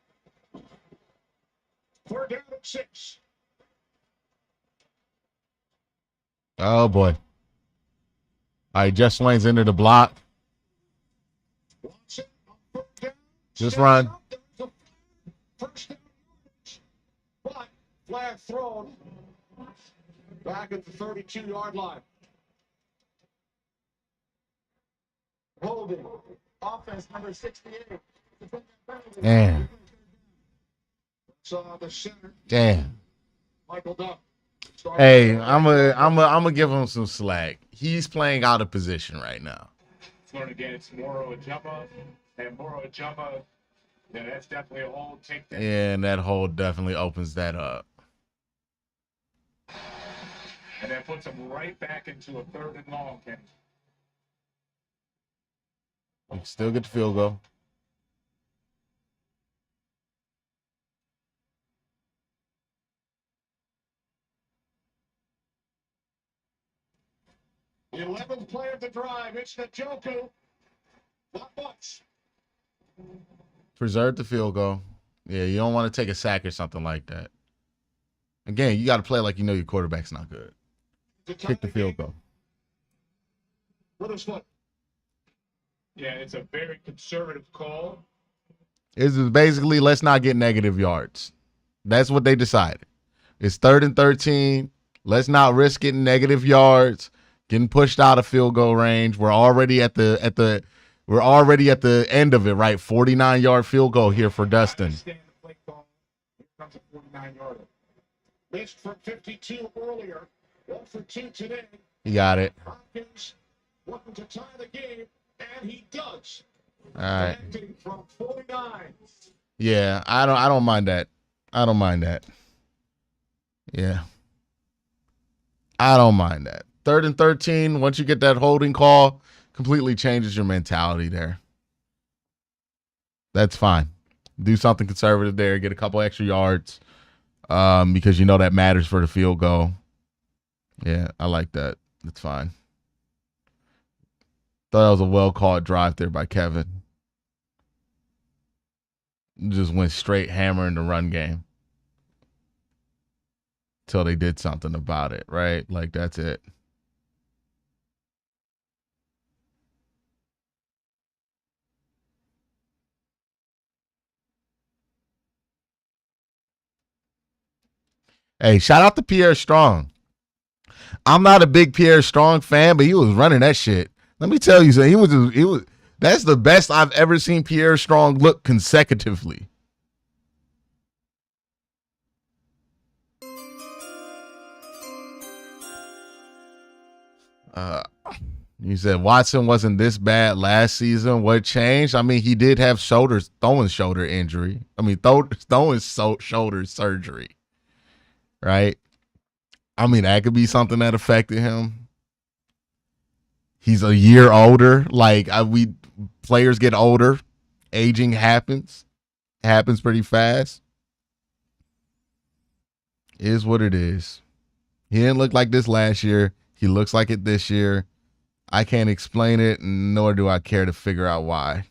[SPEAKER 6] Third down and 6.
[SPEAKER 1] Oh, boy. All right, Jeff Swain's into the block.
[SPEAKER 6] Watson on third down.
[SPEAKER 1] Just run.
[SPEAKER 6] First down, but flag thrown back at the 32-yard line.
[SPEAKER 7] Holding. Offense number 68.
[SPEAKER 1] Damn.
[SPEAKER 6] So the center,
[SPEAKER 1] Damn.
[SPEAKER 6] Michael Duck.
[SPEAKER 1] Hey, I'm gonna give him some slack. He's playing out of position right now.
[SPEAKER 2] It's going against Moro Ajama, and Moro Ajama, yeah, that's definitely a hold. Take that.
[SPEAKER 1] And that hold definitely opens that up.
[SPEAKER 2] And that puts him right back into a 3rd and long, Kenny.
[SPEAKER 1] You can still get the field goal.
[SPEAKER 6] The 11th play of the drive. It's the Joku. Not much.
[SPEAKER 1] Preserve the field goal. Yeah, you don't want to take a sack or something like that. Again, you got to play like you know your quarterback's not good. Kick the field goal.
[SPEAKER 6] With his foot.
[SPEAKER 2] Yeah, it's a very conservative call.
[SPEAKER 1] It's just basically let's not get negative yards. That's what they decided. It's 3rd and 13. Let's not risk getting negative yards, getting pushed out of field goal range. We're already at the end of it, right? 49-yard field goal here for Dustin.
[SPEAKER 2] I understand the play call. Here comes a 49-yarder.
[SPEAKER 6] Missed from 52 earlier. 1 for 2 today.
[SPEAKER 1] He got it.
[SPEAKER 6] Hopkins looking to tie the game, and he does.
[SPEAKER 1] All right.
[SPEAKER 6] Connecting from 49.
[SPEAKER 1] Yeah, I don't mind that. I don't mind that. Yeah. I don't mind that. 3rd and 13, once you get that holding call, completely changes your mentality there. That's fine. Do something conservative there, get a couple extra yards, because you know that matters for the field goal. Yeah, I like that. That's fine. Thought that was a well-called drive there by Kevin. Just went straight hammering the run game till they did something about it, right? Like, that's it. Hey, shout out to Pierre Strong. I'm not a big Pierre Strong fan, but he was running that shit. Let me tell you something. He was. That's the best I've ever seen Pierre Strong look consecutively. You said Watson wasn't this bad last season. What changed? I mean, he did have throwing shoulder injury. I mean, throwing shoulder surgery. Right? I mean, that could be something that affected him. He's a year older. Like, players get older. Aging happens pretty fast. It is what it is. He didn't look like this last year. He looks like it this year. I can't explain it, nor do I care to figure out why.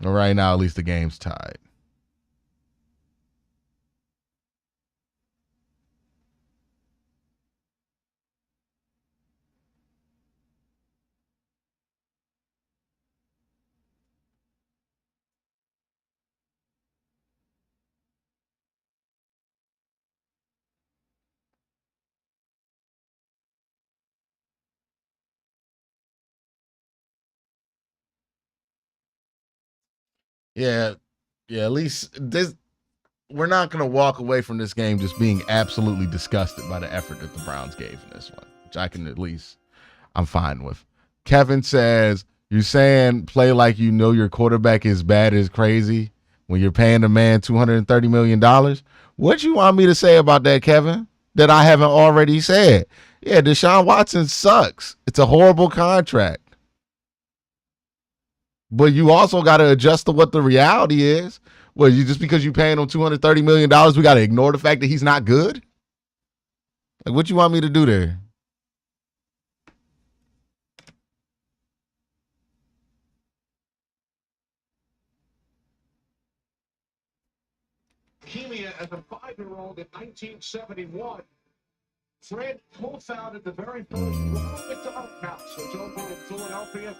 [SPEAKER 1] Right now, at least the game's tied. Yeah, at least this. We're not going to walk away from this game just being absolutely disgusted by the effort that the Browns gave in this one, which I'm fine with. Kevin says, you're saying play like you know your quarterback is bad is crazy when you're paying a man $230 million? What you want me to say about that, Kevin, that I haven't already said? Yeah, Deshaun Watson sucks. It's a horrible contract. But you also got to adjust to what the reality is. Well, just because you're paying him $230 million, we got to ignore the fact that he's not good? Like, what you want me to do there?
[SPEAKER 6] Leukemia as a 5-year-old in 1971. Fred co-founded the very first Ronald McDonald counts. It's open in Philadelphia.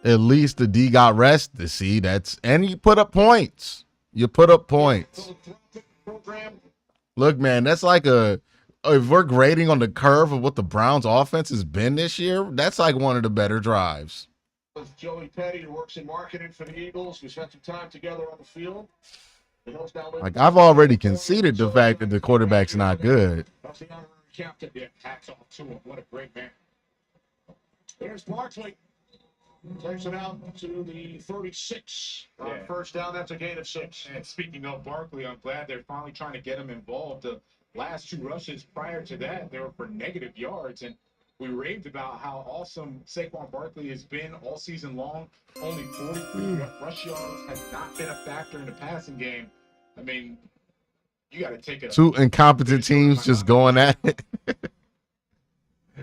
[SPEAKER 1] At least the D got rested. See, and you put up points. You put up points.
[SPEAKER 6] Philanthropic program.
[SPEAKER 1] Look, man, that's like if we're grading on the curve of what the Browns offense has been this year, that's like one of the better drives.
[SPEAKER 6] With Joey Petty, who works in marketing for the Eagles. We spent some time together on the field.
[SPEAKER 1] Like, I've already conceded the fact that the quarterback's not good.
[SPEAKER 6] That's the honorary captain. Yeah, hats off to him. What a great man. There's Barkley. Takes it out to the 36. On first down, that's a gain of 6.
[SPEAKER 4] And speaking of Barkley, I'm glad they're finally trying to get him involved. The last 2 rushes prior to that, they were for negative yards. And we raved about how awesome Saquon Barkley has been all season long. Only 43 rush yards, has not been a factor in the passing game. I mean, you got to take it.
[SPEAKER 1] 2 incompetent teams just going at it.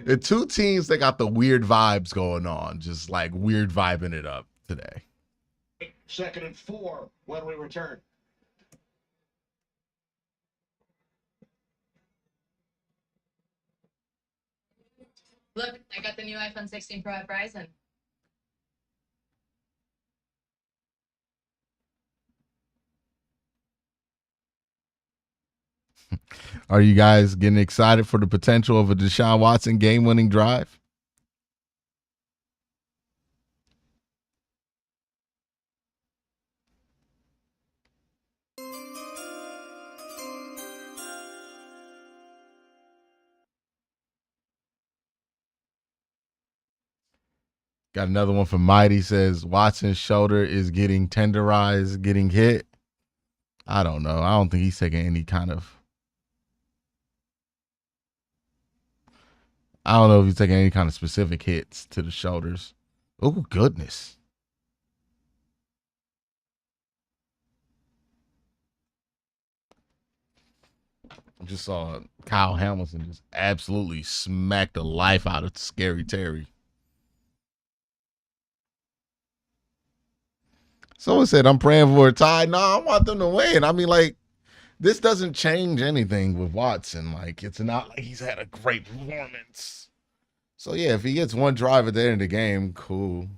[SPEAKER 1] The 2 teams that got the weird vibes going on, just like weird vibing it up today.
[SPEAKER 6] 2nd and 4 when we return.
[SPEAKER 8] Look, I got the new iPhone 16 Pro at Verizon.
[SPEAKER 1] Are you guys getting excited for the potential of a Deshaun Watson game-winning drive? Got another one from Mighty, says Watson's shoulder is getting tenderized, getting hit. I don't know. I don't think he's taking any kind of. I don't know if he's taking any kind of specific hits to the shoulders. Oh, goodness. I just saw Kyle Hamilton just absolutely smack the life out of Scary Terry. Someone said, I'm praying for a tie. No, I want them to win. I mean, like, this doesn't change anything with Watson. Like, it's not like he's had a great performance. So, yeah, if he gets one drive at the end of the game, cool.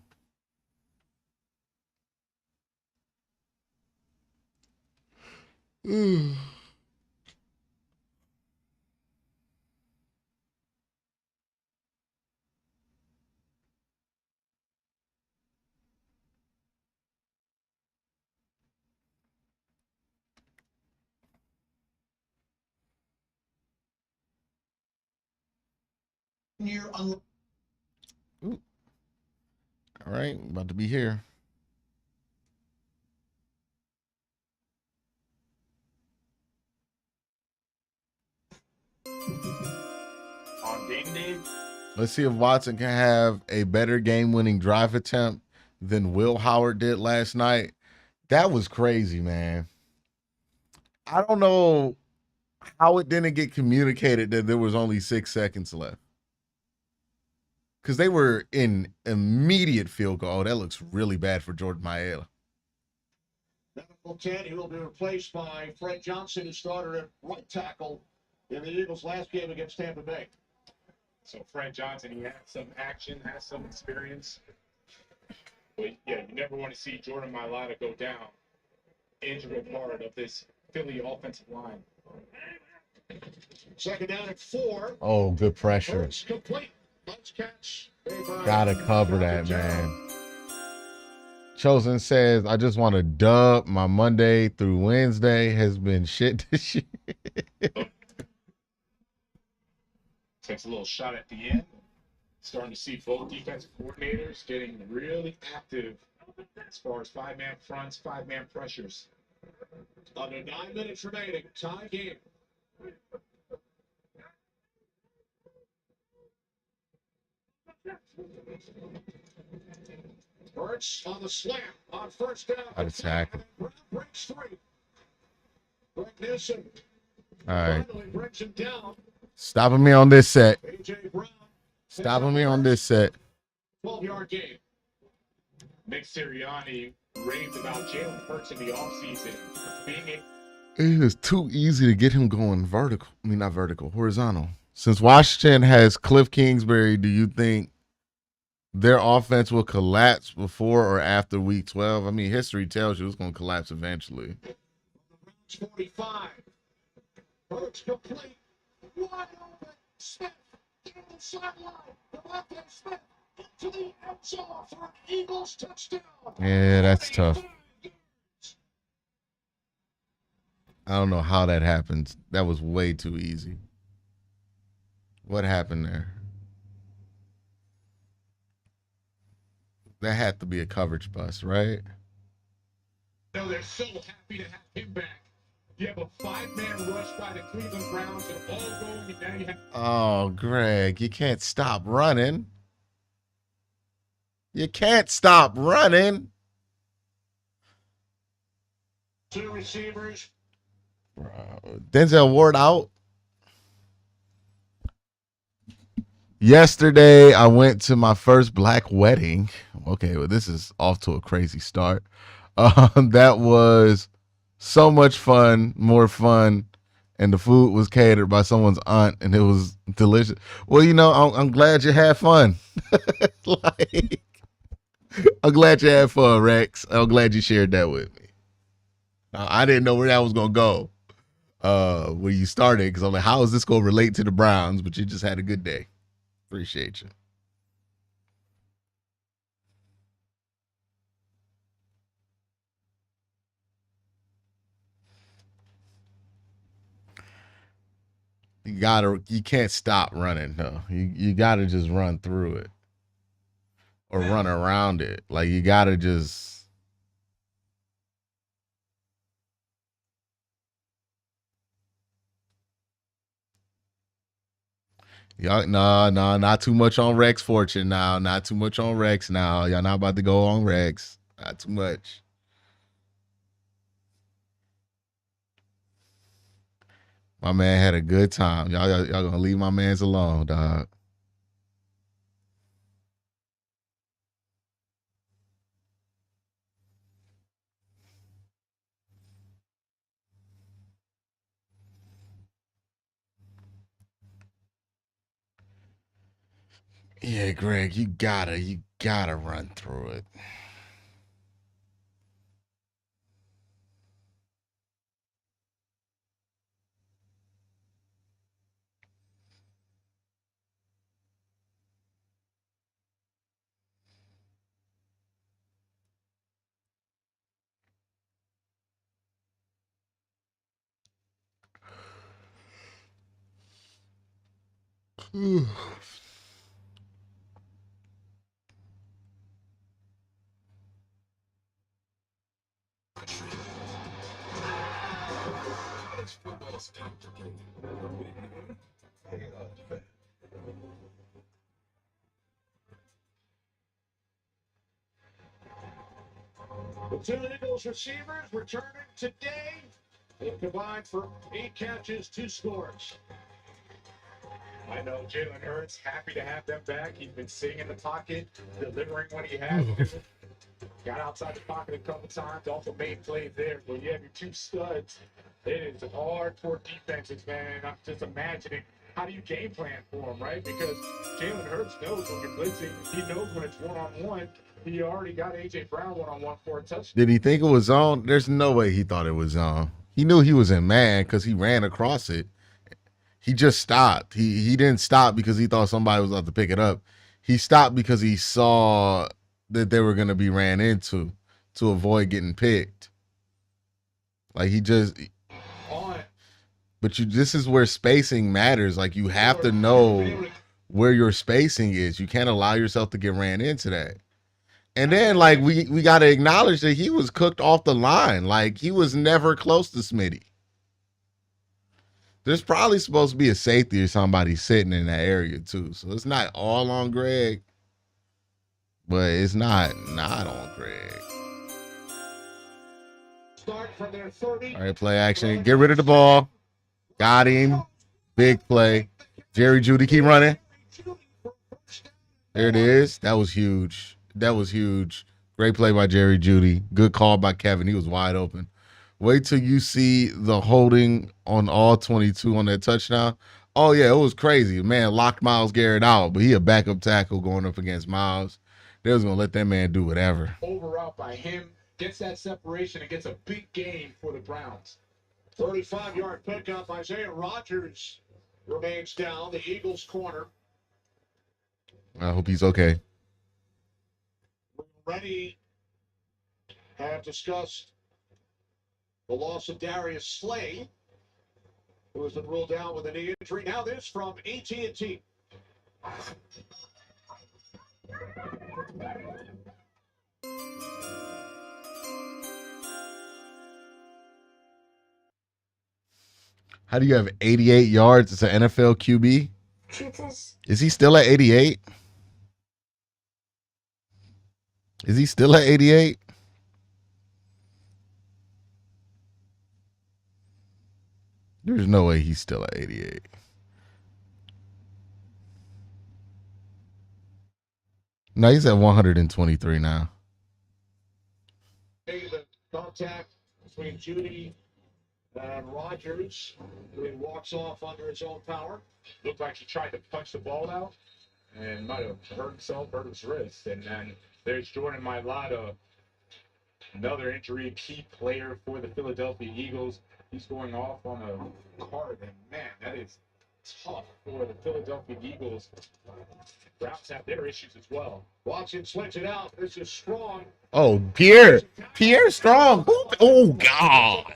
[SPEAKER 1] Ooh. All right, about to be here.
[SPEAKER 4] On game day,
[SPEAKER 1] Let's see if Watson can have a better game-winning drive attempt than Will Howard did last night. That was crazy, man. I don't know how it didn't get communicated that there was only 6 seconds left. Because they were in immediate field goal. Oh, that looks really bad for Jordan Maela.
[SPEAKER 6] Number 10, he will be replaced by Fred Johnson, who started at right tackle in the Eagles' last game against Tampa Bay.
[SPEAKER 4] so Fred Johnson, he has some action, has some experience. But yeah, you never want to see Jordan Mailata go down, integral part of this Philly offensive line.
[SPEAKER 6] 2nd down at 4.
[SPEAKER 1] Oh, good pressure.
[SPEAKER 6] First complete. Let's catch.
[SPEAKER 1] Gotta cover that, man. Chosen says, I just want to dub. My Monday through Wednesday has been shit this year.
[SPEAKER 4] Takes a little shot at the end. Starting to see both defensive coordinators getting really active as far as 5-man fronts, 5-man pressures.
[SPEAKER 6] Under 9 minutes remaining. Tie game. Hurts on the slam on first down.
[SPEAKER 1] Out of tackle.
[SPEAKER 6] Breaks 3. Greg Newsom
[SPEAKER 1] All right.
[SPEAKER 6] finally brings him down.
[SPEAKER 1] Stopping me on this set.
[SPEAKER 6] A.J. Brown.
[SPEAKER 1] Stopping me on this set.
[SPEAKER 6] 12-yard gain.
[SPEAKER 4] Nick Sirianni raved about Jalen Hurts in the offseason. Being a
[SPEAKER 1] It is too easy to get him going vertical. I mean, not vertical, horizontal. Since Washington has Cliff Kingsbury, do you think their offense will collapse before or after week 12. I mean, history tells you it's going to collapse eventually.
[SPEAKER 6] 45. Hurts complete. Wide open. Smith down the sideline. Devontae Smith into the end zone for an Eagles touchdown.
[SPEAKER 1] Yeah, that's tough. I don't know how that happens. That was way too easy. What happened there? That had to be a coverage bust, right?
[SPEAKER 2] No, they're so happy to have him back. You have a 5-man rush by the Cleveland Browns and all going, and now you have.
[SPEAKER 1] Oh, Greg, you can't stop running. You can't stop running.
[SPEAKER 6] 2 receivers.
[SPEAKER 1] Denzel Ward out. Yesterday, I went to my first black wedding. Okay, well, this is off to a crazy start. That was so much fun, more fun, and the food was catered by someone's aunt, and it was delicious. Well, you know, I'm glad you had fun. Like, I'm glad you had fun, Rex. I'm glad you shared that with me. I didn't know where that was gonna go when you started, because I'm like, how is this gonna relate to the Browns? But you just had a good day. Appreciate you. You can't stop running though. You gotta just run through it or run around it. Like, you gotta just. Y'all, no, not too much on Rex Fortune now. Not too much on Rex now. Y'all not about to go on Rex. Not too much. My man had a good time. Y'all gonna leave my mans alone, dog. Yeah, Greg, you gotta run through it.
[SPEAKER 6] The 2 Eagles receivers returning today. They combined for 8 catches, 2 scores.
[SPEAKER 2] I know Jalen Hurts happy to have them back. He's been sitting in the pocket, delivering when he has to. Got outside the pocket a couple times, also made plays there. But you have your 2 studs. It is hardcore defenses, man. I'm just imagining, how do you game plan for them, right? Because Jalen Hurts knows when you're blitzing. He knows when it's one-on-one. He already got A.J. Brown one-on-one for a touchdown.
[SPEAKER 1] Did he think it was on? There's no way he thought it was on. He knew he was in man because he ran across it. He just stopped. He didn't stop because he thought somebody was about to pick it up. He stopped because he saw that they were going to be ran into to avoid getting picked. Like, he just. But this is where spacing matters. Like, you have to know where your spacing is. You can't allow yourself to get ran into that. And then, like, we got to acknowledge that he was cooked off the line. Like, he was never close to Smitty. There's probably supposed to be a safety or somebody sitting in that area too. So it's not all on Greg, but it's not on Greg.
[SPEAKER 6] Start from their 30.
[SPEAKER 1] All right, play action. Get rid of the ball. Got him. Big play. Jerry Jeudy, keep running. There it is. That was huge. That was huge. Great play by Jerry Jeudy. Good call by Kevin. He was wide open. Wait till you see the holding on all 22 on that touchdown. Oh yeah, it was crazy. Man locked Miles Garrett out, but he a backup tackle going up against Miles. They was gonna let that man do whatever.
[SPEAKER 4] Overroute by him, gets that separation and gets a big gain for the Browns.
[SPEAKER 6] 35-yard pickup. Isaiah Rodgers remains down. The Eagles corner.
[SPEAKER 1] I hope he's okay.
[SPEAKER 6] We already have discussed the loss of Darius Slay, who has been ruled out with a knee injury. Now this from AT&T.
[SPEAKER 1] How do you have 88 yards? It's an NFL QB.
[SPEAKER 3] Truth
[SPEAKER 1] Is he still at 88? Is he still at 88? There's no way he's still at 88. No, he's at 123 now.
[SPEAKER 6] The contact between Judy and Rodgers, who he walks off under his own power.
[SPEAKER 4] Looked like he tried to punch the ball out and might have hurt himself, hurt his wrist. And then there's Jordan Mailata, another injury, key player for the Philadelphia Eagles. He's going off on a card, and man, that is tough for the Philadelphia Eagles. Browns have their issues as well.
[SPEAKER 6] Watson switch it out. This is Strong.
[SPEAKER 1] Oh, Pierre Strong. Oh God.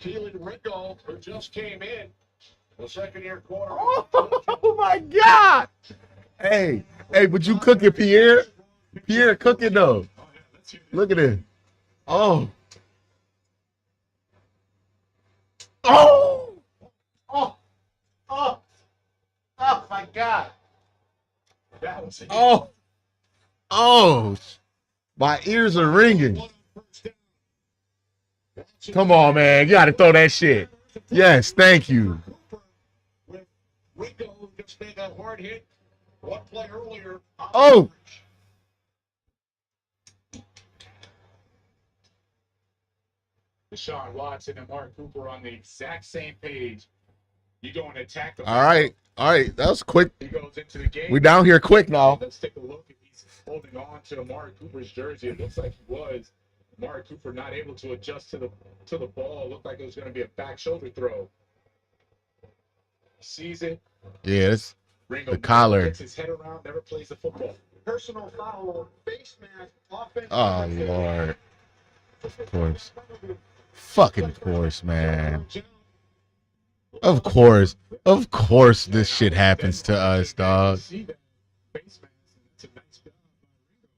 [SPEAKER 6] Keelan Ringo, who just came in, the second-year corner.
[SPEAKER 1] Oh my God. Hey, but you cooking, Pierre? Pierre cooking though. Look at it. Oh. Oh. Oh. Oh. Oh my God.
[SPEAKER 4] That was it.
[SPEAKER 1] Oh. Oh. My ears are ringing. Come on, man. You got to throw that shit. Yes, thank you.
[SPEAKER 6] With Ringo, who just made that hard hit one play earlier.
[SPEAKER 1] Oh.
[SPEAKER 4] Deshaun Watson and Mark Cooper on the exact same page. You go and attack the
[SPEAKER 1] All right. That was quick.
[SPEAKER 4] He goes into the game.
[SPEAKER 1] We down here quick now.
[SPEAKER 4] Let's take a look. If he's holding on to Amari Cooper's jersey, it looks like he was. Amari Cooper not able to adjust to the ball. It looked like it was going to be a back shoulder throw. Sees it.
[SPEAKER 1] Yeah, it's
[SPEAKER 4] Ringo
[SPEAKER 1] the collar.
[SPEAKER 4] gets his head around, never plays the football.
[SPEAKER 6] Personal foul, face mask, offense.
[SPEAKER 1] Oh, Lord. Of course. Fucking course, man. Of course this shit happens to us, dog.
[SPEAKER 4] See that face mask, and it's a nice job by Ringo.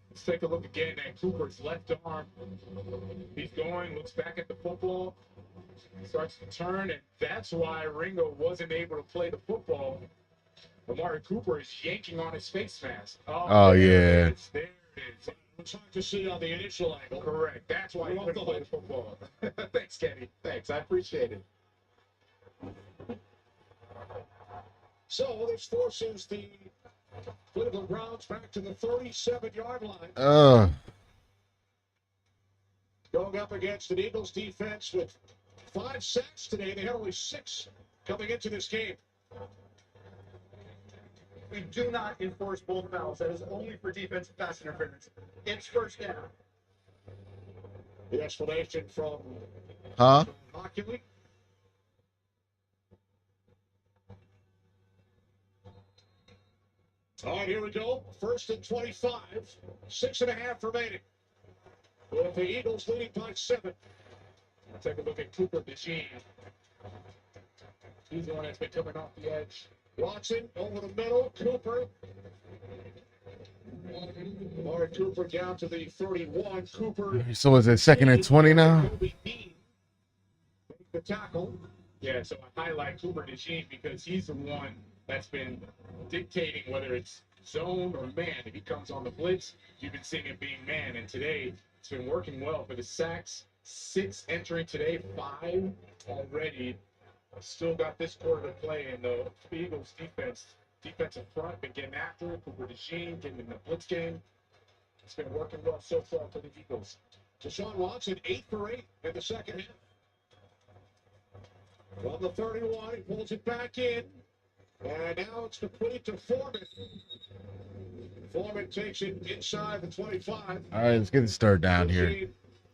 [SPEAKER 4] Let's take a look again at Cooper's left arm. He's going, looks back at the football, starts to turn, and that's why Ringo wasn't able to play the football. Amari Cooper is yanking on his face mask.
[SPEAKER 1] Oh, yeah.
[SPEAKER 4] There it is.
[SPEAKER 6] It's hard to see on the initial angle.
[SPEAKER 4] Correct. That's why he couldn't play the football. Thanks, Kenny. Thanks. I appreciate it.
[SPEAKER 6] So this forces the Cleveland Browns back to the 37-yard line. Going up against an Eagles defense with 5 sacks today. They had only 6 coming into this game.
[SPEAKER 7] We do not enforce both fouls. That is only for defensive pass interference. It's first down.
[SPEAKER 6] The explanation from Hockley. All right, here we go. 1st and 25. 6.5 remaining. With the Eagles leading by 7.
[SPEAKER 4] Take a look at Cooper DeJean. He's the one that's been coming off the edge.
[SPEAKER 6] Watson over the middle. Cooper. Amari Cooper down to the 31. Cooper.
[SPEAKER 1] So is it 2nd and 20 now?
[SPEAKER 6] The tackle.
[SPEAKER 4] Yeah, so I highlight Cooper DeJean because he's the one that's been dictating whether it's zone or man. If he comes on the blitz, you've been seeing him being man. And today, it's been working well for the sacks. 6 entering today, 5 already. Still got this quarter to play, and the Eagles defensive front been getting after it. Cooper DeJean getting in the blitz game.
[SPEAKER 6] It's been working well so far for the Eagles. Deshaun Watson, 8 for 8 in the second half. From the 31, he pulls it back in. And now it's complete to Foreman. Foreman takes it inside the 25.
[SPEAKER 1] All right, let's get this third down here.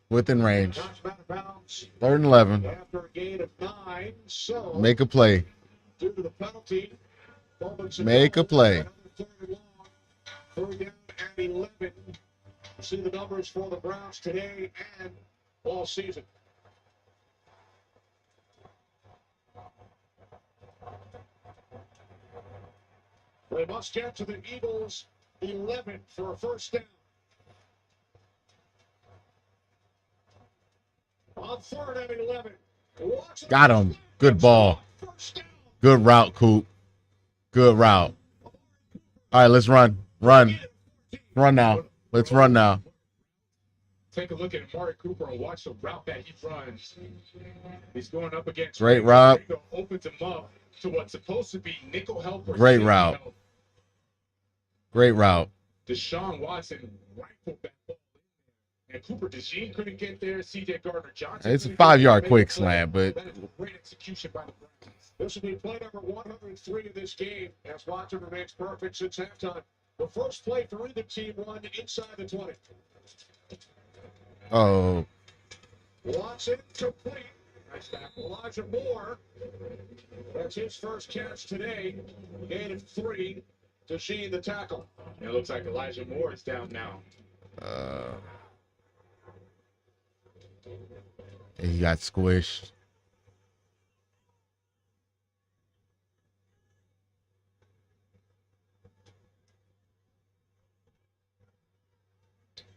[SPEAKER 1] Within range. 3rd and 11.
[SPEAKER 6] After a gain of 9, so
[SPEAKER 1] Make a play.
[SPEAKER 6] due to the penalty,
[SPEAKER 1] Make a play.
[SPEAKER 6] 3rd down and 11. See the numbers for the Browns today and all season. They must get to the Eagles 11 for a first down. On 3rd and 11.
[SPEAKER 1] Got him. Good ball. Good route, Coop. Good route. All right, let's run. Run. Run now. Let's run now.
[SPEAKER 4] Take a look at Amari Cooper and watch the route that he runs. He's going up against
[SPEAKER 1] Great route.
[SPEAKER 4] Opens him up to what's supposed to be nickel help.
[SPEAKER 1] Great route. Great route.
[SPEAKER 4] Deshaun Watson rifled that ball. And Cooper DeJean couldn't get there. CJ Gardner-Johnson.
[SPEAKER 1] It's a 5-yard quick slam, but
[SPEAKER 4] that is great execution by the Browns.
[SPEAKER 6] This will be play number 103 of this game as Watson remains perfect since halftime. The first play for either team run inside the 20.
[SPEAKER 1] oh,
[SPEAKER 6] Watson complete. Nice back. Elijah Moore. That's his first catch today. Gain of 3. DeJean the tackle.
[SPEAKER 4] And it looks like Elijah Moore is down now.
[SPEAKER 1] he got squished.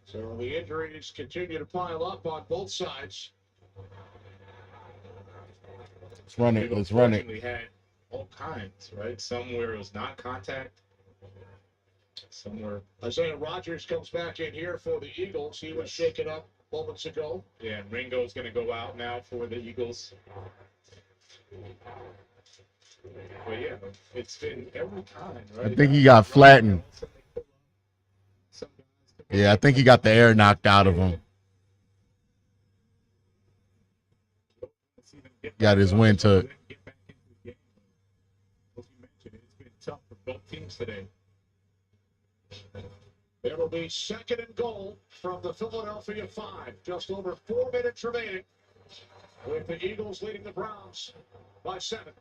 [SPEAKER 6] So the injuries continue to pile up on both sides.
[SPEAKER 1] Let's run it. Let's run it.
[SPEAKER 4] We had all kinds, right? Some where it was not contact. Somewhere.
[SPEAKER 6] Isaiah Rodgers comes back in here for the Eagles. He was shaken up moments ago.
[SPEAKER 4] Yeah, and Ringo's going to go out now for the Eagles. But yeah, it's been every time, right?
[SPEAKER 1] I think he got flattened. Yeah, I think he got the air knocked out of him. Got his wind took.
[SPEAKER 4] It's been tough for both teams today.
[SPEAKER 6] It'll be 2nd and goal from the Philadelphia 5. Just over 4 minutes remaining. With the Eagles leading the Browns by 7.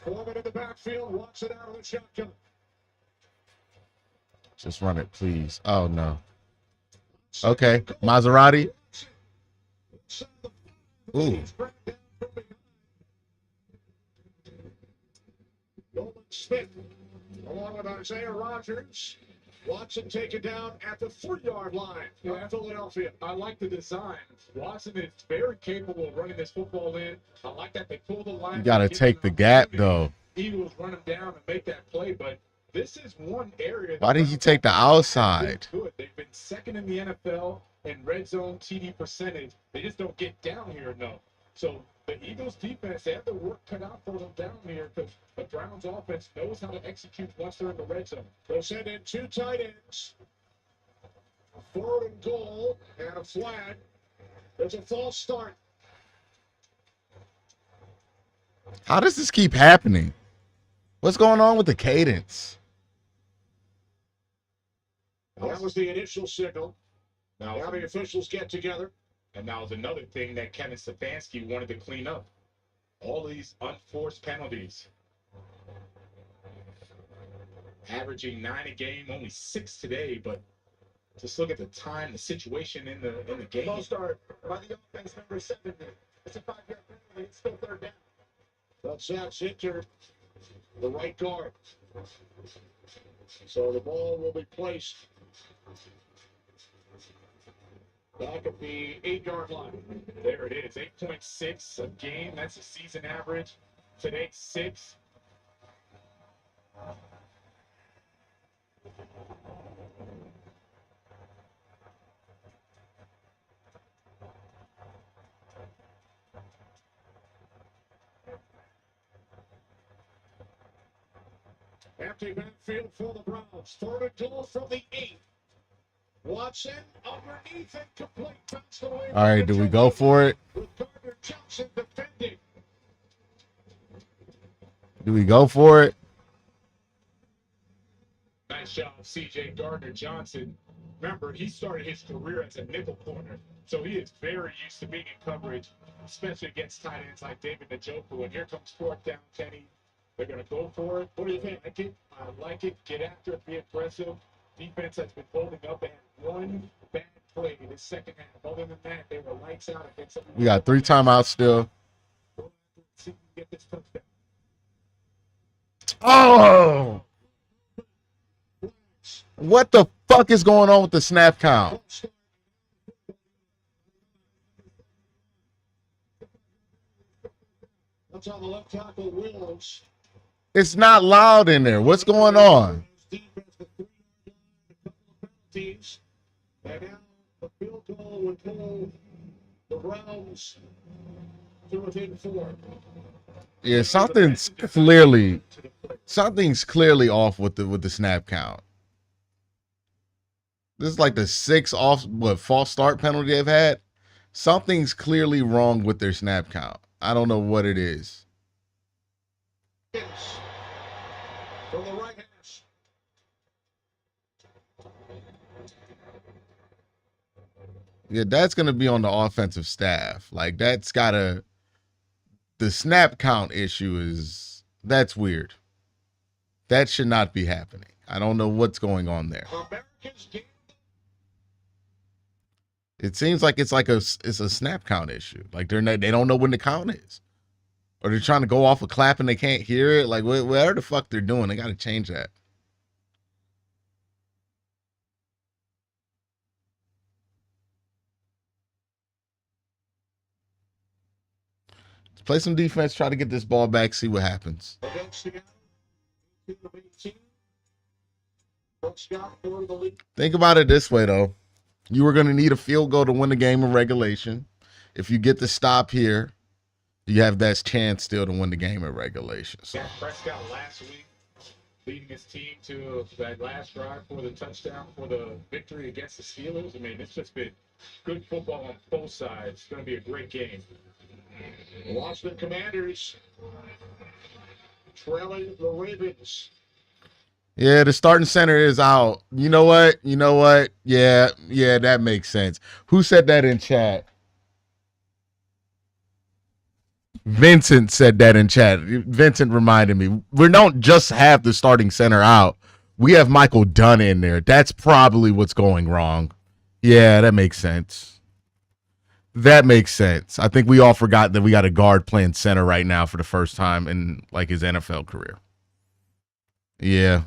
[SPEAKER 6] Foreman in the backfield wants it out of the shotgun.
[SPEAKER 1] Just run it, please. Oh, no. Okay, Maserati. Ooh.
[SPEAKER 6] Nolan Smith, along with Isaiah Rodgers. Watson taken down at the 3-yard line for Philadelphia.
[SPEAKER 4] I like the design. Watson is very capable of running this football in. I like that they pull the line.
[SPEAKER 1] You got to take the gap, though.
[SPEAKER 4] Eagles run him down and make that play, but this is one area.
[SPEAKER 1] Why didn't he take the outside?
[SPEAKER 4] Good. They've been 2nd in the NFL in red zone TD percentage. They just don't get down here enough. So the Eagles defense, they have the work cut out for them down here because the Browns offense knows how to execute once they're in the red zone.
[SPEAKER 6] They'll send in 2 tight ends. 4th and goal and a flag. There's a false start.
[SPEAKER 1] How does this keep happening? What's going on with the cadence?
[SPEAKER 6] That was the initial signal.
[SPEAKER 4] Now
[SPEAKER 6] the officials get together.
[SPEAKER 4] And now is another thing that Kevin Stefanski wanted to clean up. All these unforced penalties. Averaging 9 a game, only 6 today, but just look at the time, the situation in the game.
[SPEAKER 7] False start by the offense, number 7. It's a 5-yard penalty. It's still 3rd down.
[SPEAKER 6] That's entered the right guard. So the ball will be placed back at the 8-yard line.
[SPEAKER 4] There it is, 8.6 a game. That's a season average. Today, 6.
[SPEAKER 6] empty backfield for the Browns. Third and goal from the 8. Watson underneath and complete.
[SPEAKER 1] All right, do we go for it?
[SPEAKER 6] With Gardner Johnson defending.
[SPEAKER 1] Do we go for it?
[SPEAKER 4] Nice job, C.J. Gardner-Johnson. Remember, he started his career as a nickel corner, so he is very used to being in coverage, especially against tight ends like David Njoku. And here comes fourth down, Kenny. They're going to go for it. What do you think? I like it. Get after it. Be aggressive. Defense has been holding up and one bad play in the second half. Other than that, they were lights out against them.
[SPEAKER 1] We got 3 timeouts still.
[SPEAKER 4] See if we can get this touchdown.
[SPEAKER 1] Oh! What the fuck is going on with the snap count?
[SPEAKER 6] That's on the left tackle, Williams.
[SPEAKER 1] It's not loud in there. What's going on?
[SPEAKER 6] Teams. And now the field goal would pull the Browns to within 4.
[SPEAKER 1] Yeah, something's clearly off with the snap count. This is like the 6th false start penalty they've had. Something's clearly wrong with their snap count. I don't know what it is.
[SPEAKER 6] From the right hash.
[SPEAKER 1] Yeah, that's going to be on the offensive staff. Like, the snap count issue that's weird. That should not be happening. I don't know what's going on there. It seems like it's a snap count issue. Like they don't know when the count is. Or they're trying to go off a clap and they can't hear it. Like whatever the fuck they're doing, they got to change that. Let's play some defense, try to get this ball back, see what happens. Think about it this way, though. You were going to need a field goal to win the game in regulation. If you get the stop here, you have that chance still to win the game in regulation. So.
[SPEAKER 4] Yeah, Prescott last week leading his team to that last drive for the touchdown for the victory against the Steelers. I mean, it's just been good football on both sides. It's going to be a great game.
[SPEAKER 6] The Washington Commanders trailing the Ravens.
[SPEAKER 1] Yeah, the starting center is out. You know what? Yeah, that makes sense. Who said that in chat? Vincent said that in chat. Vincent reminded me. We don't just have the starting center out. We have Michael Dunn in there. That's probably what's going wrong. Yeah, that makes sense. That makes sense. I think we all forgot that we got a guard playing center right now for the first time in like his NFL career. Yeah.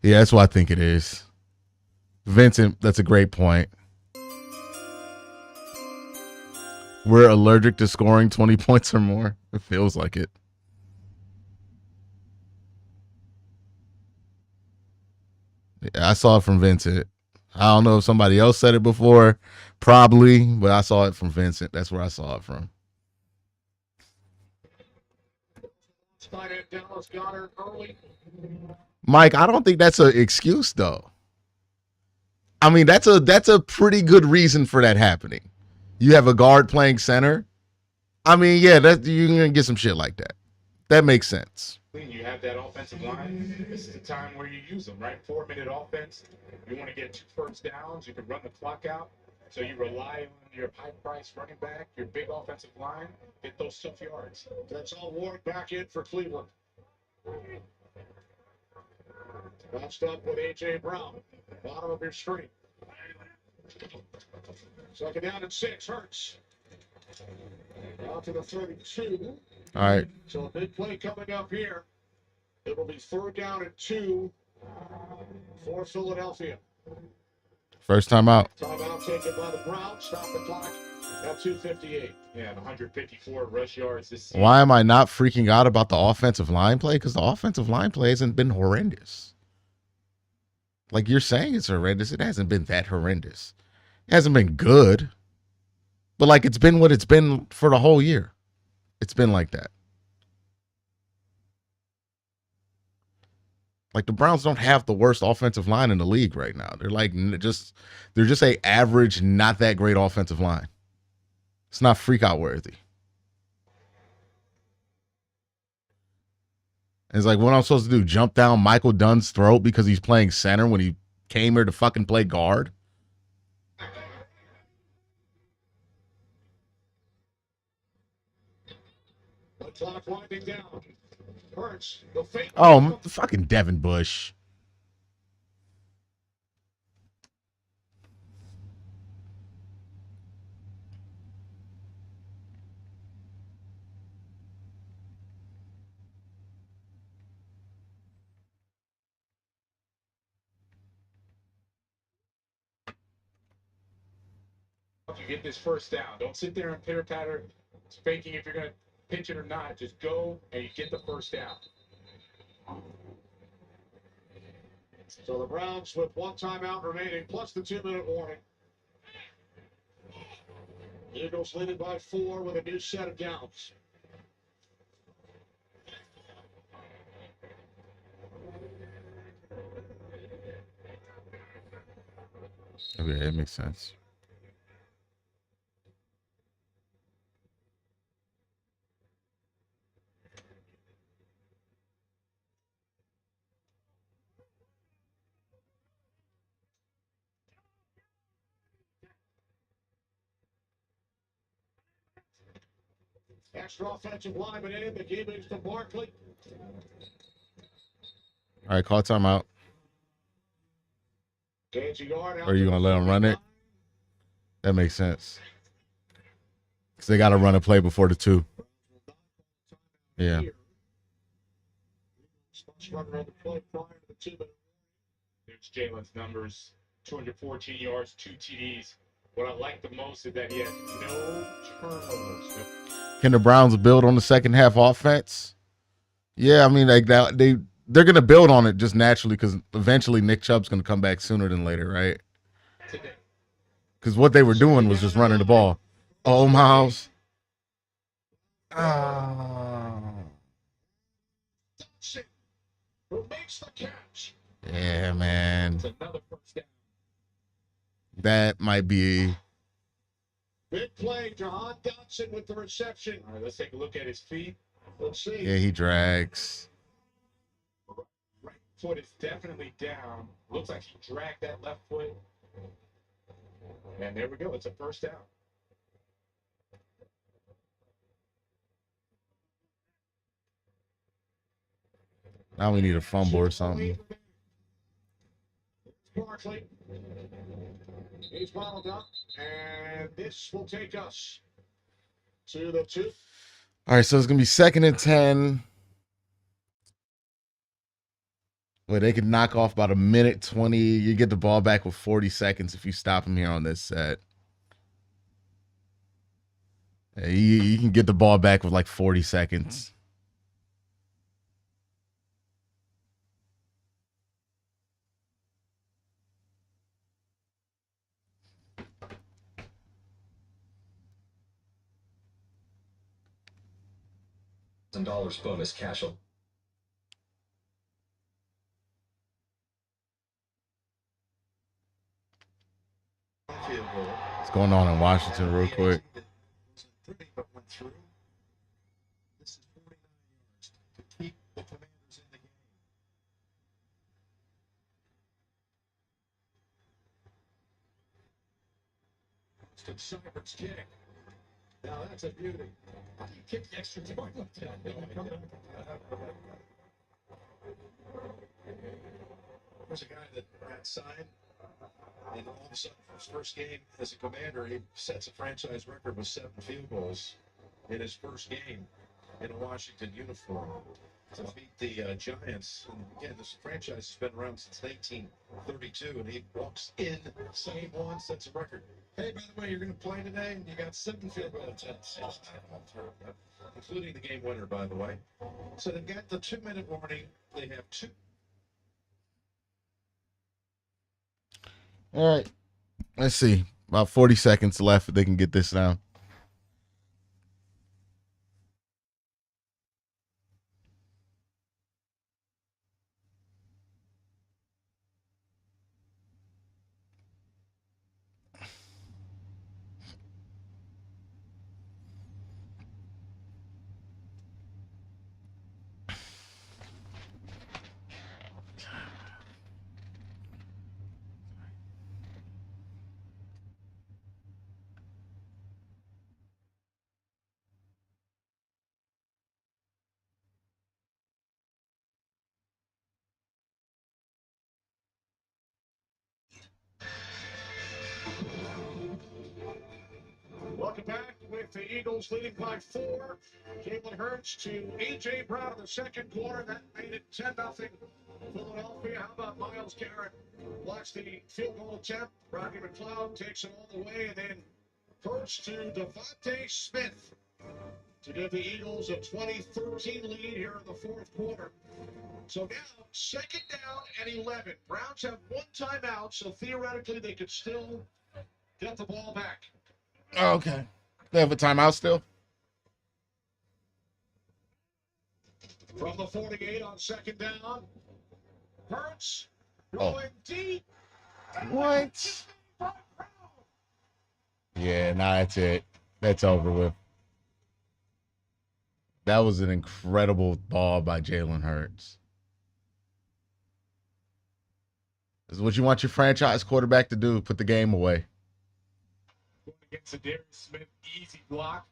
[SPEAKER 1] Yeah, that's what I think it is. Vincent, that's a great point. We're allergic to scoring 20 points or more. It feels like it. Yeah, I saw it from Vincent. I don't know if somebody else said it before. Probably, but I saw it from Vincent. That's where I saw it from. Mike, I don't think that's an excuse, though. I mean, that's a pretty good reason for that happening. You have a guard playing center. I mean, yeah, you're going to get some shit like that. That makes sense.
[SPEAKER 4] You have that offensive line. This is the time where you use them, right? 4-minute offense. You want to get 2 first downs. You can run the clock out. So you rely on your high-priced running back, your big offensive line, get those tough yards.
[SPEAKER 6] That's all Ward back in for Cleveland. Matched up with A.J. Brown, bottom of your screen. Second down and 6, Hurts. Out to the 32.
[SPEAKER 1] All right.
[SPEAKER 6] So a big play coming up here. It will be 3rd down and 2 for Philadelphia.
[SPEAKER 1] First time out.
[SPEAKER 6] Timeout taken by the Browns. Stop the clock at 2:58.
[SPEAKER 4] Yeah, and 154 rush yards this season.
[SPEAKER 1] Why am I not freaking out about the offensive line play? Because the offensive line play hasn't been horrendous. Like you're saying it's horrendous. It hasn't been that horrendous. It hasn't been good. But like it's been what it's been for the whole year. It's been like that. Like, the Browns don't have the worst offensive line in the league right now. They're like they're just a average, not that great offensive line. It's not freak out worthy. It's like, what I'm supposed to do? Jump down Michael Dunn's throat because he's playing center when he came here to fucking play guard?
[SPEAKER 6] The clock winding down. Hurts. The fake.
[SPEAKER 1] Oh, fucking Devin Bush.
[SPEAKER 4] You get this first down. Don't sit there and pitter patter, faking if you're going to pitch it or not. Just go and you get the first down.
[SPEAKER 6] So the Browns with one timeout remaining, plus the 2-minute warning. Eagles leading by 4 with a new set of downs.
[SPEAKER 1] Okay, it makes sense.
[SPEAKER 6] Extra offensive lineman in. The game is to Barkley.
[SPEAKER 1] All right, call timeout.
[SPEAKER 6] Gains a yard out.
[SPEAKER 1] Or are you going to let them run it? That makes sense. Because they got to run a play before the 2. Yeah.
[SPEAKER 4] There's Jalen's numbers, 214 yards, 2 TDs. What I like the most is that he has no turnovers.
[SPEAKER 1] Can the Browns build on the second half offense? Yeah, I mean, like that, they're going to build on it just naturally because eventually Nick Chubb's going to come back sooner than later, right? Because what they were doing was just running the ball. Oh, Miles.
[SPEAKER 6] Who makes the catch?
[SPEAKER 1] Yeah, man.
[SPEAKER 4] It's another first down.
[SPEAKER 1] That might be.
[SPEAKER 6] Big play, Jahan Dotson with the reception.
[SPEAKER 4] All right, let's take a look at his feet.
[SPEAKER 6] Let's see.
[SPEAKER 1] Yeah, he drags.
[SPEAKER 4] Right foot is definitely down. Looks like he dragged that left foot. And there we go. It's a first down.
[SPEAKER 1] Now we need a fumble or something.
[SPEAKER 6] Barkley. He's bottled up, and this will take us to the 2.
[SPEAKER 1] All right, so it's going to be 2nd and 10. Where they could knock off about 1:20. You get the ball back with 40 seconds if you stop him here on this set. Yeah, you can get the ball back with like 40 seconds.
[SPEAKER 5] $1,000 bonus cash.
[SPEAKER 1] What's going on in Washington real quick?
[SPEAKER 6] This is 49 yards to keep the Commanders in the game. Constant Cybert's kick. Now that's a beauty. How do you kick the extra point like that? There's a guy that got signed, and all of a sudden, for his first game as a Commander, he sets a franchise record with 7 field goals in his first game in a Washington uniform to beat the Giants. And again, this franchise has been around since 1932, and he walks in, game 1, sets a record. Hey, by the way, you're going to play today, and you got 7 field goal attempts, including the game winner, by the way. So they've got the 2-minute warning. They have 2.
[SPEAKER 1] All right. Let's see. About 40 seconds left if they can get this down.
[SPEAKER 6] Welcome back with the Eagles leading by 4. Jalen Hurts to A.J. Brown in the second quarter. That made it 10-0 Philadelphia. How about Myles Garrett? Watch the field goal attempt. Rodney McLeod takes it all the way, and then Hurts to Devontae Smith to give the Eagles a 20-13 lead here in the fourth quarter. So now, second down and 11. Browns have one timeout, so theoretically they could still get the ball back.
[SPEAKER 1] Okay. They have a timeout still?
[SPEAKER 6] From the 48 on second down. Hurts going deep.
[SPEAKER 1] What? Yeah, nah, that's it. That's over with. That was an incredible ball by Jalen Hurts. This is what you want your franchise quarterback to do, put the game away.
[SPEAKER 4] Against a Darius Smith, easy block.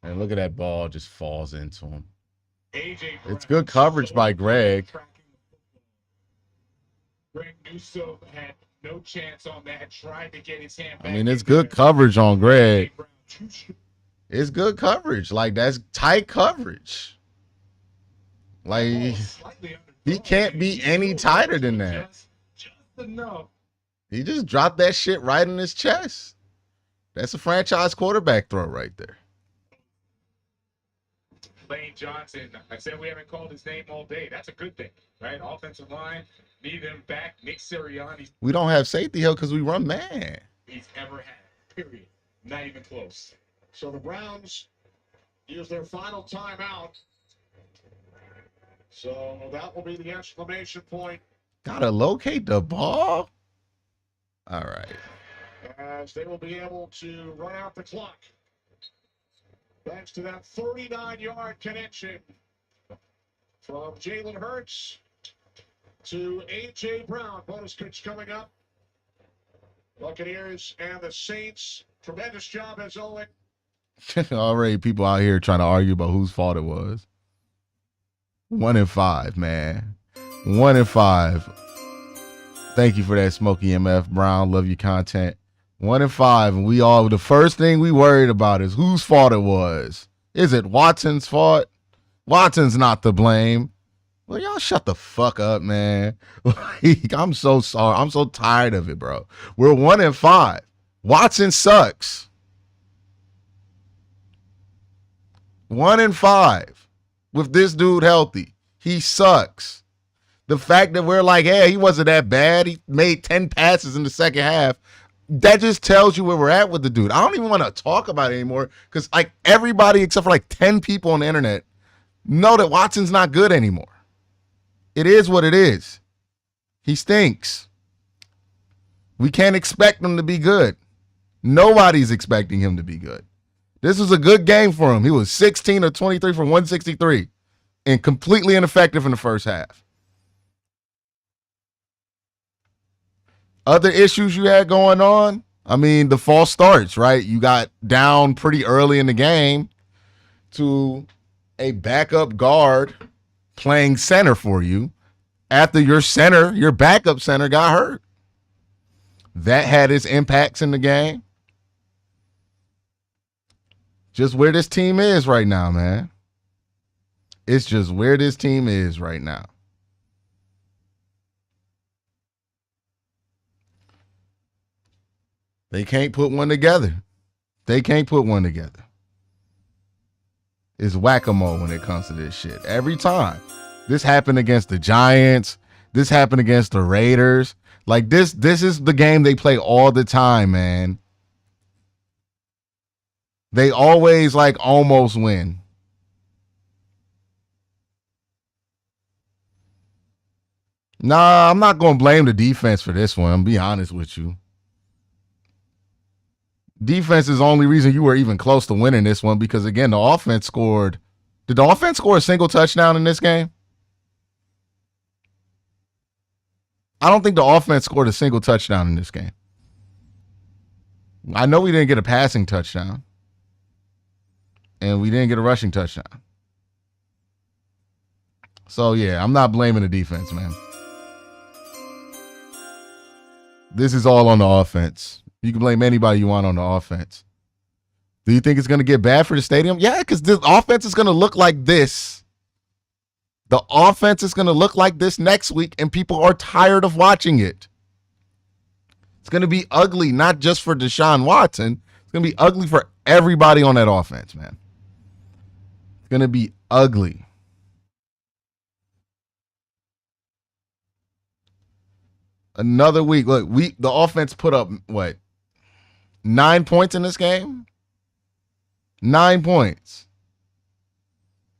[SPEAKER 1] And look at that ball just falls into him.
[SPEAKER 4] AJ
[SPEAKER 1] It's good coverage by Greg.
[SPEAKER 4] Greg Newsome had no chance on that, tried to get his hand back.
[SPEAKER 1] I mean, it's good coverage on Greg. It's good coverage. Like, that's tight coverage. Like, he can't be any tighter than that.
[SPEAKER 4] Just enough.
[SPEAKER 1] He just dropped that shit right in his chest. That's a franchise quarterback throw right there.
[SPEAKER 4] Lane Johnson, I said we haven't called his name all day. That's a good thing, right? Offensive line, need him back. Nick Sirianni.
[SPEAKER 1] We don't have safety help because we run man.
[SPEAKER 4] He's ever had, period. Not even close.
[SPEAKER 6] So the Browns use their final timeout. So that will be the exclamation point.
[SPEAKER 1] Gotta locate the ball. All right.
[SPEAKER 6] As they will be able to run out the clock. Thanks to that 39-yard connection from Jalen Hurts to A.J. Brown. Bonus pitch coming up. Buccaneers and the Saints. Tremendous job as always.
[SPEAKER 1] Already people out here trying to argue about whose fault it was. 1-5, man. 1-5. Thank you for that, Smokey MF Brown. Love your content. 1-5, and we all, the first thing we worried about is whose fault it was. Is it Watson's fault? Watson's not to blame. Well, y'all shut the fuck up, man. Like, I'm so sorry. I'm so tired of it, bro. We're 1-5. Watson sucks. 1-5 with this dude healthy. He sucks. The fact that we're like, hey, he wasn't that bad. He made 10 passes in the second half. That just tells you where we're at with the dude. I don't even want to talk about it anymore because like everybody except for like 10 people on the internet know that Watson's not good anymore. It is what it is. He stinks. We can't expect him to be good. Nobody's expecting him to be good. This was a good game for him. He was 16 or 23 for 163 and completely ineffective in the first half. Other issues you had going on? I mean, the false starts, right? You got down pretty early in the game to a backup guard playing center for you after your backup center got hurt. That had its impacts in the game. Just where this team is right now, man. It's just where this team is right now. They can't put one together. They can't put one together. It's whack-a-mole when it comes to this shit. Every time. This happened against the Giants. This happened against the Raiders. Like this is the game they play all the time, man. They always like almost win. Nah, I'm not going to blame the defense for this one. I'm be honest with you. Defense is the only reason you were even close to winning this one because, again, the offense scored. Did the offense score a single touchdown in this game? I don't think the offense scored a single touchdown in this game. I know we didn't get a passing touchdown. And we didn't get a rushing touchdown. So, yeah, I'm not blaming the defense, man. This is all on the offense. You can blame anybody you want on the offense. Do you think it's going to get bad for the stadium? Yeah, because the offense is going to look like this. The offense is going to look like this next week, and people are tired of watching it. It's going to be ugly, not just for Deshaun Watson. It's going to be ugly for everybody on that offense, man. It's going to be ugly. Another week. Look, the offense put up, what, 9 points in this game? 9 points.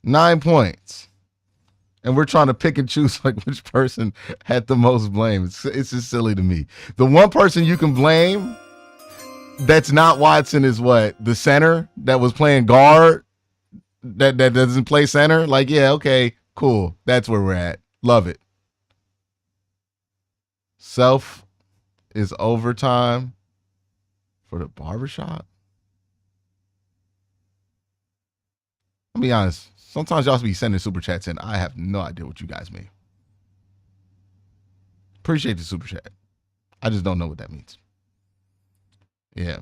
[SPEAKER 1] 9 points. And we're trying to pick and choose like which person had the most blame. It's just silly to me. The one person you can blame that's not Watson is what? The center that was playing guard that doesn't play center? Like, yeah, okay, cool. That's where we're at. Love it. Self is overtime for the barbershop. I'll be honest. Sometimes y'all be sending super chats in. I have no idea what you guys mean. Appreciate the super chat. I just don't know what that means. Yeah.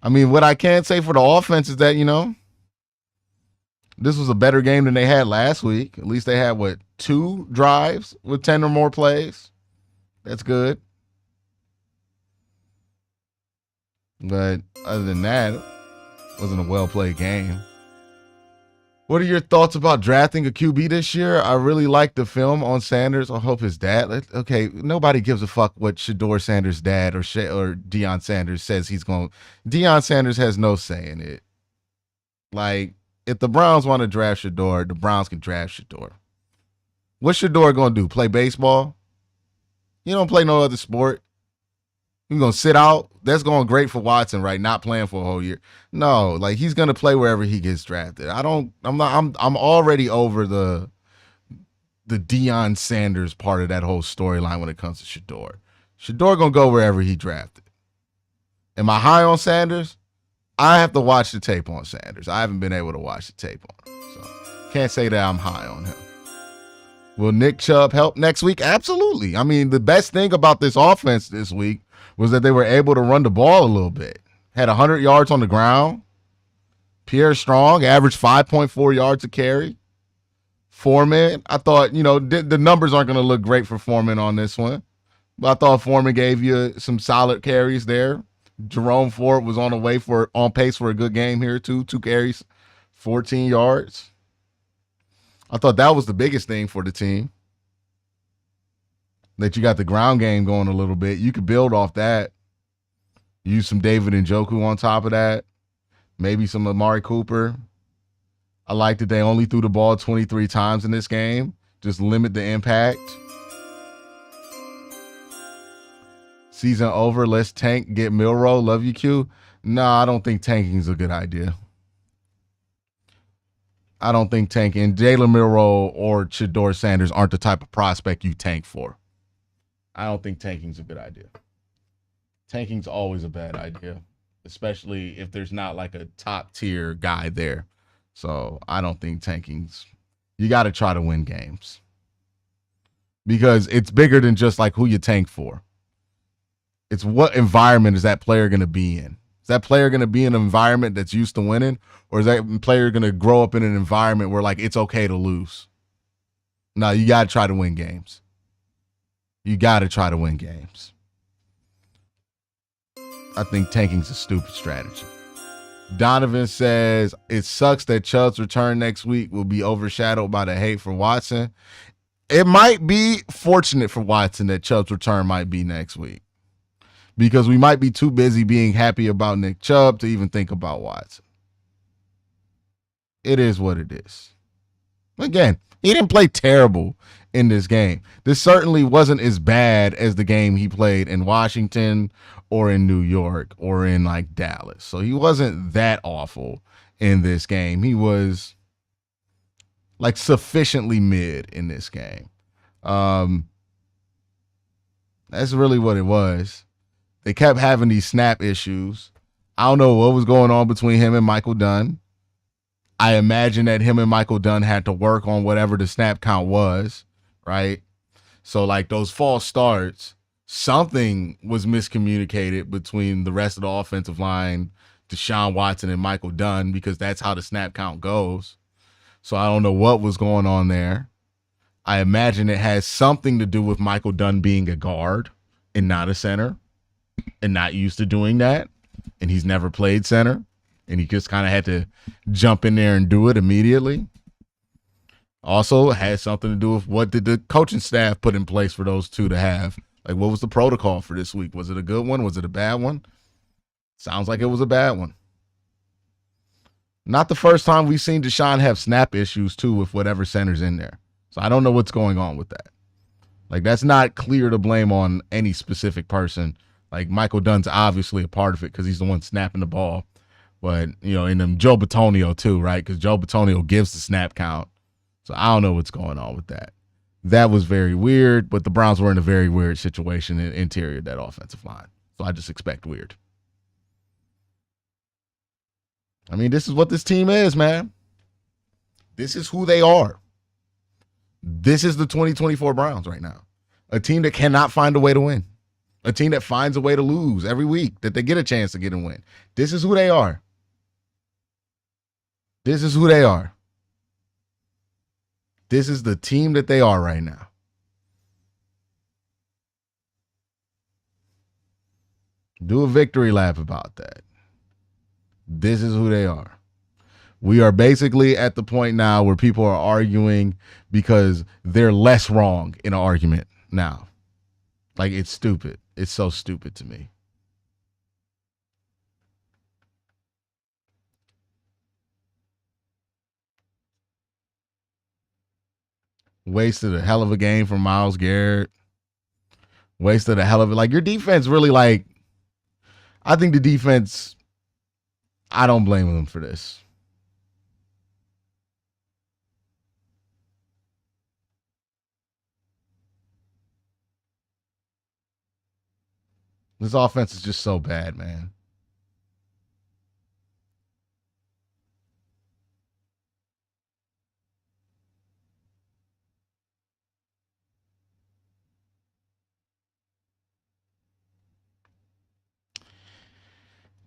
[SPEAKER 1] I mean, what I can say for the offense is that, this was a better game than they had last week. At least they had, 2 drives with 10 or more plays. That's good. But other than that, it wasn't a well-played game. What are your thoughts about drafting a QB this year? I really like the film on Sanders. I hope his dad. Okay, nobody gives a fuck what Shedeur Sanders' dad or Deion Sanders says he's going. Deion Sanders has no say in it. Like, if the Browns want to draft Shedeur, the Browns can draft Shedeur. What's Shedeur going to do? Play baseball? He don't play no other sport. He's going to sit out. That's going great for Watson, right? Not playing for a whole year. No, like he's going to play wherever he gets drafted. I'm already over the Deion Sanders part of that whole storyline when it comes to Shedeur. Shedeur going to go wherever he drafted. Am I high on Sanders? I have to watch the tape on Sanders. I haven't been able to watch the tape on him. So can't say that I'm high on him. Will Nick Chubb help next week? Absolutely. I mean, the best thing about this offense this week was that they were able to run the ball a little bit. Had 100 yards on the ground. Pierre Strong averaged 5.4 yards a carry. Foreman, I thought, the numbers aren't going to look great for Foreman on this one. But I thought Foreman gave you some solid carries there. Jerome Ford was on pace for a good game here too. 2 carries, 14 yards. I thought that was the biggest thing for the team. That you got the ground game going a little bit. You could build off that. Use some David Njoku on top of that. Maybe some Amari Cooper. I like that they only threw the ball 23 times in this game. Just limit the impact. Season over. Let's tank. Get Milroe. Love you, Q. No, I don't think tanking is a good idea. I don't think tanking. Jalen Milroe or Shedeur Sanders aren't the type of prospect you tank for. I don't think tanking's a good idea. Tanking's always a bad idea, especially if there's not like a top tier guy there. So I don't think tanking's. You got to try to win games because it's bigger than just like who you tank for. It's what environment is that player going to be in? Is that player going to be in an environment that's used to winning, or is that player going to grow up in an environment where like it's okay to lose? No, you got to try to win games. You got to try to win games. I think tanking's a stupid strategy. Donovan says, it sucks that Chubb's return next week will be overshadowed by the hate for Watson. It might be fortunate for Watson that Chubb's return might be next week because we might be too busy being happy about Nick Chubb to even think about Watson. It is what it is. Again, he didn't play terrible in this game. This certainly wasn't as bad as the game he played in Washington or in New York or in like Dallas. So he wasn't that awful in this game. He was like sufficiently mid in this game. That's really what it was. They kept having these snap issues. I don't know what was going on between him and Michael Dunn. I imagine that him and Michael Dunn had to work on whatever the snap count was, right? So like those false starts something was miscommunicated between the rest of the offensive line, Deshaun Watson and Michael Dunn, because that's how the snap count goes. So I don't know what was going on there. I imagine it has something to do with Michael Dunn being a guard and not a center and not used to doing that. And he's never played center. And he just kind of had to jump in there and do it immediately. Also, it had something to do with what did the coaching staff put in place for those two to have. Like, what was the protocol for this week? Was it a good one? Was it a bad one? Sounds like it was a bad one. Not the first time we've seen Deshaun have snap issues, too, with whatever center's in there. So I don't know what's going on with that. Like, that's not clear to blame on any specific person. Like, Michael Dunn's obviously a part of it because he's the one snapping the ball. But, you know, and then Joe Bitonio, too, right? Because Joe Bitonio gives the snap count. So I don't know what's going on with that. That was very weird, but the Browns were in a very weird situation in the interior of that offensive line. So I just expect weird. I mean, this is what this team is, man. This is who they are. This is the 2024 Browns right now. A team that cannot find a way to win. A team that finds a way to lose every week, that they get a chance to get and win. This is who they are. This is who they are. This is the team that they are right now. Do a victory lap about that. This is who they are. We are basically at the point now where people are arguing because they're less wrong in an argument now. Like, it's stupid. It's so stupid to me. Wasted a hell of a game from Myles Garrett. Wasted a hell of it. Like, your defense really, like, I think the defense, I don't blame them for this. This offense is just so bad, man.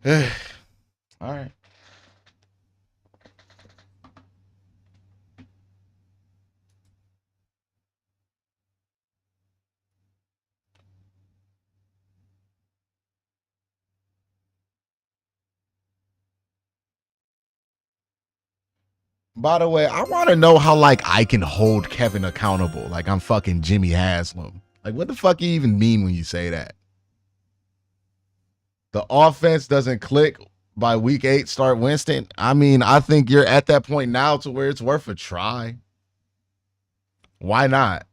[SPEAKER 1] All right. By the way, I want to know how, like, I can hold Kevin accountable. Like, I'm fucking Jimmy Haslam. Like, what the fuck you even mean when you say that? The offense doesn't click by week 8, start Winston. I mean, I think you're at that point now to where it's worth a try. Why not?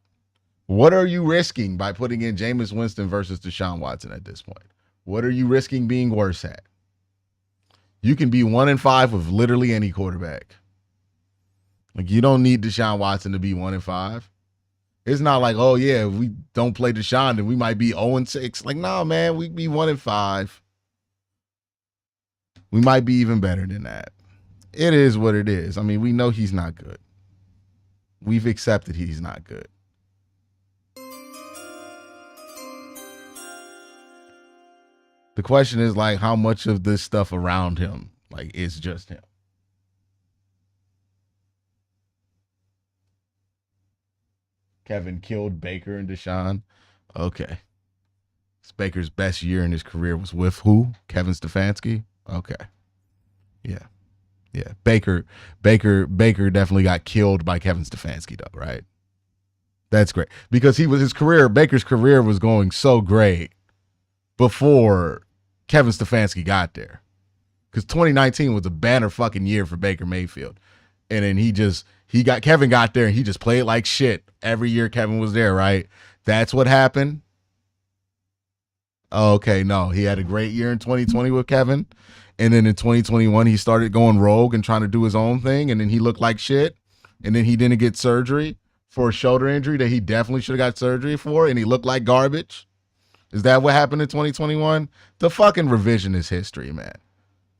[SPEAKER 1] What are you risking by putting in Jameis Winston versus Deshaun Watson at this point? What are you risking being worse at? You can be 1-5 with literally any quarterback. Like, you don't need Deshaun Watson to be 1-5. It's not like, oh yeah, if we don't play Deshaun, then we might be 0-6. Like, no, man, we'd be 1-5. We might be even better than that. It is what it is. I mean, we know he's not good. We've accepted he's not good. The question is, like, how much of this stuff around him, like, is just him? Kevin killed Baker and Deshaun. Okay. Baker's best year in his career was with who? Kevin Stefanski? Okay. Yeah. Yeah. Baker definitely got killed by Kevin Stefanski, though, right? That's great. Because Baker's career was going so great before Kevin Stefanski got there. Because 2019 was a banner fucking year for Baker Mayfield. And then Kevin got there and he just played like shit every year Kevin was there, right? That's what happened. Okay, no, he had a great year in 2020 with Kevin. And then in 2021, he started going rogue and trying to do his own thing. And then he looked like shit. And then he didn't get surgery for a shoulder injury that he definitely should have got surgery for. And he looked like garbage. Is that what happened in 2021? The fucking revisionist history, man.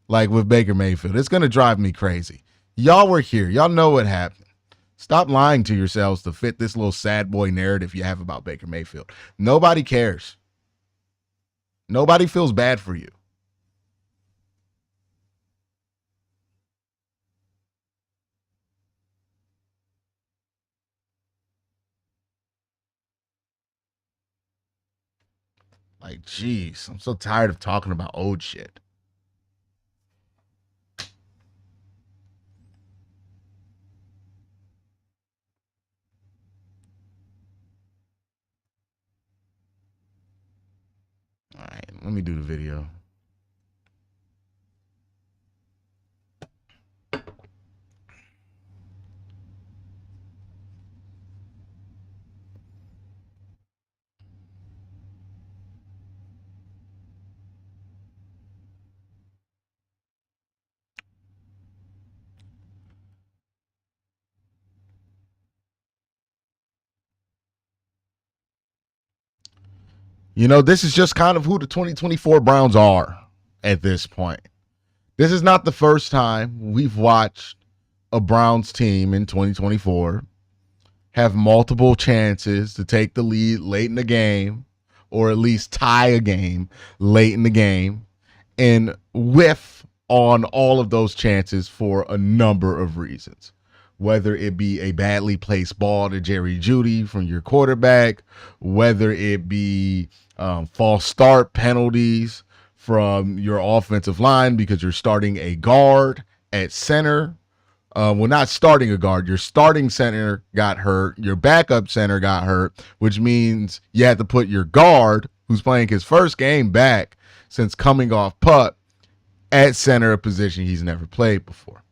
[SPEAKER 1] Like with Baker Mayfield. It's going to drive me crazy. Y'all were here. Y'all know what happened. Stop lying to yourselves to fit this little sad boy narrative you have about Baker Mayfield. Nobody cares. Nobody feels bad for you. Like, geez, I'm so tired of talking about old shit. All right, let me do the video. You know, this is just kind of who the 2024 Browns are at this point. This is not the first time we've watched a Browns team in 2024 have multiple chances to take the lead late in the game, or at least tie a game late in the game, and whiff on all of those chances for a number of reasons. Whether it be a badly placed ball to Jerry Jeudy from your quarterback, whether it be false start penalties from your offensive line because you're starting a guard at center. Well, not starting a guard. Your starting center got hurt. Your backup center got hurt, which means you had to put your guard, who's playing his first game back since coming off pup, at center, a position he's never played before.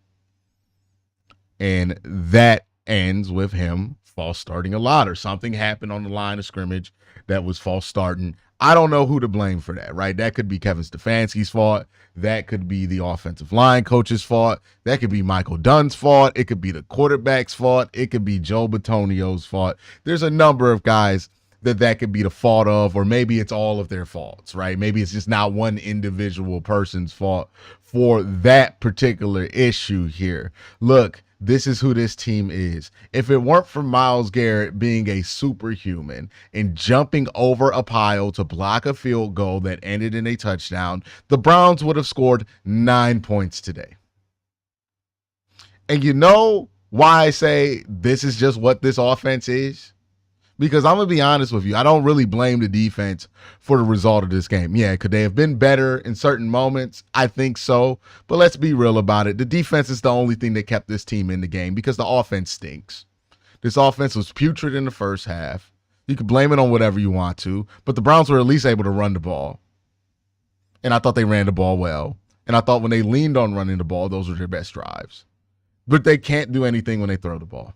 [SPEAKER 1] And that ends with him false starting a lot, or something happened on the line of scrimmage that was false starting. I don't know who to blame for that, right? That could be Kevin Stefanski's fault. That could be the offensive line coach's fault. That could be Michael Dunn's fault. It could be the quarterback's fault. It could be Joe Bitonio's fault. There's a number of guys that could be the fault of, or maybe it's all of their faults, right? Maybe it's just not one individual person's fault for that particular issue here. Look, this is who this team is. If it weren't for Myles Garrett being a superhuman and jumping over a pile to block a field goal that ended in a touchdown, the Browns would have scored 9 points today. And you know why I say this is just what this offense is? Because I'm going to be honest with you, I don't really blame the defense for the result of this game. Yeah, could they have been better in certain moments? I think so. But let's be real about it. The defense is the only thing that kept this team in the game because the offense stinks. This offense was putrid in the first half. You can blame it on whatever you want to, but the Browns were at least able to run the ball. And I thought they ran the ball well. And I thought when they leaned on running the ball, those were their best drives. But they can't do anything when they throw the ball.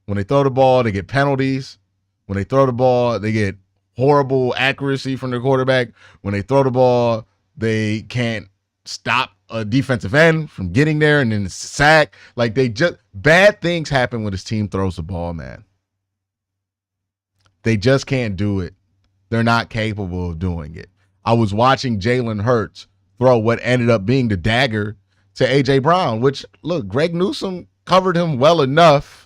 [SPEAKER 1] When they throw the ball, they get penalties. When they throw the ball, they get horrible accuracy from their quarterback. When they throw the ball, they can't stop a defensive end from getting there, and then it's a sack. Like, bad things happen when this team throws the ball, man. They just can't do it. They're not capable of doing it. I was watching Jalen Hurts throw what ended up being the dagger to A.J. Brown, which, look, Greg Newsome covered him well enough.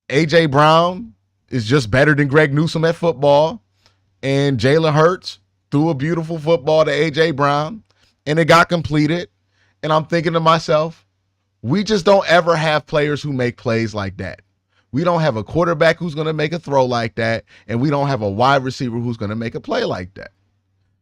[SPEAKER 1] A.J. Brown is just better than Greg Newsome at football. And Jalen Hurts threw a beautiful football to A.J. Brown, and it got completed. And I'm thinking to myself, we just don't ever have players who make plays like that. We don't have a quarterback who's going to make a throw like that, and we don't have a wide receiver who's going to make a play like that.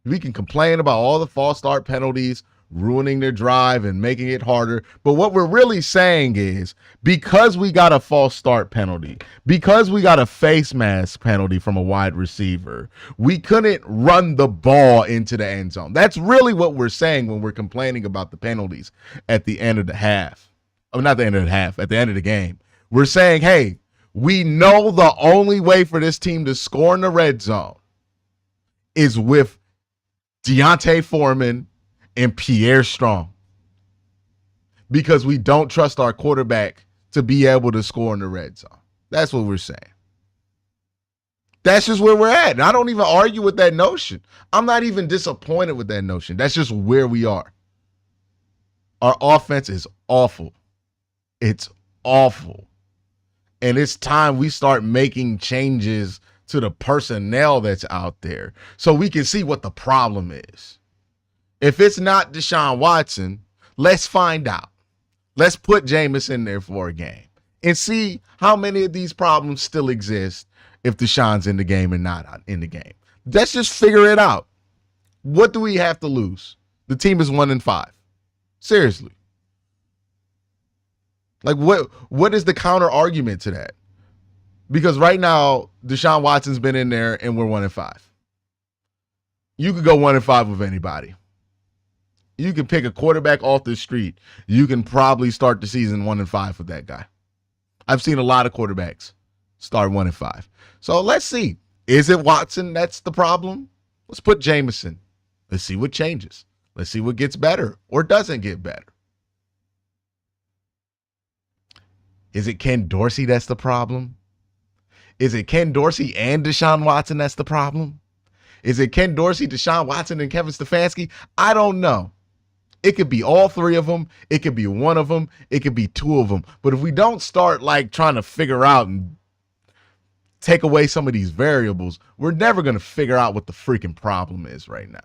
[SPEAKER 1] We can complain about all the false start penalties ruining their drive and making it harder. But what we're really saying is, because we got a false start penalty, because we got a face mask penalty from a wide receiver, we couldn't run the ball into the end zone. That's really what we're saying when we're complaining about the penalties at the end of the half. Oh, not the end of the half, at the end of the game. We're saying, hey, we know the only way for this team to score in the red zone is with Deontay Foreman and Pierre Strong, because we don't trust our quarterback to be able to score in the red zone. That's what we're saying. That's just where we're at. And I don't even argue with that notion. I'm not even disappointed with that notion. That's just where we are. Our offense is awful. It's awful. And it's time we start making changes to the personnel that's out there so we can see what the problem is. If it's not Deshaun Watson, let's find out. Let's put Jameis in there for a game and see how many of these problems still exist if Deshaun's in the game and not in the game. Let's just figure it out. What do we have to lose? The team is 1-5. Seriously. Like, what is the counter argument to that? Because right now, Deshaun Watson's been in there and we're 1-5. You could go 1-5 with anybody. You can pick a quarterback off the street. You can probably start the season 1-5 with that guy. I've seen a lot of quarterbacks start 1-5. So let's see. Is it Watson that's the problem? Let's put Jameson. Let's see what changes. Let's see what gets better or doesn't get better. Is it Ken Dorsey that's the problem? Is it Ken Dorsey and Deshaun Watson that's the problem? Is it Ken Dorsey, Deshaun Watson, and Kevin Stefanski? I don't know. It could be all three of them. It could be one of them. It could be two of them. But if we don't start like trying to figure out and take away some of these variables, we're never going to figure out what the freaking problem is right now.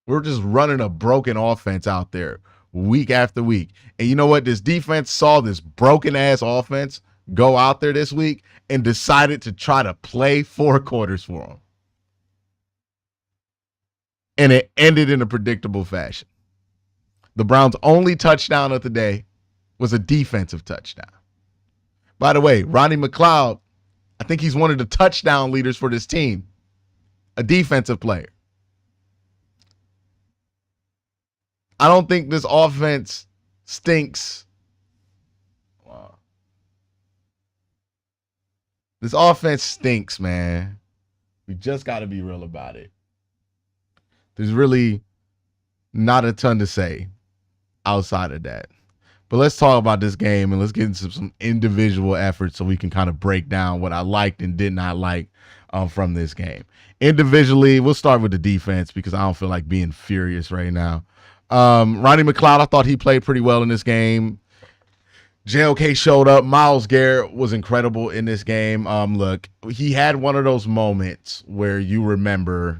[SPEAKER 1] We're just running a broken offense out there week after week. And you know what? This defense saw this broken ass offense go out there this week and decided to try to play 4 quarters for them. And it ended in a predictable fashion. The Browns' only touchdown of the day was a defensive touchdown. By the way, Ronnie McLeod, I think he's one of the touchdown leaders for this team, a defensive player. I don't think this offense stinks. Wow. This offense stinks, man. We just got to be real about it. There's really not a ton to say outside of that. But let's talk about this game and let's get into some individual efforts so we can kind of break down what I liked and did not like from this game. Individually, we'll start with the defense because I don't feel like being furious right now. Ronnie McLeod, I thought he played pretty well in this game. JOK showed up. Myles Garrett was incredible in this game. Look, he had one of those moments where you remember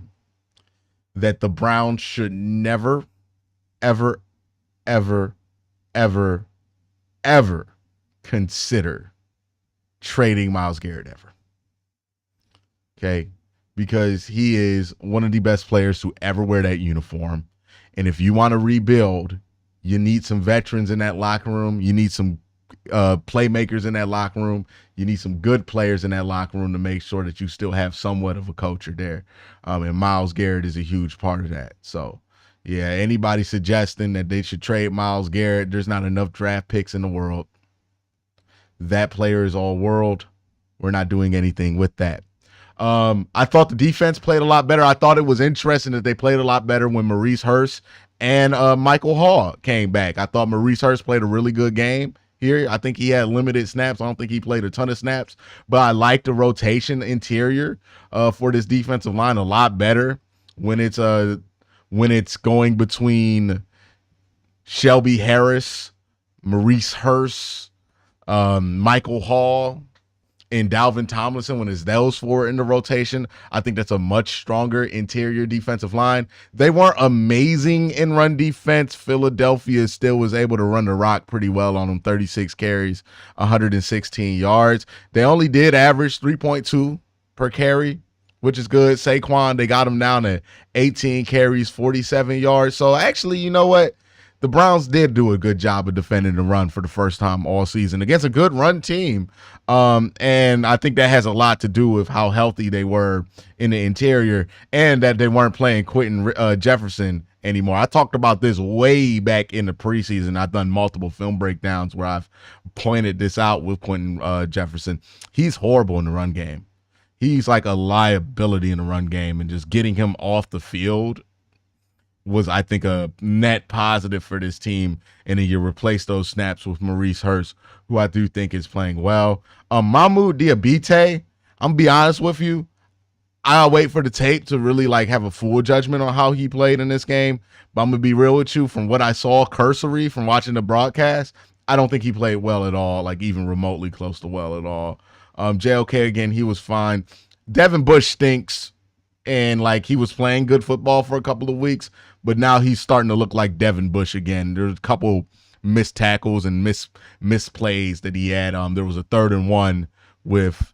[SPEAKER 1] that the Browns should never, ever, ever, ever, ever consider trading Myles Garrett ever. Okay? Because he is one of the best players to ever wear that uniform. And if you want to rebuild, you need some veterans in that locker room. You need some playmakers in that locker room. You need some good players in that locker room to make sure that you still have somewhat of a culture there. And Myles Garrett is a huge part of that. So, yeah, anybody suggesting that they should trade Myles Garrett, there's not enough draft picks in the world. That player is all world. We're not doing anything with that. I thought the defense played a lot better. I thought it was interesting that they played a lot better when Maurice Hurst and Michael Hall came back. I thought Maurice Hurst played a really good game here. I think he had limited snaps. I don't think he played a ton of snaps, but I like the rotation interior for this defensive line a lot better when it's going between Shelby Harris, Maurice Hurst, Michael Hall, and Dalvin Tomlinson, when it's those 4 in the rotation. I think that's a much stronger interior defensive line. They weren't amazing in run defense. Philadelphia still was able to run the rock pretty well on them. 36 carries, 116 yards. They only did average 3.2 per carry, which is good. Saquon, they got him down to 18 carries, 47 yards. So actually, you know what? The Browns did do a good job of defending the run for the first time all season against a good run team. And I think that has a lot to do with how healthy they were in the interior and that they weren't playing Quentin Jefferson anymore. I talked about this way back in the preseason. I've done multiple film breakdowns where I've pointed this out with Quentin Jefferson. He's horrible in the run game. He's like a liability in the run game, and just getting him off the field was, I think, a net positive for this team. And then you replace those snaps with Maurice Hurst, who I do think is playing well. Mahmoud Diabate, I'm going to be honest with you, I'll wait for the tape to really like have a full judgment on how he played in this game. But I'm going to be real with you, from what I saw cursory from watching the broadcast, I don't think he played well at all, like even remotely close to well at all. JOK again, he was fine. Devin Bush stinks, and like he was playing good football for a couple of weeks, but now he's starting to look like Devin Bush again. There's a couple missed tackles and misplays that he had. There was a 3rd and 1 with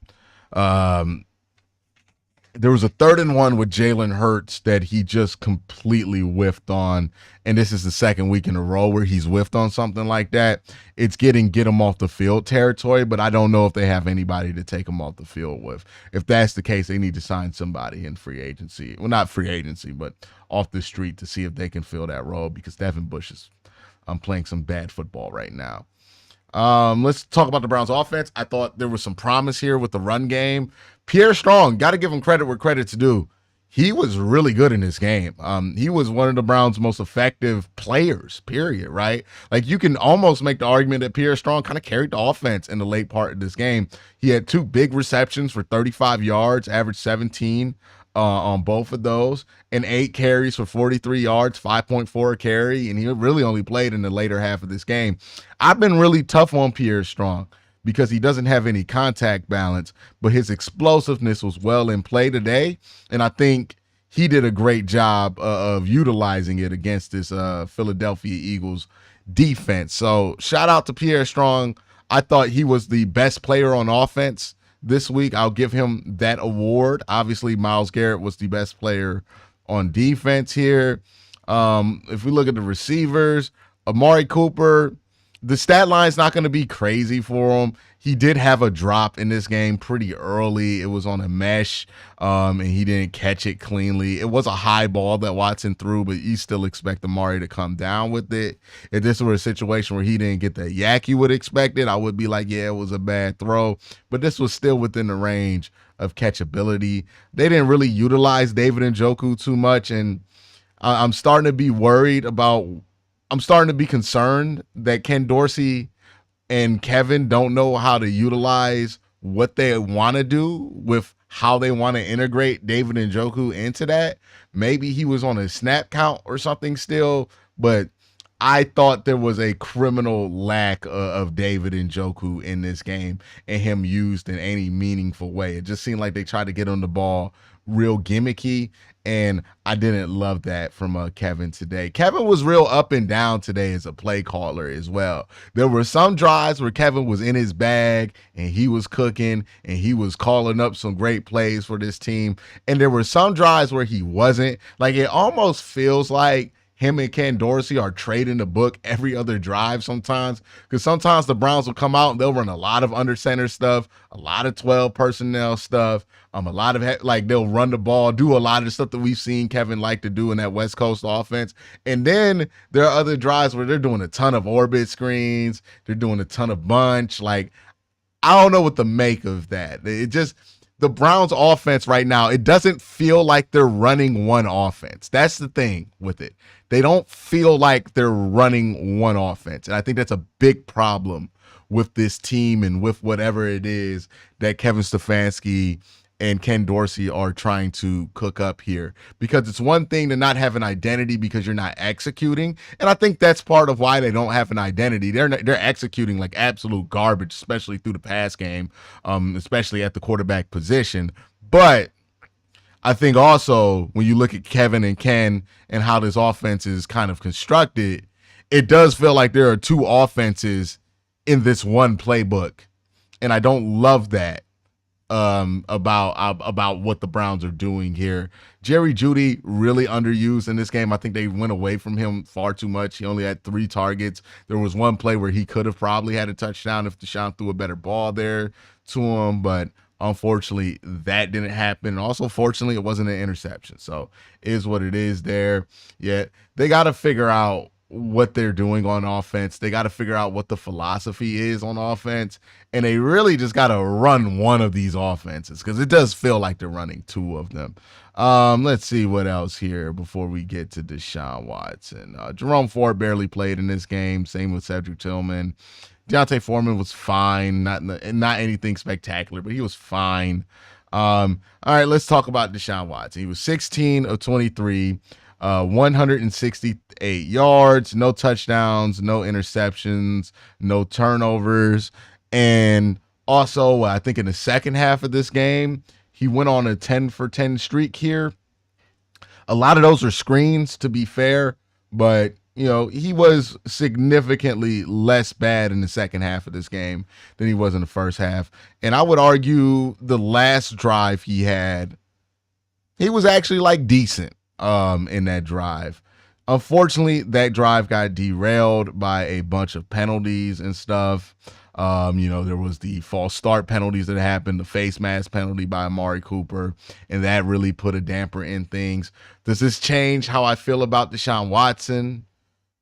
[SPEAKER 1] Jalen Hurts that he just completely whiffed on. And this is the second week in a row where he's whiffed on something like that. It's get him off the field territory, but I don't know if they have anybody to take him off the field with. If that's the case, they need to sign somebody in free agency. Well, not free agency, but off the street to see if they can fill that role, because Devin Bush is playing some bad football right now. Let's talk about the Browns offense. I thought there was some promise here with the run game. Pierre Strong, got to give him credit where credit's due. He was really good in this game. He was one of the Browns' most effective players, period, right? Like, you can almost make the argument that Pierre Strong kind of carried the offense in the late part of this game. He had 2 big receptions for 35 yards, averaged 17 on both of those, and 8 carries for 43 yards, 5.4 a carry, and he really only played in the later half of this game. I've been really tough on Pierre Strong because he doesn't have any contact balance, but his explosiveness was well in play today, and I think he did a great job of utilizing it against this Philadelphia Eagles defense. So shout out to Pierre Strong. I thought he was the best player on offense this week. I'll give him that award. Obviously, Myles Garrett was the best player on defense here. If we look at the receivers, Amari Cooper, the stat line's not going to be crazy for him. He did have a drop in this game pretty early. It was on a mesh, and he didn't catch it cleanly. It was a high ball that Watson threw, but you still expect Amari to come down with it. If this were a situation where he didn't get the yak you would expect it, I would be like, yeah, it was a bad throw. But this was still within the range of catchability. They didn't really utilize David Njoku too much, and I'm starting to be concerned that Ken Dorsey and Kevin don't know how to utilize what they want to do with how they want to integrate David Njoku into that. Maybe he was on a snap count or something still, but I thought there was a criminal lack of David Njoku in this game and him used in any meaningful way. It just seemed like they tried to get on the ball real gimmicky, and I didn't love that from Kevin today. Kevin was real up and down today as a play caller as well. There were some drives where Kevin was in his bag and he was cooking and he was calling up some great plays for this team. And there were some drives where he wasn't. Like, it almost feels like him and Ken Dorsey are trading the book every other drive sometimes, because sometimes the Browns will come out and they'll run a lot of under center stuff, a lot of 12 personnel stuff, a lot of they'll run the ball, do a lot of the stuff that we've seen Kevin like to do in that West Coast offense. And then there are other drives where they're doing a ton of orbit screens, they're doing a ton of bunch. Like, I don't know what to make of that. It just, the Browns offense right now, it doesn't feel like they're running one offense. That's the thing with it. They don't feel like they're running one offense. And I think that's a big problem with this team and with whatever it is that Kevin Stefanski and Ken Dorsey are trying to cook up here. Because it's one thing to not have an identity because you're not executing. And I think that's part of why they don't have an identity. They're executing like absolute garbage, especially through the pass game, especially at the quarterback position. But I think also when you look at Kevin and Ken and how this offense is kind of constructed, it does feel like there are 2 offenses in this one playbook. And I don't love that about what the Browns are doing here. Jerry Jeudy really underused in this game. I think they went away from him far too much. He only had 3 targets. There was one play where he could have probably had a touchdown if Deshaun threw a better ball there to him, but unfortunately, that didn't happen. Also, fortunately, it wasn't an interception. So it is what it is there. Yeah, they got to figure out what they're doing on offense. They got to figure out what the philosophy is on offense. And they really just got to run one of these offenses, because it does feel like they're running 2 of them. Let's see what else here before we get to Deshaun Watson. Jerome Ford barely played in this game. Same with Cedric Tillman. Deontay Foreman was fine, not anything spectacular, but he was fine. All right, let's talk about Deshaun Watson. He was 16 of 23, 168 yards, no touchdowns, no interceptions, no turnovers, and Also, I think in the second half of this game, he went on a 10 for 10 streak here. A lot of those are screens, to be fair, but he was significantly less bad in the second half of this game than he was in the first half. And I would argue the last drive he had, he was actually like decent in that drive. Unfortunately, that drive got derailed by a bunch of penalties and stuff. There was the false start penalties that happened, the face mask penalty by Amari Cooper, and that really put a damper in things. Does this change how I feel about Deshaun Watson?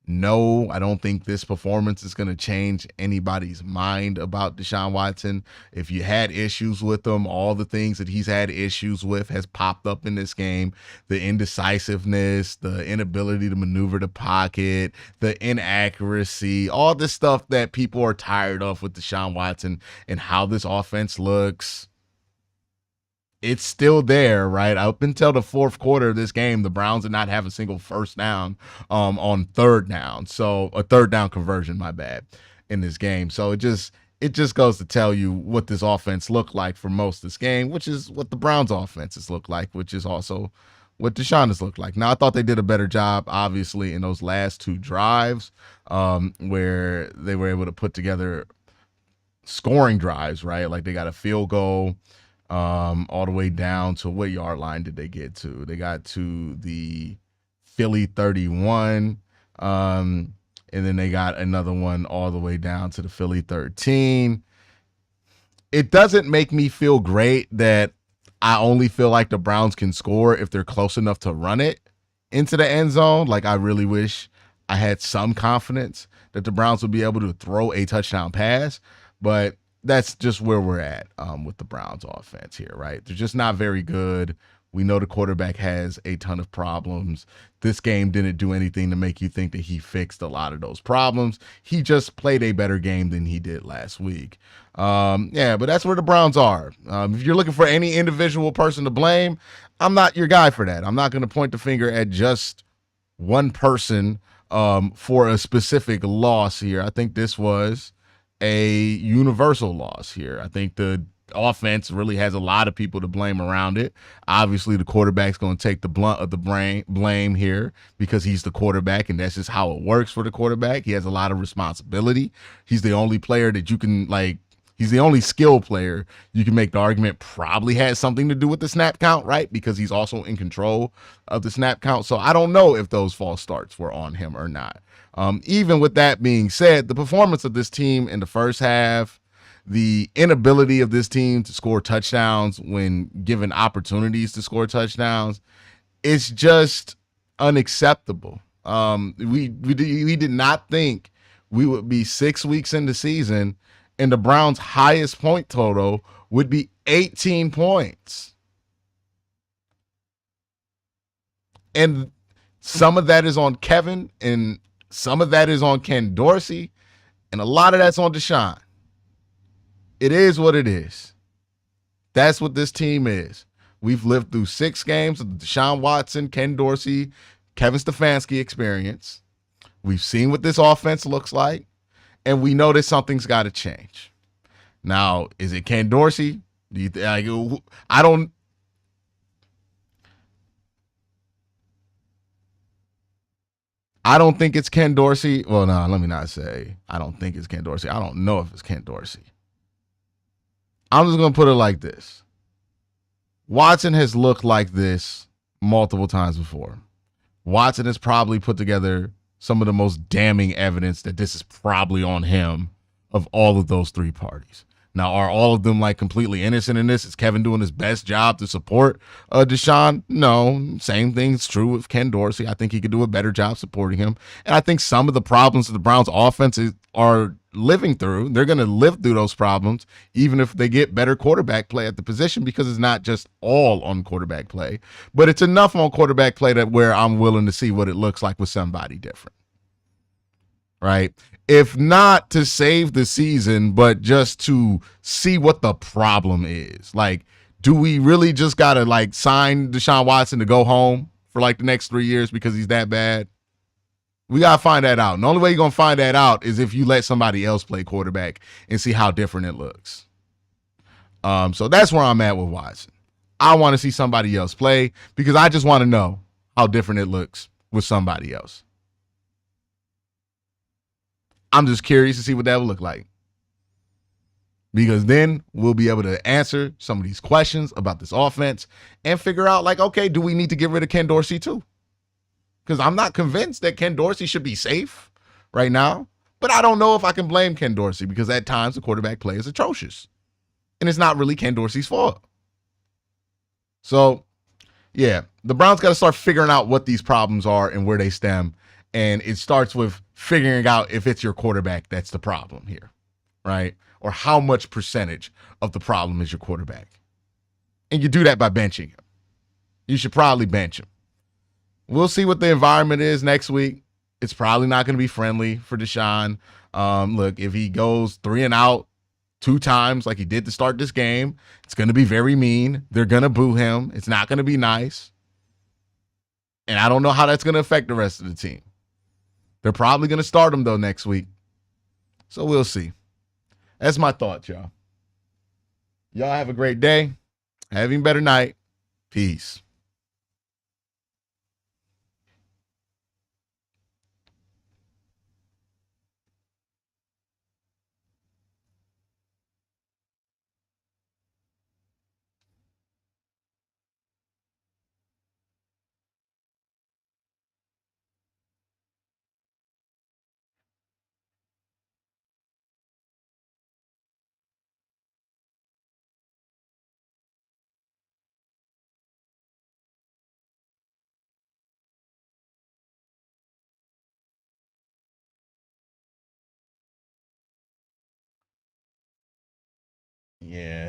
[SPEAKER 1] No, I don't think this performance is going to change anybody's mind about Deshaun Watson. If you had issues with him, all the things that he's had issues with has popped up in this game. The indecisiveness, the inability to maneuver the pocket, the inaccuracy, all the stuff that people are tired of with Deshaun Watson and how this offense looks. It's still there, right? Up until the fourth quarter of this game, the Browns did not have a single first down on third down. So a third down conversion, my bad, in this game. So it just goes to tell you what this offense looked like for most of this game, which is what the Browns offenses look like, which is also what Deshaun has looked like. Now, I thought they did a better job, obviously, in those last two drives where they were able to put together scoring drives, right? Like they got a field goal all the way down to what yard line did they get to? They got to the Philly 31, and then they got another one all the way down to the Philly 13. It doesn't make me feel great that I only feel like the Browns can score if they're close enough to run it into the end zone. Like, I really wish I had some confidence that the Browns would be able to throw a touchdown pass, but that's just where we're at with the Browns offense here, right? They're just not very good. We know the quarterback has a ton of problems. This game didn't do anything to make you think that he fixed a lot of those problems. He just played a better game than he did last week. But that's where the Browns are. If you're looking for any individual person to blame, I'm not your guy for that. I'm not going to point the finger at just one person for a specific loss here. I think this was a universal loss here. I think the offense really has a lot of people to blame around it. Obviously, the quarterback's going to take the blunt of the blame here because he's the quarterback, and that's just how it works for the quarterback. He has a lot of responsibility. He's the only player that you can, he's the only skill player you can make the argument probably has something to do with the snap count, right? Because he's also in control of the snap count. So I don't know if those false starts were on him or not. Even with that being said, the performance of this team in the first half, the inability of this team to score touchdowns when given opportunities to score touchdowns, it's just unacceptable. We did not think we would be 6 weeks into season and the Browns' highest point total would be 18 points. And some of that is on Kevin, and some of that is on Ken Dorsey, and a lot of that's on Deshaun. It is what it is. That's what this team is. We've lived through 6 games of the Deshaun Watson, Ken Dorsey, Kevin Stefanski experience. We've seen what this offense looks like, and we know that something's got to change. Now, is it Ken Dorsey? I don't think it's Ken Dorsey. Well, no, let me not say I don't think it's Ken Dorsey. I don't know if it's Ken Dorsey. I'm just going to put it like this. Watson has looked like this multiple times before. Watson has probably put together some of the most damning evidence that this is probably on him of all of those 3 parties. Now, are all of them completely innocent in this? Is Kevin doing his best job to support Deshaun? No. Same thing's true with Ken Dorsey. I think he could do a better job supporting him. And I think some of the problems that the Browns offense are living through, they're going to live through those problems, even if they get better quarterback play at the position, because it's not just all on quarterback play, but it's enough on quarterback play that where I'm willing to see what it looks like with somebody different. Right? If not to save the season, but just to see what the problem is. Do we really just got to sign Deshaun Watson to go home for the next 3 years because he's that bad? We got to find that out. And the only way you're going to find that out is if you let somebody else play quarterback and see how different it looks. So that's where I'm at with Watson. I want to see somebody else play because I just want to know how different it looks with somebody else. I'm just curious to see what that will look like. Because then we'll be able to answer some of these questions about this offense and figure out, like, okay, do we need to get rid of Ken Dorsey too? Because I'm not convinced that Ken Dorsey should be safe right now. But I don't know if I can blame Ken Dorsey because at times the quarterback play is atrocious. And it's not really Ken Dorsey's fault. So, yeah, the Browns got to start figuring out what these problems are and where they stem. And it starts with figuring out if it's your quarterback that's the problem here, right? Or how much percentage of the problem is your quarterback. And you do that by benching him. You should probably bench him. We'll see what the environment is next week. It's probably not going to be friendly for Deshaun. Look, if he goes 3 and out 2 times like he did to start this game, it's going to be very mean. They're going to boo him. It's not going to be nice. And I don't know how that's going to affect the rest of the team. They're probably going to start him, though, next week. So we'll see. That's my thoughts, y'all. Y'all have a great day. Have an even better night. Peace. Yeah.